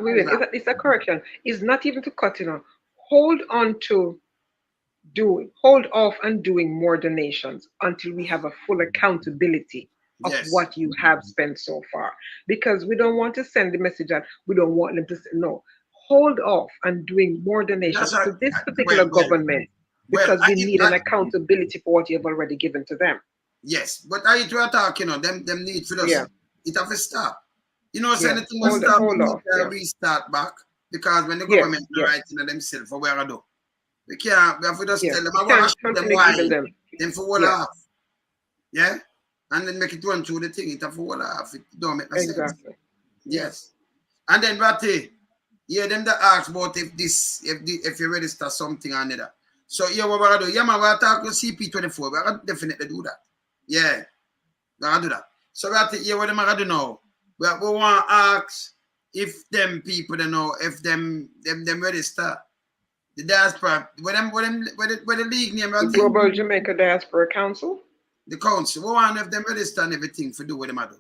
it's a correction. It's not even to cut, you know. Hold off on doing more donations until we have a full accountability of what you have spent so far. Because we don't want to send the message that we don't want them to say, no, hold off on doing more donations to this particular government, because we need an accountability for what you've already given to them. Yes, but I to attack, you know, them need for us. Yeah. It have to stop. You know, so anything Hold will stop, off, restart back. Because when the government are writing themselves for where I do. We have to just tell them, I want to show them why. Then for what off. Yeah? And then make it run through the thing. It have to hold off. It don't make no sense. Yes. And then Ratty, them that ask about if you register something or another. So what we're gonna do? Yeah, man, we're talking CP24. We're gonna definitely do that. Yeah. We're gonna do that. So Ratty, what am I gonna do now? We want to ask if them people they know if them register. The diaspora, where the league name? The Global Jamaica Diaspora Council. The council. We want if them register and everything for do what them do.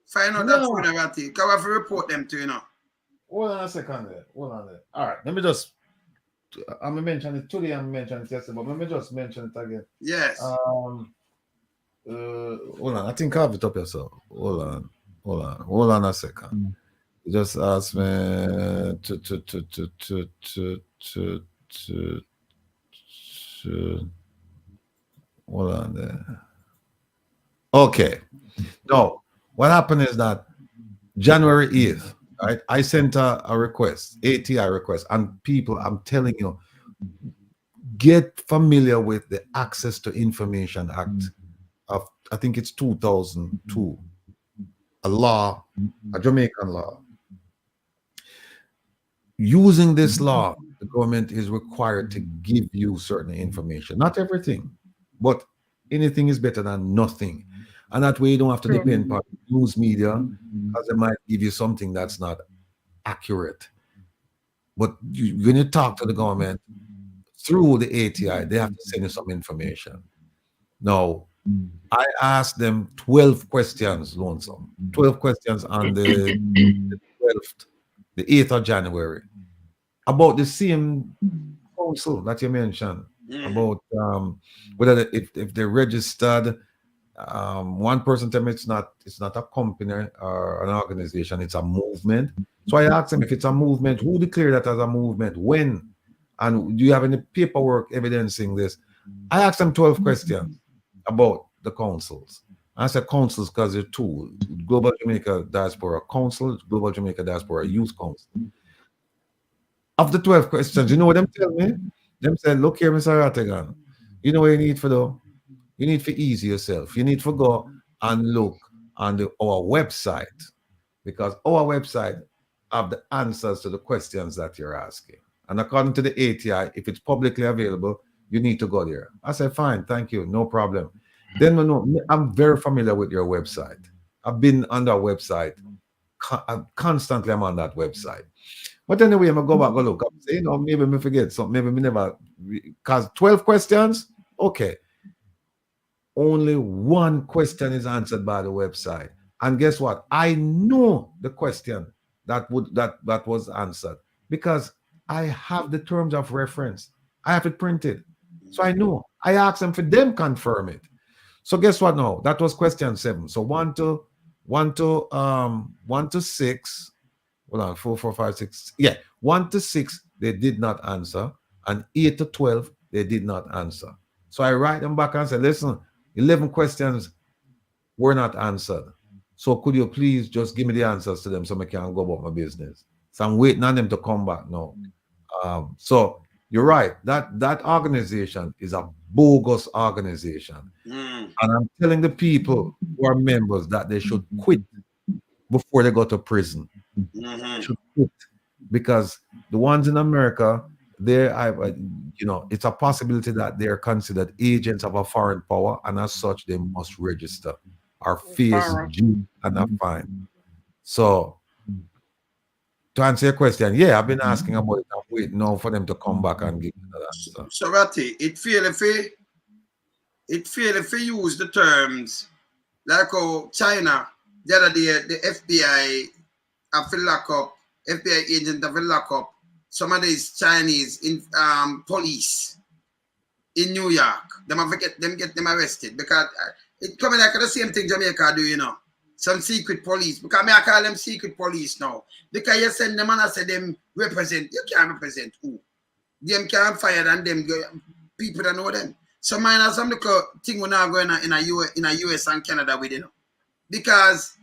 Find out that through the thing. Because we have to report them to, you know. Hold on a second there. Hold on there. All right. Let me just, I'm going to mention it today, I'm mentioning it yesterday, but let me just mention it again. Yes. Hold on. I think I have it up here, so hold on a second. You just ask me hold on there. Okay. No, what happened is that January 8th, right? I sent a request, ATI request, and people, I'm telling you, get familiar with the Access to Information Act of, I think it's 2002, a law, a Jamaican law. Using this law, the government is required to give you certain information. Not everything, but anything is better than nothing. And that way you don't have to depend on news media, because they might give you something that's not accurate. But when you talk to the government through the ATI, they have to send you some information. Now, I asked them 12 questions, Lonesome. 12 questions on the 12th, the 8th of January, about the same council that you mentioned, about whether if they're registered. One person told me it's not a company or an organization, it's a movement. So I asked them, if it's a movement, who declared that as a movement, when, and do you have any paperwork evidencing this? I asked them 12 questions about the councils. I said councils because there are two: Global Jamaica Diaspora Council, Global Jamaica Diaspora Youth Council. Of the 12 questions, you know what them tell me? Them said, look here, Mr. Rattigan, you know what you need for though? You need to ease yourself. You need to go and look on our website, because our website have the answers to the questions that you're asking. And according to the ATI, if it's publicly available, you need to go there. I said, fine, thank you, no problem. Then I'm very familiar with your website. I've been on that website. Constantly I'm on that website. But anyway, I'm going to go back and look. I'm saying, maybe me forget something. Maybe me never, because 12 questions, okay. Only one question is answered by the website. And guess what? I know the question that was answered, because I have the terms of reference. I have it printed. So I know. I asked them for them confirm it. So guess what now? That was question 7. So 1 to 6. Hold on, 4, 5, 6. Yeah, 1 to 6, they did not answer. And 8 to 12, they did not answer. So I write them back and say, listen, 11 questions were not answered. So could you please just give me the answers to them so I can go about my business? So I'm waiting on them to come back now. So you're right. That organization is a bogus organization. Mm. And I'm telling the people who are members that they should quit before they go to prison. Mm-hmm. Should quit. Because the ones in America, it's a possibility that they're considered agents of a foreign power, and as such, they must register or face jail and a fine. So, to answer your question, yeah, I've been asking about it. I'm waiting now for them to come back and give me that answer. So, Ratty, it feel if we use the terms like how China, the other day, the FBI have to lock up, FBI agent have to lock up some of these Chinese police in New York. Them have to get them arrested because it coming like the same thing Jamaica do, you know. Some secret police. Because I call them secret police now. Because you send them and I say them represent. You can't represent who? Them can't fire and them people that know them. So mine has some little thing we're not going in a US and Canada with, you know. Because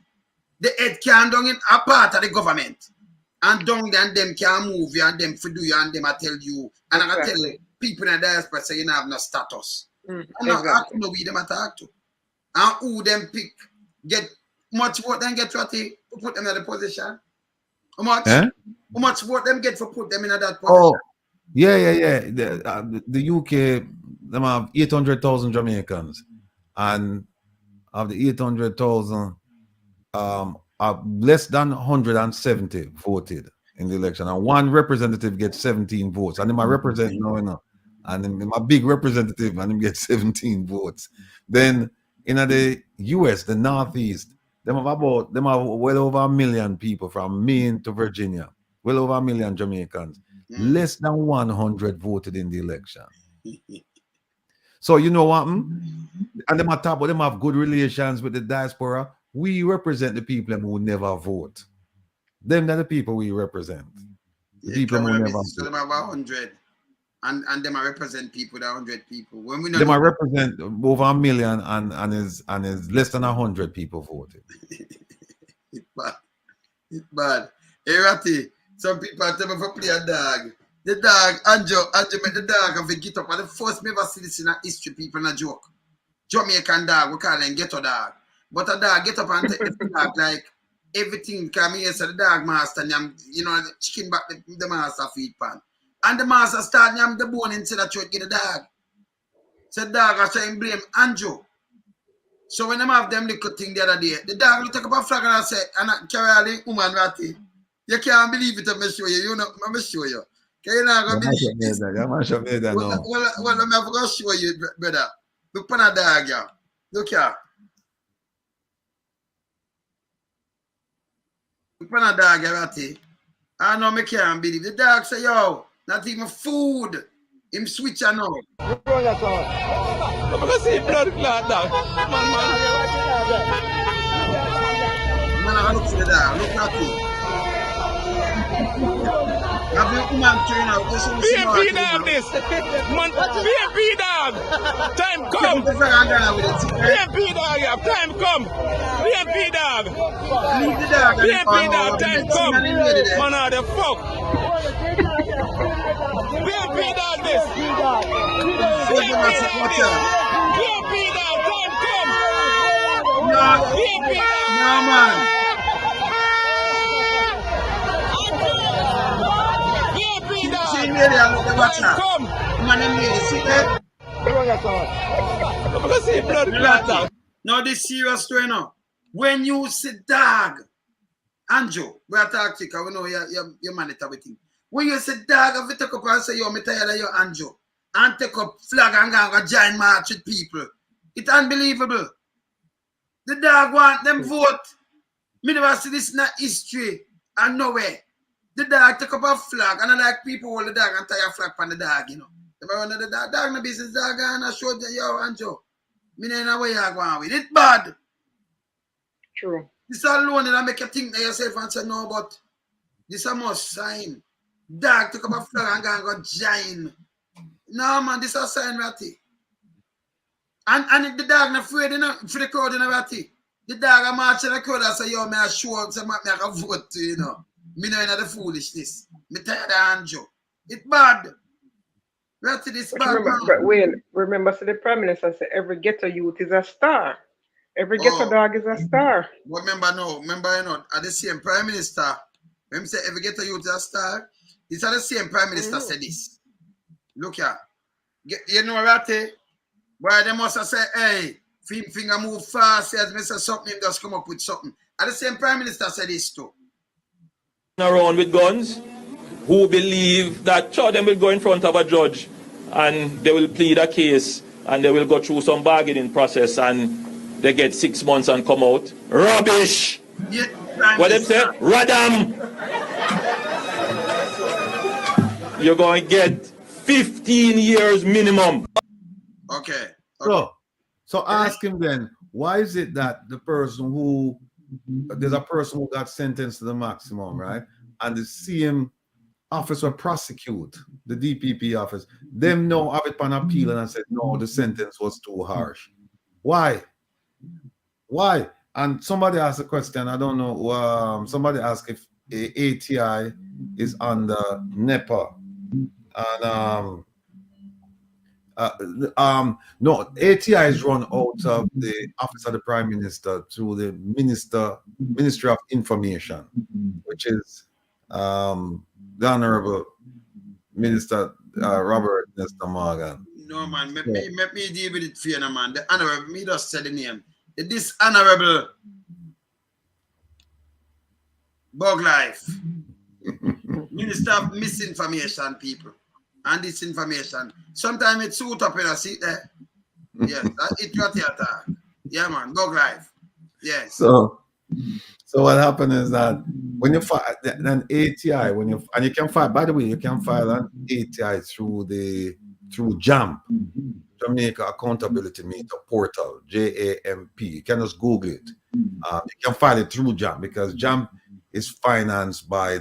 the head can't down in a part of the government. And down there and them can't move you and them for do you and them I tell you. And I can tell people in the diaspora say you don't have no status. And I know we them attack to. And who them pick get much vote and get what to put them in the position. How much? Eh? How much vote them get for put them in that position? Oh, yeah. The UK, them have 800,000 Jamaicans, and of the 800,000, less than 170 voted in the election, and one representative gets 17 votes, and him I represent now, you know, and him a big representative, and him get 17 votes. Then in the US, the Northeast, them have well over 1 million people from Maine to Virginia, well over 1 million Jamaicans. Less than 100 voted in the election. So you know what? And them on top of them have good relations with the diaspora. We represent the people who never vote. Them are the people we represent. The people who never vote. So them have 100. And them I represent people, that 100 people. When we know them I represent over 1 million and is less than 100 people voted. It's bad. It's bad. Hey, Ratty, some people tell me to play a dog. The dog, Anjo made the dog have to get up. And the first me ever see this in a history, people in a joke. Jamaican dog, we call them ghetto dog. But a dog get up and take the dog like everything come here, so the dog master, you know, the chicken back the master feed pan. And the master start yam the bone into the throat, get the dog. So the dog I try and blame Anjo. So when them have them little thing the other day, the dog will take up a flag and I say, and I carry all the woman Ratty. You can't believe it, I'm show you. You know, I'm show you. Can you not believe it? Well, I'm going to show you, brother. Look at the dog, yeah. Look here. Look at the dog, Ratty. I know me can't believe. The dog say, yo, not even food. Him switch on now. I'm going to see blood clot dog. Man, I look to the dog. Look at it. Have you woman turn out? PNP dog this. PNP dog. Time come. PNP dog, yeah. Time come. PNP dog. Leave the dog. PNP dog, time come. Man, how the fuck? PNP dog this. PNP dog, time come. PNP dog. No, man. Come. Now this serious story now. When you see dog, Anjo, we are talking, we know you manage everything. When you see dog, if you take up and say, yo, me tired of your Anjo, and take up flag and go join march with people, it's unbelievable. The dog want them vote. Me never see this in history and nowhere. The dog take up a flag, and I like people hold the dog and tie a flag on the dog, you know. The dog no business, dog, and I showed you, yo, Anjo. Me know where you're going with. It's bad. True. This alone that make you think to yourself and say, no, but this a must sign. Dog take up a flag and go join. No, man, this a sign, Ratty. And the dog not afraid, you know, for the crowd, you know, Ratty. The dog a march in the crowd and say, yo, me a show up, so me a vote to, you know. Me know the foolishness. Me tired of Anjo. It's bad. Right to this But bad remember, man. but Wayne, remember, so the Prime Minister said every ghetto youth is a star. Every ghetto Oh, dog is a star. but remember, at the same Prime Minister, when he say every ghetto youth is a star, it's at the same Prime Minister said this. Look here. You know, Ratty, why they must have said, hey, finger move fast, as Mr. Something just come up with something. And the same Prime Minister said this too. Around with guns who believe that sure them will go in front of a judge and they will plead a case and they will go through some bargaining process and they get 6 months and come out. Rubbish! Yeah, Prime What them Minister. say? Radam! You're going to get 15 years minimum. Okay. So ask him then, why is it that the person who, there's a person who got sentenced to the maximum, right? And the same officer prosecute, the DPP office, them now have it on appeal and I said, no, the sentence was too harsh. Why? Why? And somebody asked a question, I don't know, somebody asked if ATI is under NEPA. And no, ATI is run out of the office of the Prime Minister to the Ministry of Information, which is the Honorable Minister Robert Nestor Morgan. No, man, let me deal with it for you, man. The Honorable, me just said the name. The Dishonorable Bug Life, Minister of Misinformation, people, and disinformation. Sometimes it's suit up in a seat there. Yes, it got your attack. Yeah, man, Bug Life. Yes. So what happened is that when you file an ATI, and you can file, by the way, you can file an ATI through JAMP, Jamaica Accountability Meter Portal, JAMP. You can just Google it. You can file it through JAMP because JAMP is financed by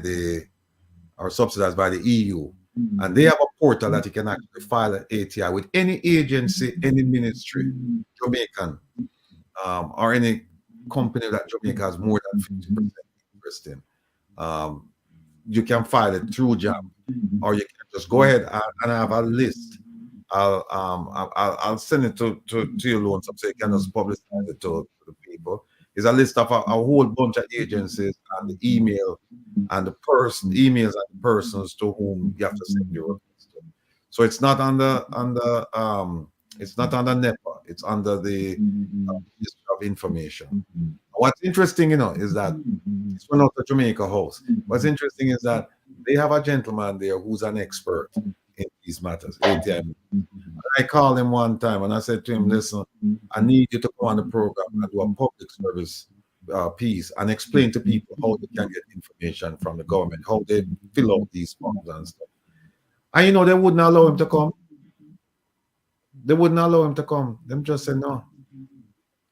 or subsidized by the EU. And they have a portal that you can actually file an ATI with any agency, any ministry, Jamaican, or any company that Jamaica has more than 50% interest in. You can file it through JAMP, or you can just go ahead and have a list. I'll send it to your loan so you can just publicize it to the people. It's a list of a whole bunch of agencies and the emails and the persons to whom you have to send your request to. So it's not under NEPA. It's under the Ministry of Information. What's interesting, is that it's one of the Jamaica House. What's interesting is that they have a gentleman there who's an expert in these matters. ATI. I called him one time and I said to him, listen, I need you to come on the program and do a public service piece and explain to people how they can get information from the government, how they fill out these forms and stuff. And they wouldn't allow him to come. They wouldn't allow him to come. Them just said no.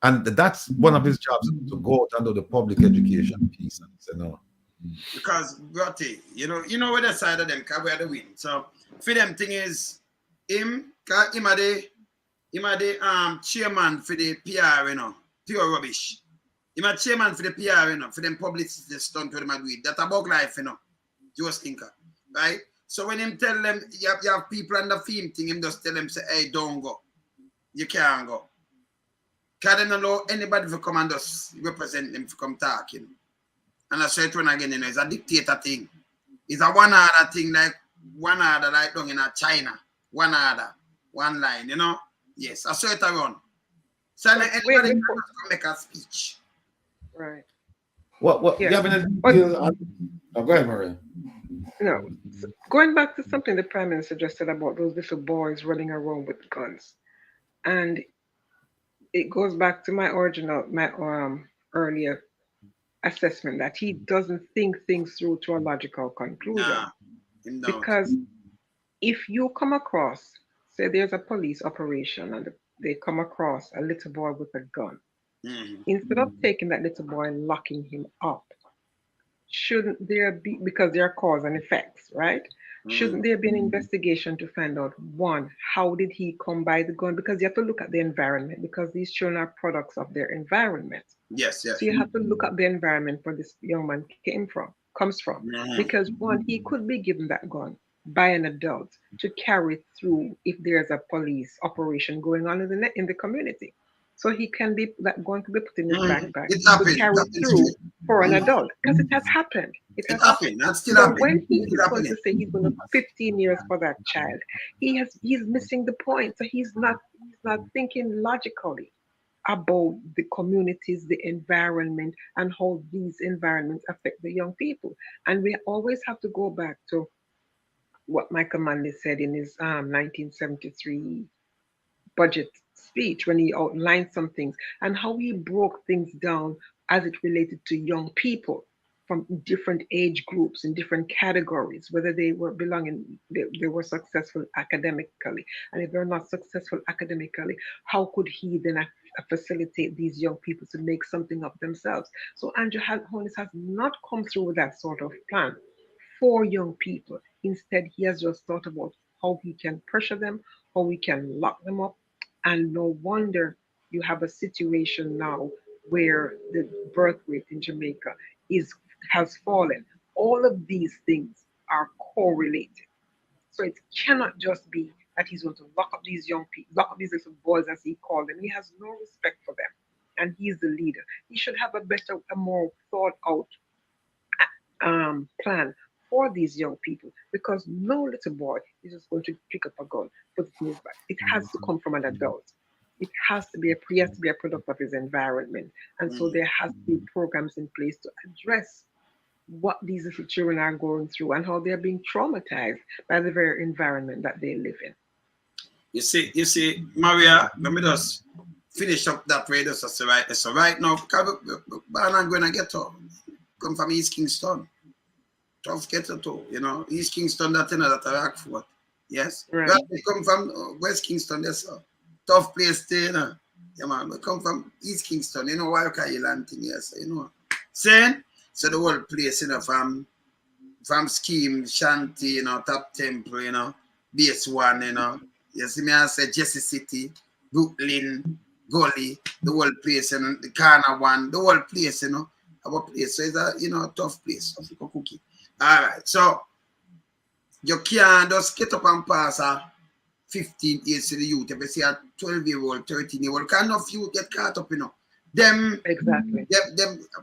And that's one of his jobs, to go out and do the public education piece. And say no. Because, Gotti, you know where the side of them, because we are the win. So, for them thing is, him are the chairman for the PR, pure rubbish. Him a chairman for the PR, for them publicity stunt with them do it. That's a Bug Life, Just thinker, right? So when him tell them, you have people on the film thing, him just tell them, say, hey, don't go. You can't go. Because they don't know anybody to come and just represent them to come talking. And I say it one again, it's a dictator thing. It's a one order thing, like one order like down in China. One order, one line, Yes, I saw it around. So anybody can just make a speech. Right. What? Yeah. You have any go ahead, Maria. No. Going back to something the Prime Minister just said about those little boys running around with guns. And it goes back to my earlier assessment that he doesn't think things through to a logical conclusion. Because if you come across, say there's a police operation and they come across a little boy with a gun, instead of taking that little boy and locking him up, shouldn't there be, because there are cause and effects, right? Shouldn't there be an investigation to find out, one, how did he come by the gun? Because you have to look at the environment, because these children are products of their environment. Yes. So you have to look at the environment where this young man comes from. Because one, he could be given that gun by an adult to carry through if there's a police operation going on in the community. So he can be going to be put in his backpack It to happened. carry through for an adult because it has happened. It has happened. That's still So happening. when he It's is still going to happening. say he's going to 15 years for that child, he's missing the point. So he's not thinking logically about the communities, the environment, and how these environments affect the young people. And we always have to go back to what Michael Manley said in his 1973 budget speech when he outlined some things and how he broke things down as it related to young people from different age groups in different categories, whether they were they were successful academically, and if they're not successful academically, how could he then facilitate these young people to make something of themselves? So Andrew Holness has not come through with that sort of plan for young people. Instead, he has just thought about how he can pressure them, how we can lock them up. And no wonder you have a situation now where the birth rate in Jamaica has fallen. All of these things are correlated. So it cannot just be that he's going to lock up these young people, lock up these little boys as he called them. He has no respect for them. And he's the leader. He should have a more thought out plan for these young people, because no little boy is just going to pick up a gun, put it in his back. It has to come from an adult. It has to be he has to be a product of his environment. And so there has to be programs in place to address what these little children are going through and how they're being traumatized by the very environment that they live in. You see, Maria, let me just finish up that radio. So right now, I'm going to get up. Come from East Kingston. Tough ghetto too, East Kingston, that that I work for. Yes? Right. We come from West Kingston, that's a tough place there, Yeah, man. We come from East Kingston, why Island thing, yes, Saying? So the whole place, from Scheme, Shanty, Top Temple, Base One, You see me, I say Jesse City, Brooklyn, Gully, the whole place, the Corner One, the whole place, our place. So it's a, tough place, cookie. All right, so you can't just get up and pass 15 years to the youth. If you see a 12-year-old, 13-year-old, kind of youth get caught up, Them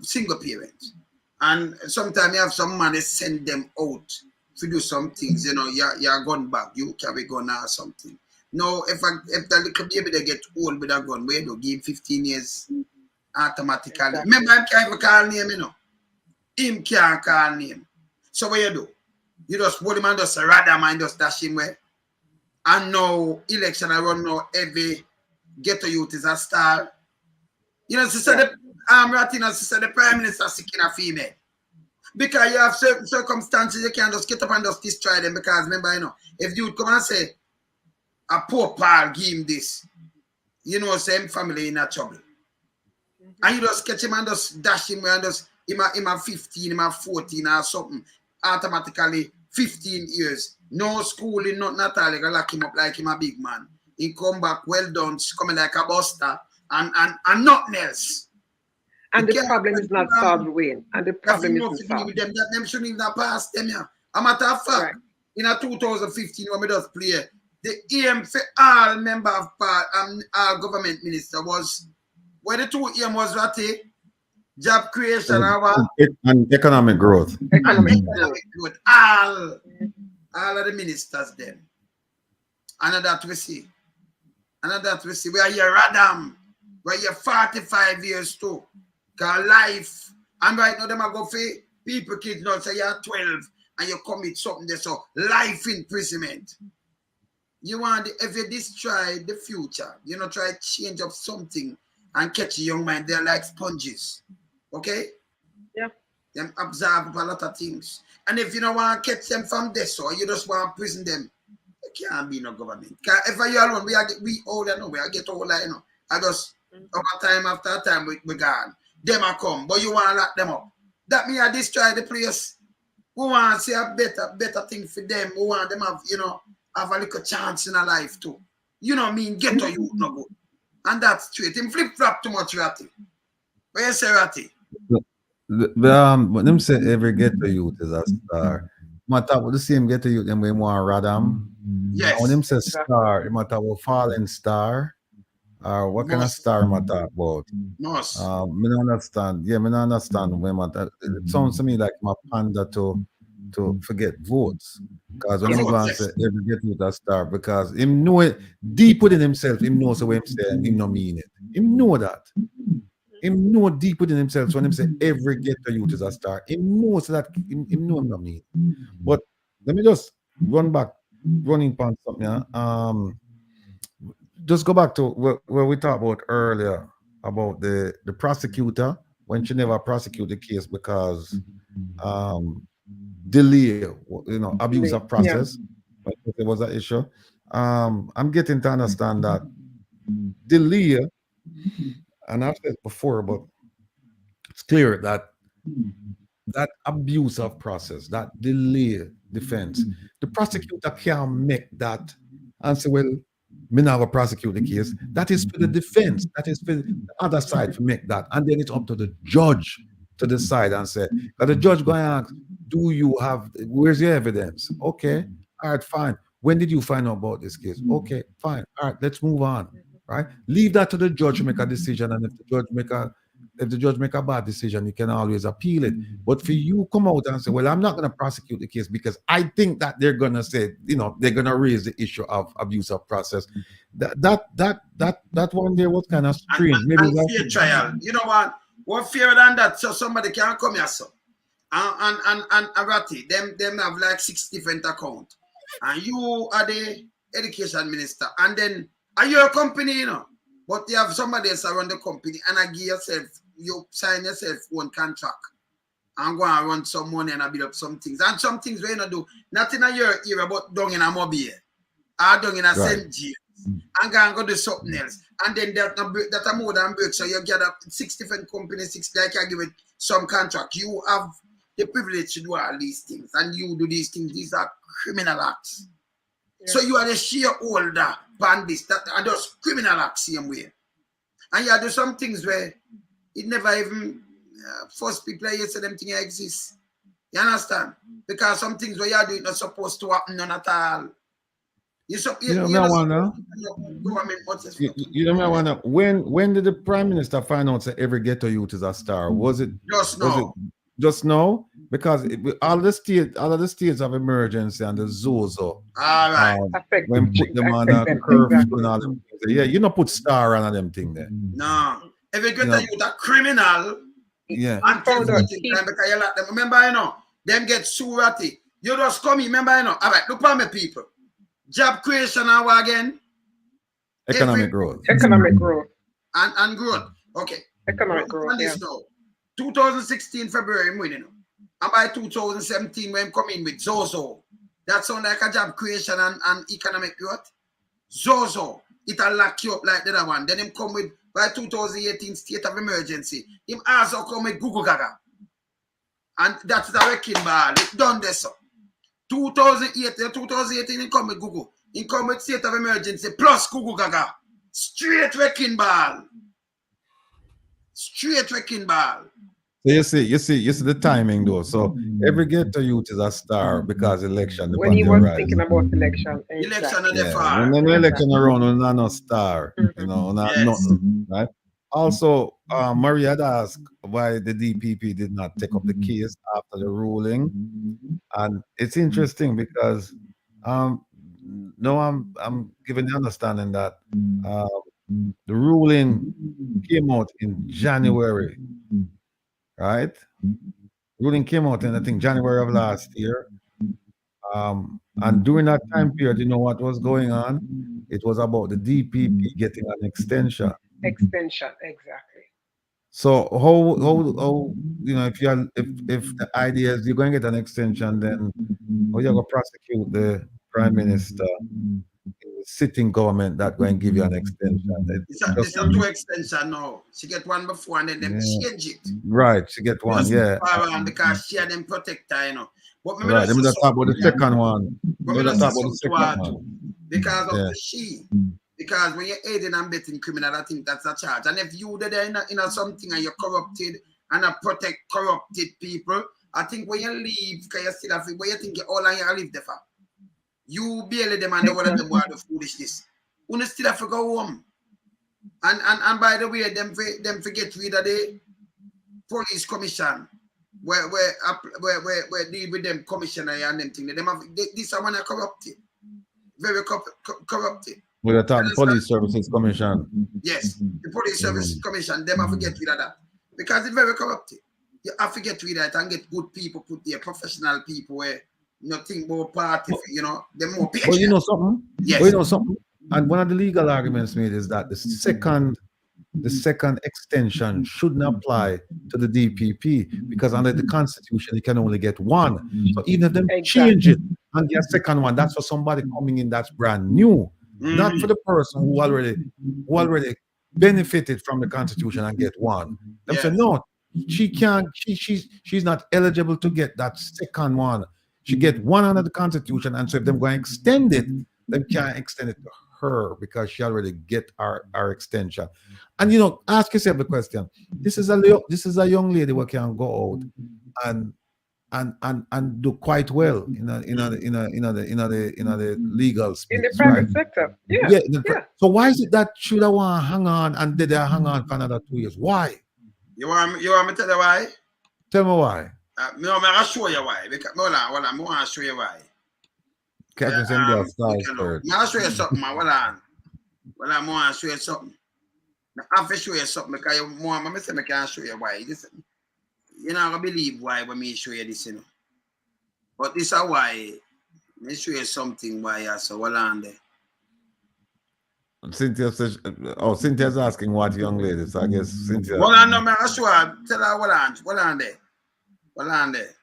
single parents. And sometimes you have some money send them out to do some things, you're gun back, you carry gun or something. No, if the little baby they get old with a gun, where do give him 15 years automatically. Exactly. Remember, him can't even call name, Him can't call name. So what you do? You just hold him and just rather man just dash him away. And now election I run now, every ghetto youth is a star. Sister, the Prime Minister seeking a female. Because you have certain circumstances, you can't just get up and just destroy them. Because remember, if you come and say, a poor pal give him this, same family in a trouble. And you just catch him and just dash him and just him a 15, him a 14 or something. Automatically 15 years. No schooling, nothing at all. You lock him up like him a big man. He come back well done, coming like a buster and nothing else. And the problem is not solved, Wayne. And the problem is solved. Them shouldn't even pass them, yeah. A matter of fact, in a 2015 when we just play, the aim for all member of our government minister was where the two aim was ratty, job creation and economic growth. Economic growth. All of the ministers then. And that we see. We are here Radam. We are here 45 years too. Because life, and right now them are go for people kids now say you're 12 and you commit something there, so life imprisonment. You want if you destroy the future, try to change up something and catch a young man, they're like sponges. Okay? Yeah. Them absorb a lot of things. And if you don't want to catch them from this, so you just want to prison them, there can't be no government. Because if you alone, we older now, we get older, I just over time after time we gone. Them are come, but you want to lock them up. That means I destroy the place. We want to see a better thing for them. We want them have, have a little chance in a life too. Get to you no good. And that's straight. Him flip-flop too much, Ratty. What you say, Ratty? When them say every ghetto youth is a star, matter about the same get to you them way more Radam. Yes. When him say star, it matter about falling star. What kind of star matter about? Must. Me don't understand. Yeah, me don't understand when matter. It sounds to me like my panda to forget votes. Because when him go and say every get with a star, because him know it deep within himself, him knows what him saying, him no mean it. Him know that. Him know deep within himself. So when him say every ghetto youth is a star, him knows that him know him no mean. But let me just running upon something. Just go back to where we talked about earlier about the prosecutor when she never prosecute the case because delay, abuse of process. But there was an issue. I'm getting to understand that delay, and I've said before, but it's clear that abuse of process, that delay defense, the prosecutor can't make that and say, well, me now prosecute the case. That is for the defense. That is for the other side to make that. And then it's up to the judge to decide and say, the judge going to ask, do you have, where's your evidence? Okay, all right, fine. When did you find out about this case? Okay, fine. All right, let's move on. Right? Leave that to the judge to make a decision. And if the judge make a bad decision, you can always appeal it. But for you come out and say, well, I'm not going to prosecute the case because I think that they're going to say, they're going to raise the issue of abuse of process. That one there was kind of strange. Maybe and fair trial. You know what fairer than that? So somebody can come here, so. And Ratty, them have like 6 different accounts. And you are the education minister. And then are you a company, but you have somebody else around the company and you sign yourself one contract and go and run some money and build up some things. And some things we do, not in a year era, but down in a mobile or down in a St. James. And go do something else. And then that are more than break. So you get 6 different companies, 6 like I give it some contract. You have the privilege to do all these things. And you do these things. These are criminal acts. Yeah. So you are the shareholder bandits that are just criminal acts same way. And you do some things where it never even force people here say them things exist. You understand? Because some things where you are doing not supposed to happen none at all. You know when did the Prime Minister find out that every ghetto youth is a star? Was it just now? Just now? Because all of the states of emergency and the Zozo. All right. When put them on a curfew and all them things. Yeah, you not put star on them thing there. No. Every ghetto youth a criminal. Yeah. And because you like them. Remember, them get surati. You just come in, remember, all right, look at me, people. Job creation and what again? Economic growth. Economic growth. And growth. Okay. Economic growth. Yeah. Now, 2016 February, I'm winning. And by 2017, when I'm coming with Zozo, that sound like a job creation and economic growth. Zozo, it'll lock you up like the other one. Then him come with, by 2018, state of emergency. Him also come with Google Gaga. And that's the wrecking ball. It's done this. 2018, he come with Google. He come with state of emergency plus Google Gaga. Straight wrecking ball. Straight wrecking ball. So you see the timing though. So every ghetto youth is a star because election. When he was thinking about election. Election of the far. When the election around, we're not no star. Nothing, right? Also, Maria had asked why the DPP did not take up the case after the ruling, and it's interesting because I'm given the understanding that the ruling came out in January, right? Ruling came out in I think January of last year, and during that time period, you know what was going on? It was about the DPP getting an extension. Extension, exactly. So how if the idea is you're going to get an extension, then how you going to prosecute the Prime Minister, the sitting government that going to give you an extension? It's a 2 extension now. She get one before and then them change it. Right, she get one, yeah. Because she had them protect her, But right, let me just talk about the second one. Because of the she. Because when you're aiding and abetting criminal, I think that's a charge. And if you there in something and you're corrupted and protect corrupted people I think when you leave, because you still have to, where you think you all and you live there for. You barely them and the one of them want the foolishness. You still have to go home. And by the way, them forget rid of the police commission where deal with them commissioner and them thing. This one are corrupted. Very corrupted. We're talking police services commission. Yes, the police services commission, them have to get rid of that. Because it's very corrupted. You have to get rid of it and get good people put there, professional people where nothing more party, you know, they're more patient. Well, you know something? Yes. Well, you know something? And one of the legal arguments made is that the second extension shouldn't apply to the DPP because under the Constitution, you can only get one. So even if them change it and get a second one, that's for somebody coming in that's brand new, not for the person who already benefited from the Constitution and get one. Them say, no, she can't, she's not eligible to get that second one. She get one under the Constitution, and so if they're going to extend it, they can't extend it to her because she already get our extension. And you know, ask yourself the question: this is a young lady who can go out and do quite well in the legal space, in the private sector. Yeah. So why is it that should I want to hang on and did I hang on for another 2 years? Why? You want me to tell you why? Tell me why. No, I'll show you why. Because hold on, I want to show you why. Captain I'll show you something, man. Hold on. Well, I want to show you something. I have to show you something because I can show you why. You're not going to believe why when me show you this, you know. But this is why. Let me show you something why I saw. Hold on there. Cynthia says, Cynthia's asking what young lady. So I guess Cynthia. Hold on, no, man. I'll show her. Tell her, hold on there. Hold on there.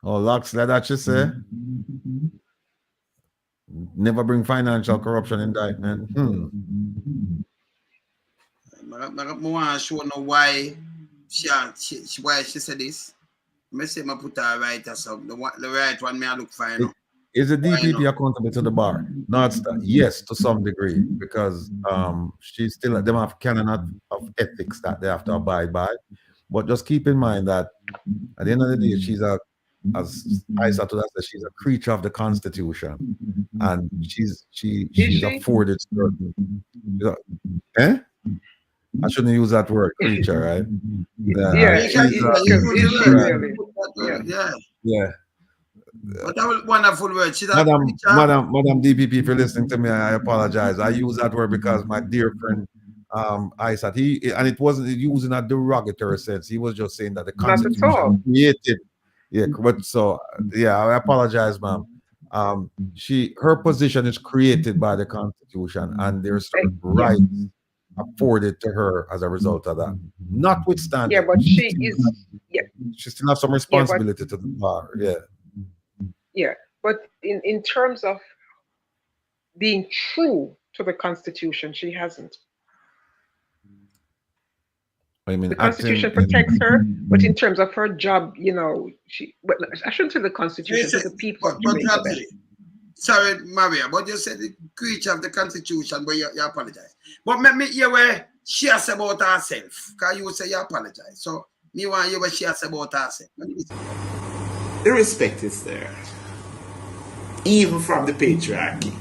Oh, Loxley, that you say? Never bring financial corruption indictment. I want to show no why she said this. I say I put her right or something. The right one I look for, you know. Is the DPP accountable to the bar? Not yes, to some degree, because she's still them have canon of ethics that they have to abide by. But just keep in mind that at the end of the day, she's as Isa to that, she's a creature of the Constitution, and she's afforded certain. I shouldn't use that word, creature, right? Yeah. But that was wonderful word. Madam DPP, if you're listening to me, I apologize. I use that word because my dear friend Isaac, and it wasn't using a derogatory sense. He was just saying that the Constitution created. Yeah, but so I apologize, ma'am. Her position is created by the Constitution, and there's certain rights afforded to her as a result of that. Notwithstanding, yeah, but she still has some responsibility to the bar. Yeah, but in terms of being true to the Constitution, she hasn't. I mean, the Constitution protects her, but in terms of her job, you know, I shouldn't say the Constitution, to the people. Sorry, Maria, but you said the creature of the Constitution, but you apologize. But let me hear where she has about herself, because you say you apologize. So, me want to hear what she has about herself. The respect is there, even from the patriarchy.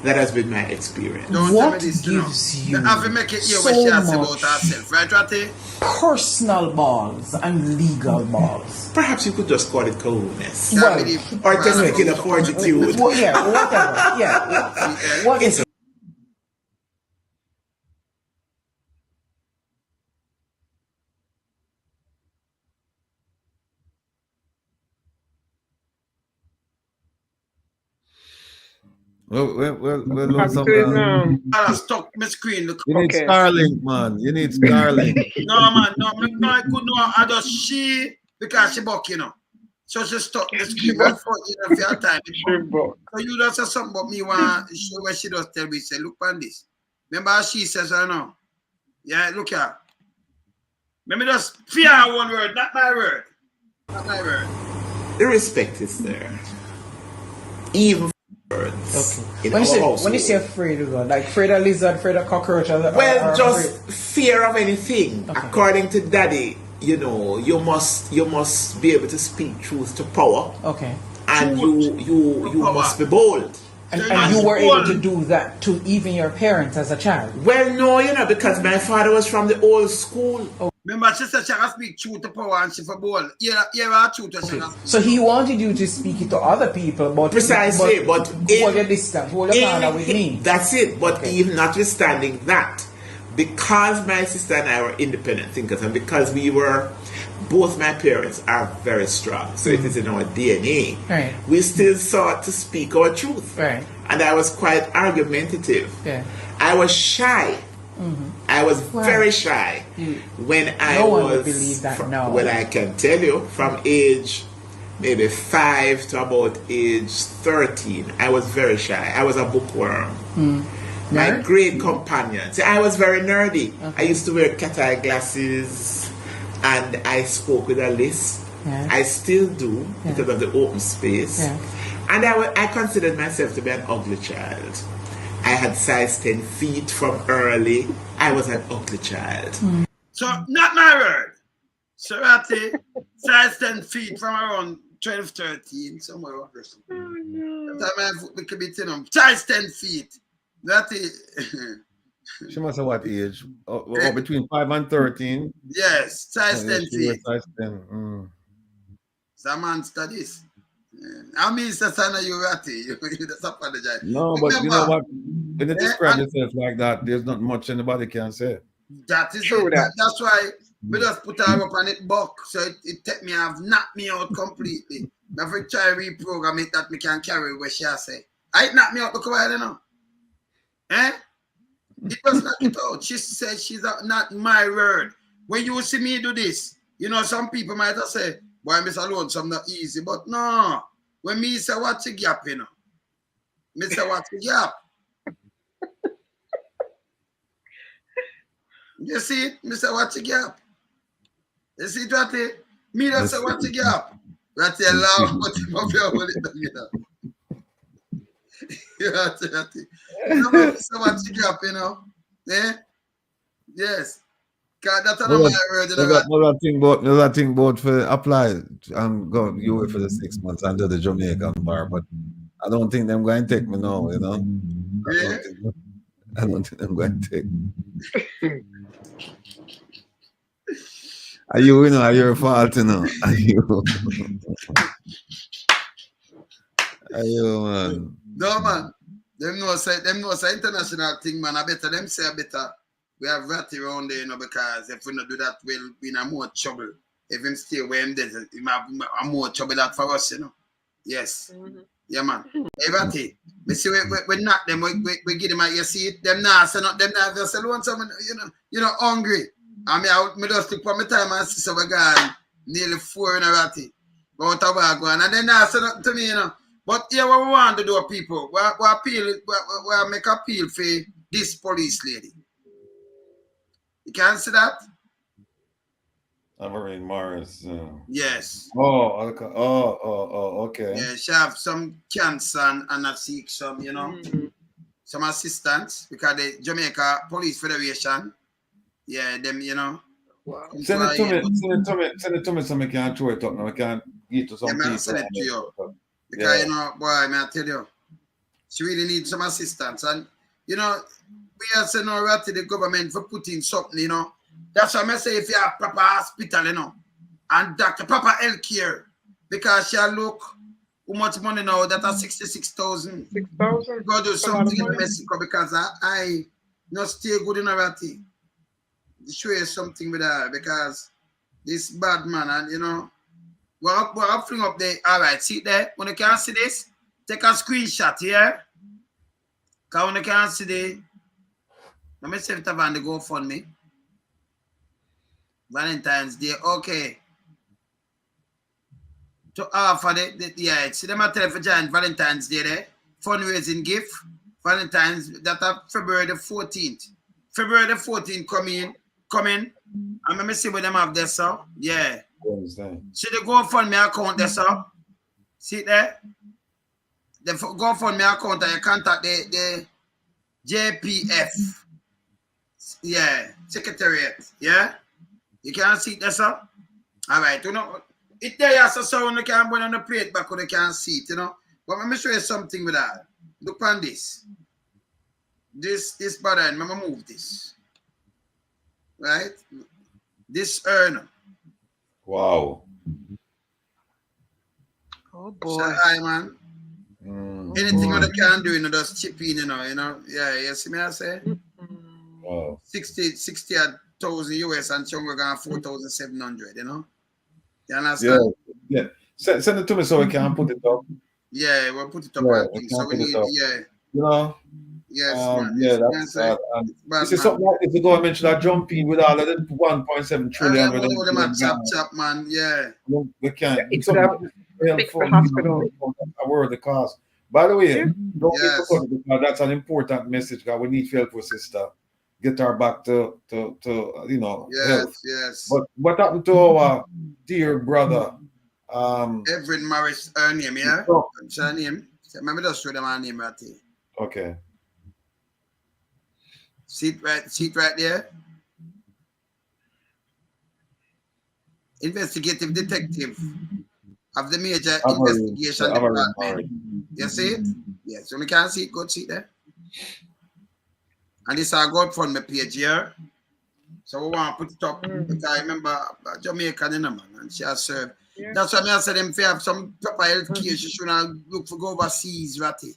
That has been my experience. What gives you so much personal balls and legal balls? Perhaps you could just call it coolness. Well, or testicular fortitude. Yeah, whatever. Yeah. What is it? Well, stuck my screen. You need Starlink, man. You need Starlink. No, man. No, I could know. I just because she buck, you know. So she stuck the screen for your time. So you just say something about me want to show where she does tell me, say, look on this. Remember how she says, I know. Yeah, look here. Let me just fear one word, not my word. Not my word. The respect is there. Even okay. When you say afraid of God, like afraid of lizard, afraid of cockroach, just fear of anything. Okay. According to Daddy, you know, you must be able to speak truth to power. Okay. And you must be bold. And you were able to do that to even your parents as a child? Well, no, you know, because my father was from the old school. Oh. Remember, she said she can speak truth to power and she for bold. Yeah, truth to okay. So he wanted you to speak it to other people, but precisely, but hold your distance, hold your corner with me. That's it. But okay. Even notwithstanding that, because my sister and I were independent thinkers, and because both my parents are very strong, so it is in our DNA. Right. We still sought to speak our truth. Right. And I was quite argumentative. Yeah. I was shy. Mm-hmm. I was very shy when I no was. one would believe that now. Well, I can tell you, from age maybe 5 to about age 13, I was very shy. I was a bookworm. My great companion. See, I was very nerdy. Okay. I used to wear cat eye glasses, and I spoke with a lisp. Yeah. I still do because of the open space. Yeah. And I considered myself to be an ugly child. I had size 10 feet from early. I was an ugly child. So, not my word. Serati, size 10 feet from around 12, 13, somewhere around there. That time I could be 10, size 10 feet. That is. She must have what age? Between 5 and 13? Yes, size 10 feet. Size 10. Some man studies. I mean, it's a sign of you ratty. You just apologize. No, but remember, you know what? When you describe yourself like that, there's not much anybody can say. That is true. That's why we just put her up on it back, so it take me have knocked me out completely. If I try to reprogram it, that me can carry where she say. I knocked me out because I don't know. It was knock it out. She said she's not my word. When you see me do this, you know, some people might have said, boy, Mr. Lonesome not easy, but no. When me say what's the gap, you know. Me say what's the gap. You see it? Me say what's the gap. You see it, Ratty? Me don't say what's the gap. Ratty allow what you want to hold it down, you know. Ratty. You know, say what's the gap, you know. Yes. That's another word. Another thing about for apply and go you wait for the 6 months and do the Jamaican bar, but I don't think them going to take me now, you know. I don't think them going to take me. Are you know, are your fault, you know? Are you? Are you, man? No, man. Them know say international thing, man. I better them say better. We have Ratty around there, you know, because if we don't do that, we'll be in more trouble. If him stay where him there, he have more trouble that for us, you know. Yes. Yeah, man. Hey, Ratty, we see we knock them, we give them, you see it, them now, so not them now, just alone, someone, you know, hungry. I mean, I just took for my time and see we gone nearly 4 in a Ratty. About a while going, and then now say nothing to me, you know. But here, what we want to do, people, we make appeal for this police lady. You can't see that? Amarine Morris. Yes. Okay. Yeah, she have some cancer and I seek some, you know, some assistance because the Jamaica Police Federation, yeah, them, you know. Wow. Send it to me so I can throw it up now. I can give it to some people. Send it to you. Because, you know, boy, man, I tell you, she really needs some assistance. And, you know, we are saying no to the government for putting something, you know. That's why I say if you have proper hospital, you know, and doctor, proper health care, because she look how much money now, that are 66,000. 6,000. Go do something in Mexico because I not stay good in a ratty. Show you something with her because this bad man, and you know, we're fling up there. All right, see there. When you can't see this, take a screenshot here. Because when you can't see the, let me see if it's on the GoFundMe. Valentine's Day, okay. To offer yeah, see them at for giant Valentine's Day there. Fundraising gift. Valentine's, that are February the 14th. February the 14th coming. And let me see what them have there, so. Yeah. See the GoFundMe account there, so. See there? The GoFundMe account and you contact the JPF. Yeah, Secretariat. Yeah. You can't see it there, sir? All right, you know, it there has a sound you can put on the plate back when you can see it, you know. But let me show you something with that. Look on this. This button, I'm gonna move this. Right? This urn. Wow. Oh boy. So, hi, man. Anything that can do, you know, just chip in, you know. Yeah, you see me I say? Wow. 60,000 US and Chunga got 4,700, you know? You understand? Yeah. Send it to me so we can put it up. Yeah, we'll put it up Yeah, on we thing. can So we put it need, up. yeah. You know? Yes, man. Yeah, Yes, that's man. this is something like if the government should have jumped in with all of them 1.7 trillion. With them at chop, man. Yeah. We can't. It So could have fixed the hospital. A word the cost. By the way, Yeah. don't get to cut it because that's an important message because we need help for sister. Get her back to you know health. Yes. But what happened to our dear brother? Everett Morris, her name, yeah? What's her name? Let me just show them her name right here. Okay. See it right there? Investigative detective of the major investigation department. You see it? Yes. So we can see it. Go see it there. And this is our GoFundMe page here. So we want to put it up because I remember Jamaican, you know, man, and she has served. Yeah. That's why I said if you have some proper health care, she shouldn't look for go overseas, Ratty.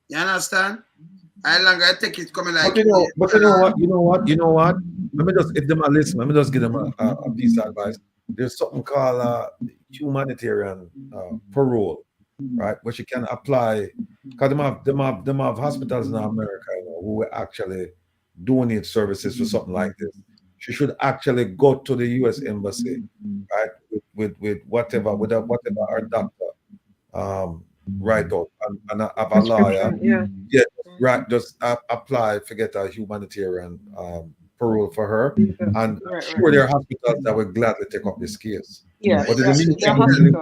You understand? I longer I take it coming like. But you know what? Let me just, if them are listening, let me just give them a piece of advice. There's something called humanitarian parole, right? Which you can apply because them have hospitals in America, you know, who actually donate services for something like this. She should actually go to the U.S. embassy, right, with whatever her doctor write out and have a lawyer, right, just apply, forget a humanitarian parole for her, and sure there are hospitals that would gladly take up this case. Yeah, but in the meantime, we need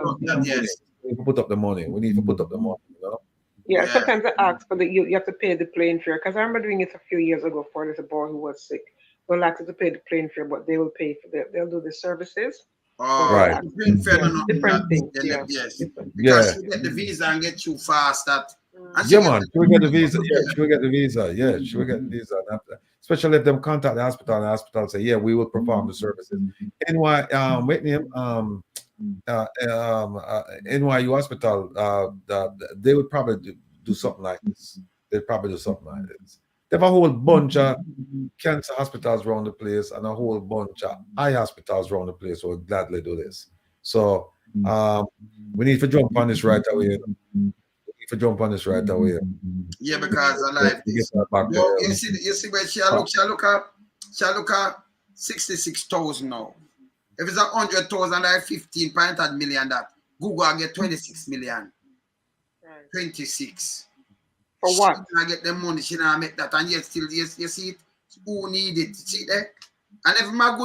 to put up the money. We need to put up the money, you know. Yeah, sometimes I ask for you have to pay the plane fare because I remember doing it a few years ago for this boy who was sick. We'll ask to pay the plane fare, but they will pay for they'll do the services. Right. Plane fare, different things. Yes. Because you get the visa and get you fast. Yeah, man. She will get the visa. Yeah, she will get the visa. Yeah, she will get the visa. Especially if them contact the hospital and the hospital say, yeah, we will perform the services. Anyway, wait name NYU hospital, they would probably do something like this. They'd probably do something like this. They have a whole bunch of cancer hospitals around the place and a whole bunch of eye hospitals around the place who would gladly do this. So we need to jump on this right away. Yeah, because I like this. You see where she look at 66,000 now. If it's 100,000, like 15.8 million that Google get 26 million. 26. For what? She not get the money, she not make that, and yet still you see it. Who need it? See there? And if my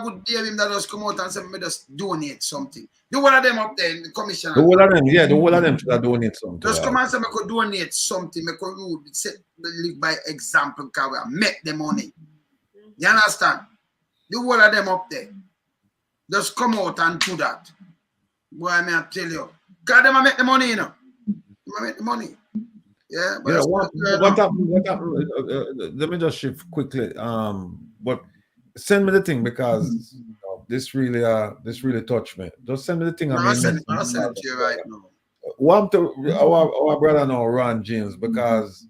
good dear him that just come out and say me just donate something. Do one of them up there in the commission. The whole of them, yeah, the whole of them should donate something. Just come and say me could donate something, me could live by example, because we make the money. You understand? The whole of them up there. Just come out and do that. Boy, I may tell you. Because them make the money, you know. They make the money. Yeah, but what happened? Let me just shift quickly. But send me the thing because this really touched me. Just send me the thing. I'll send it to you right now. Want to our brother now, Ron James, because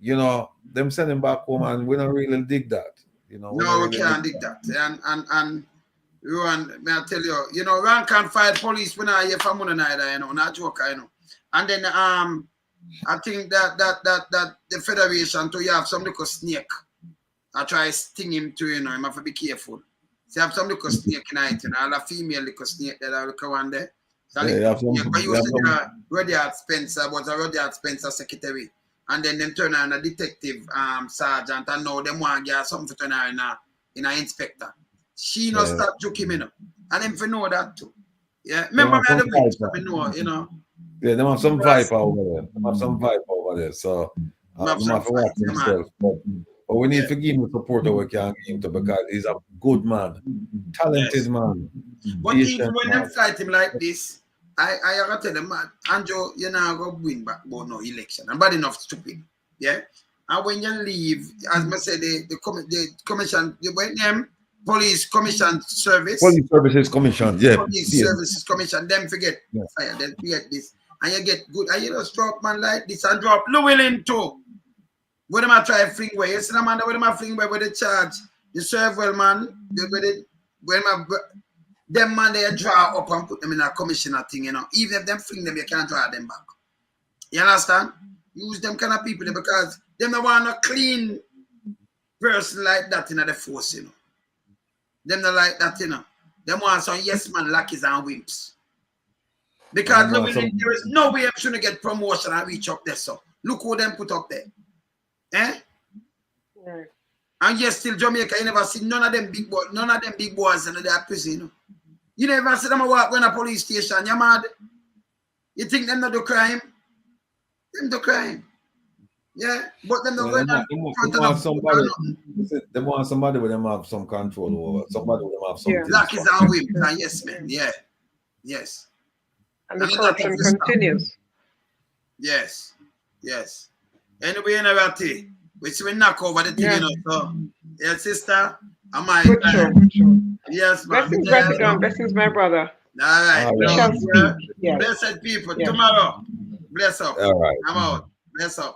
you know them sending back home and we don't really dig that. You know. No, we can't dig that. And Ron, may I tell you, you know, Ron can't fight police when I hear from one another, you know, not joke, you know. And then I think that the federation to you have some little snake. I try sting him too, you know. I have to be careful. So you have some little snake in it, you know, all a female little snake that I look around there. So Rudyard Spencer was a Rudyard Spencer secretary. And then them turn on a detective sergeant and now them want to get something to turn her in an inspector. She not stop joking, you know. And them for know that too. Yeah. Remember me the bridge, know, you know. Yeah, they have some vibe over there. So I'm have to watch themselves. But But we need to give him the support that we can give him to, because he's a good man, talented man. But even when they fight him like this, I gotta tell them, man, Andrew, you're not gonna win back but no election. I'm bad enough stupid. Yeah. And when you leave, as I said, the commission, the police commission service. Police services commission, yeah. Police services commission, them forget fire, them forget this. And you get good, and you just drop man like this and drop Llewellyn too. When them I try to fling away, you see the man when them I fling away with the charge, the serve well man, them man they draw up and put them in a commissioner thing, you know. Even if them fling them, you can't draw them back. You understand? Use them kind of people there, because them don't want a clean person like that in the force, you know. Them not like that, you know. Them want some yes man lackeys and wimps. Because there is no way I'm shouldn't get promotion and reach up there. So look who them put up there. Eh? Right. And yes, still Jamaica, you never see none of them big boys in that prison, you know. You never see them walk in a police station, you mad? You think them not do crime? Them do crime. Yeah, but them don't they want somebody with them have some control over. Somebody with them have some. Black is our whip, and yes, man. Yeah. Yes. And the corruption continues. Yes. Yes. Anyway, you know, we see we knock over the thing, you know. So, yeah, sister, am I? Good show. Yes, man. Blessings, brother. Blessings, my brother. All right. We shall speak. Yes. Blessed people. Tomorrow. Bless up. All right. I'm out. Bless up.